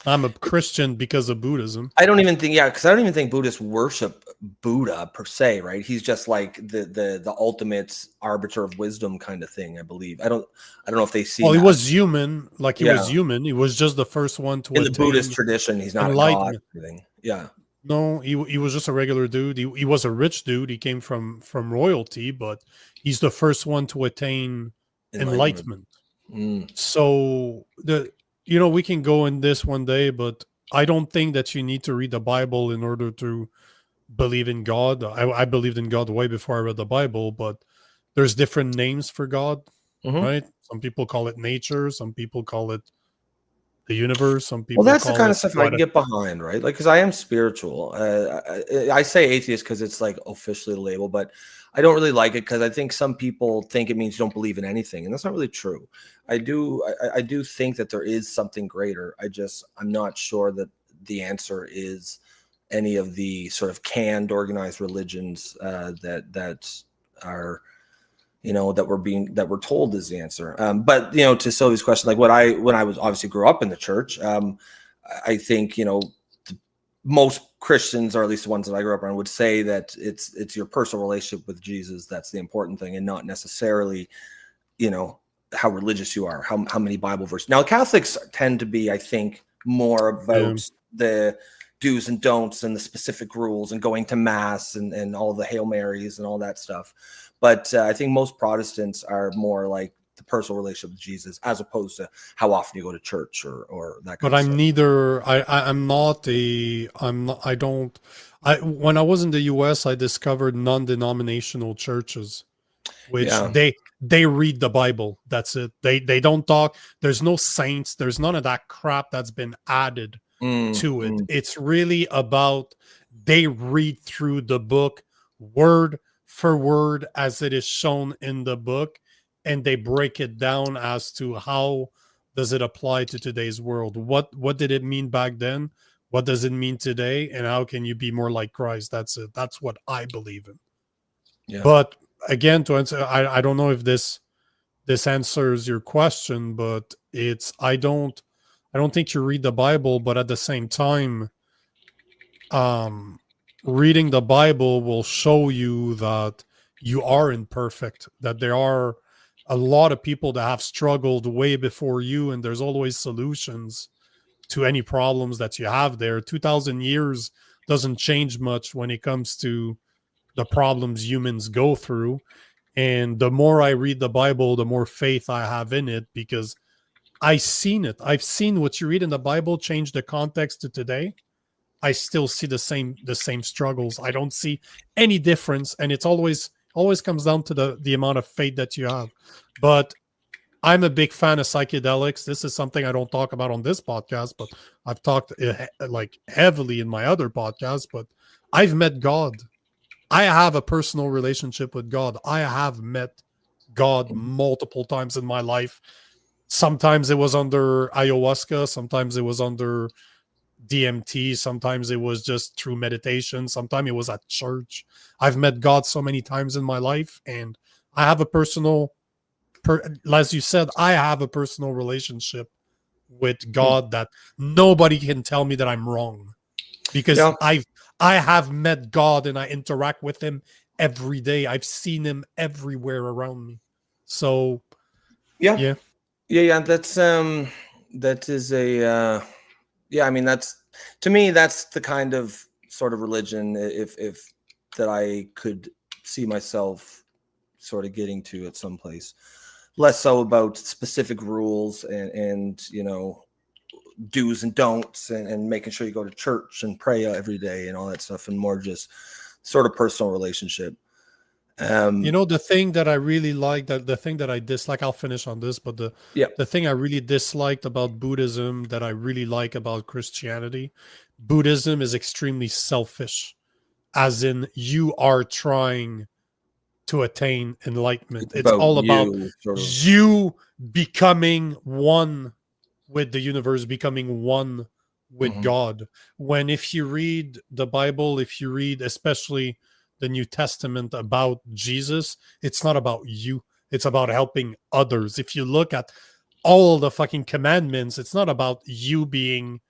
I'm a Christian because of Buddhism. I don't even think Buddhists worship Buddha per se, right? He's just like the ultimate arbiter of wisdom kind of thing, I believe. I don't know if they see. Well, he was human, like he was human. He was just the first one to in the Buddhist tradition. He's not a god. Yeah. No, he was just a regular dude. He was a rich dude. He came from royalty, but he's the first one to attain enlightenment. So we can go in this one day, but I don't think that you need to read the Bible in order to believe in God. I believed in God way before I read the Bible, but there's different names for God, right? Some people call it nature. Some people call it the universe. Some people. Well, that's the kind of stuff I can get behind, right? Like, because I am spiritual. I say atheist because it's like officially the label, but I don't really like it because I think some people think it means you don't believe in anything, and that's not really true. I do think that there is something greater. I'm not sure that the answer is any of the sort of canned organized religions that are that we're told is the answer. But to Sylvie's question, like when I was obviously grew up in the church, I think most Christians, or at least the ones that I grew up around, would say that it's your personal relationship with Jesus that's the important thing, and not necessarily how religious you are, how many Bible verses. Now, Catholics tend to be, I think, more about the do's and don'ts and the specific rules and going to mass and all the Hail Marys and all that stuff. But I think most Protestants are more like the personal relationship with Jesus, as opposed to how often you go to church or that kind of stuff. But I'm neither. When I was in the US, I discovered non-denominational churches, which they read the Bible. That's it. They don't talk. There's no saints. There's none of that crap that's been added to it. It's really about they read through the book word for word as it is shown in the book, and they break it down as to how does it apply to today's world. What did it mean back then? What does it mean today? And how can you be more like Christ? That's it. That's what I believe in. Yeah. But again, to answer, I don't know if this answers your question, but I don't I don't think you read the Bible, but at the same time, reading the Bible will show you that you are imperfect, that there are a lot of people that have struggled way before you, and there's always solutions to any problems that you have there. 2,000 years doesn't change much when it comes to the problems humans go through. And the more I read the Bible, the more faith I have in it, because I've seen it. I've seen what you read in the Bible change the context to today. I still see the same struggles. I don't see any difference, and it's always comes down to the amount of faith that you have. But I'm a big fan of psychedelics. This is something I don't talk about on this podcast, but I've talked like heavily in my other podcasts. But I've met God. I have a personal relationship with God. I have met God multiple times in my life. Sometimes it was under ayahuasca. Sometimes it was under DMT. Sometimes it was just through meditation. Sometimes it was at church. I've met God so many times in my life, and I have a personal, as you said, I have a personal relationship with God that nobody can tell me that I'm wrong, because I have met God and I interact with him every day. I've seen him everywhere around me. So yeah. That is a I mean, that's, to me, that's the kind of sort of religion if that I could see myself sort of getting to at some place. Less so about specific rules and you know, do's and don'ts and making sure you go to church and pray every day and all that stuff, and more just sort of personal relationship. You know, the thing that I really like, that the thing that I dislike, I'll finish on this, but the thing I really disliked about Buddhism that I really like about Christianity, Buddhism is extremely selfish, as in you are trying to attain enlightenment. It's all about you becoming one with the universe, becoming one with God. When if you read the Bible, if you read especially the New Testament about Jesus, it's not about you. It's about helping others. If you look at all the fucking commandments, it's not about you being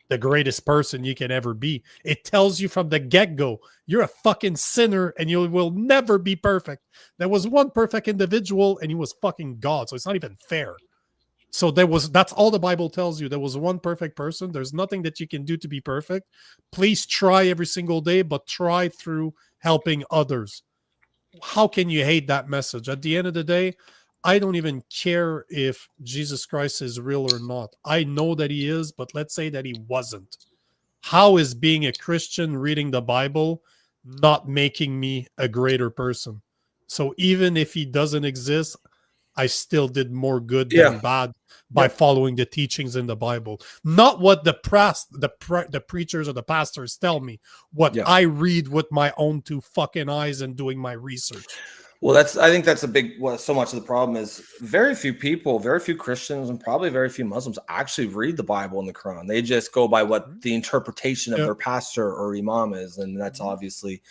the greatest person you can ever be. It tells you from the get-go, you're a fucking sinner and you will never be perfect. There was one perfect individual and he was fucking God. So it's not even fair. So that's all the Bible tells you. There was one perfect person. There's nothing that you can do to be perfect. Please try every single day, but try through helping others. How can you hate that message? At the end of the day, I don't even care if Jesus Christ is real or not. I know that he is, but let's say that he wasn't. How is being a Christian, reading the Bible, not making me a greater person? So even if he doesn't exist, I still did more good than bad by following the teachings in the Bible. Not what the preachers or the pastors tell me, what I read with my own two fucking eyes and doing my research. Well, I think that's a big, so much of the problem is very few people, very few Christians, and probably very few Muslims actually read the Bible and the Quran. They just go by what the interpretation of their pastor or imam is. And that's obviously,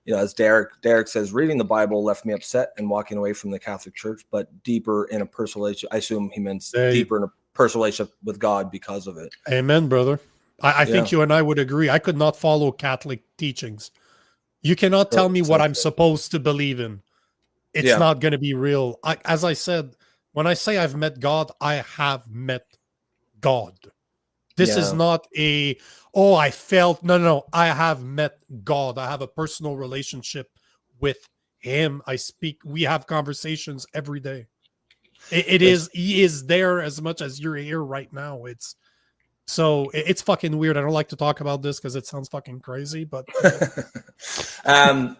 you know, as Derek says, reading the Bible left me upset and walking away from the Catholic Church, but deeper in a personal relationship. I assume he meant deeper in a personal relationship with God because of it. Amen, brother. I think you and I would agree. I could not follow Catholic teachings. You cannot tell me what I'm supposed to believe in. It's not going to be real. As I said, when I say I've met God, I have met God. This is not I felt. No. I have met God. I have a personal relationship with him. We have conversations every day. He is there as much as you're here right now. It's fucking weird. I don't like to talk about this because it sounds fucking crazy, but No,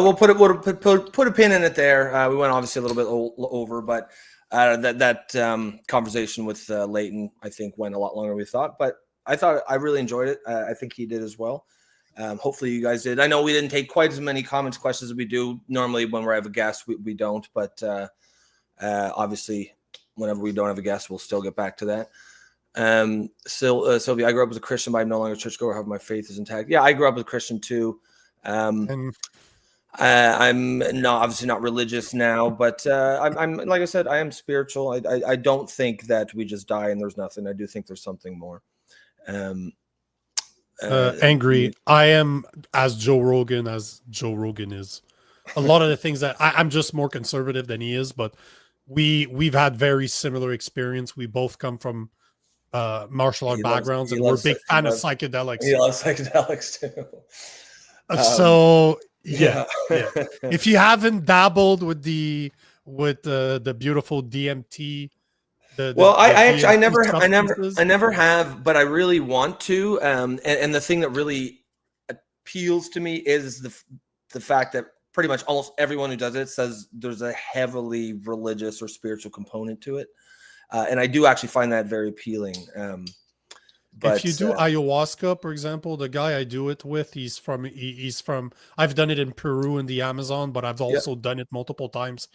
we'll put a pin in it there. We went obviously a little bit over, but that conversation with Leighton, I think, went a lot longer than we thought. But I really enjoyed it. I think he did as well. Hopefully you guys did. I know we didn't take quite as many questions as we do normally when we have a guest. We don't, but obviously whenever we don't have a guest, we'll still get back to that. Sylvia, I grew up as a Christian, but I'm no longer a churchgoer. However, my faith is intact. Yeah, I grew up as a Christian too. I'm not obviously not religious now, but I'm like I said, I am spiritual. I don't think that we just die and there's nothing. I do think there's something more. Angry. I am as Joe Rogan is. A lot of the things that I'm just more conservative than he is, but we've had very similar experience. We both come from martial art backgrounds, and we're big fan of psychedelics. He loves psychedelics too. So yeah. If you haven't dabbled with the beautiful DMT, I never have, but I really want to. And the thing that really appeals to me is the fact that pretty much almost everyone who does it says there's a heavily religious or spiritual component to it, and I do actually find that very appealing. But if you do ayahuasca, for example, the guy I do it with, he's from. I've done it in Peru in the Amazon, but I've also done it multiple times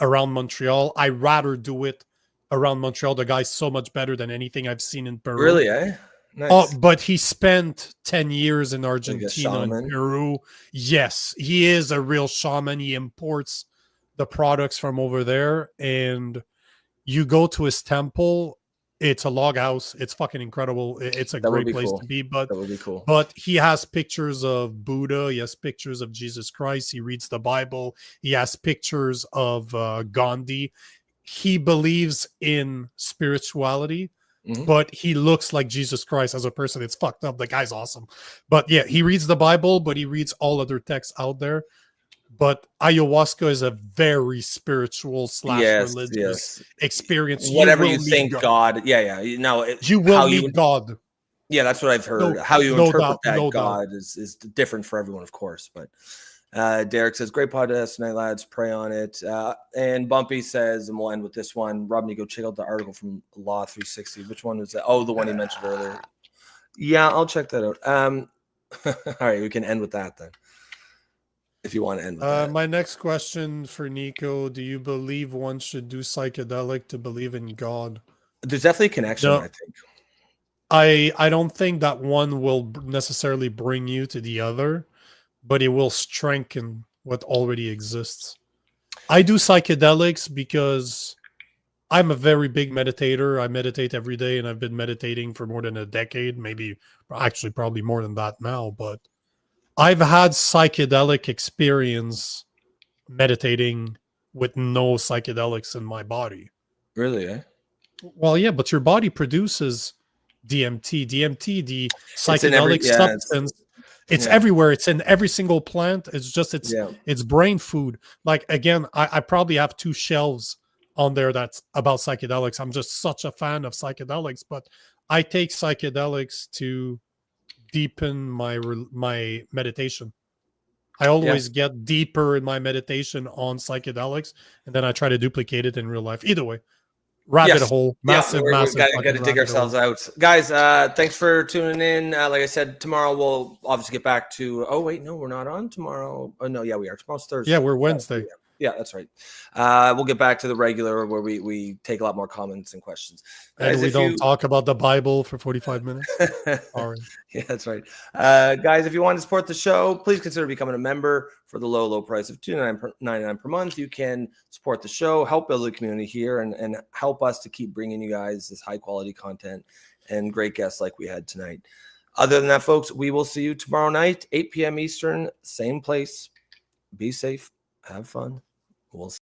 around Montreal. I rather do it around Montreal. The guy's so much better than anything I've seen in Peru. Really, eh? Nice. Oh, but he spent 10 years in Argentina and Peru. Yes, he is a real shaman. He imports the products from over there, and you go to his temple. It's a log house. It's fucking incredible. It's a great place to be. But that would be cool. But he has pictures of Buddha. He has pictures of Jesus Christ. He reads the Bible. He has pictures of Gandhi. He believes in spirituality, but he looks like Jesus Christ as a person. It's fucked up. The guy's awesome. But yeah, he reads the Bible, but he reads all other texts out there. But ayahuasca is a very spiritual / religious experience. Whatever you think God. Yeah. You will meet God. Yeah, that's what I've heard. How you interpret that God is different for everyone, of course. But Derek says, great podcast tonight, lads. Pray on it. And Bumpy says, and we'll end with this one. Rob, go check out the article from Law 360. Which one was that? Oh, the one he mentioned earlier. Yeah, I'll check that out. All right, we can end with that then. If you want to end with that. My next question for Nico: do you believe one should do psychedelic to believe in God? There's definitely a connection, I think. I don't think that one will necessarily bring you to the other, but it will strengthen what already exists. I do psychedelics because I'm a very big meditator. I meditate every day, and I've been meditating for more than a decade, probably more than that now, but I've had psychedelic experience meditating with no psychedelics in my body. Really, eh? Well, yeah, but your body produces DMT. DMT, the psychedelic substance, it's everywhere. It's in every single plant. It's just it's brain food. Like, again, I probably have 2 shelves on there that's about psychedelics. I'm just such a fan of psychedelics, but I take psychedelics to deepen my meditation. I always get deeper in my meditation on psychedelics, and then I try to duplicate it in real life. Either way, rabbit hole, massive. We got to dig ourselves out, guys. Thanks for tuning in. Like I said, tomorrow we'll obviously get back to. Oh wait, no, we're not on tomorrow. Oh no, yeah, we are. Tomorrow's Thursday. Yeah, we're Wednesday. Yeah, that's right. We'll get back to the regular where we take a lot more comments and questions. And guys, we don't talk about the Bible for 45 minutes. All right. Yeah, that's right. Guys, if you want to support the show, please consider becoming a member for the low price of $2.99 per month. You can support the show, help build the community here, and help us to keep bringing you guys this high quality content and great guests like we had tonight. Other than that, folks, we will see you tomorrow night, 8 p.m. Eastern, same place. Be safe. Have fun. We'll see.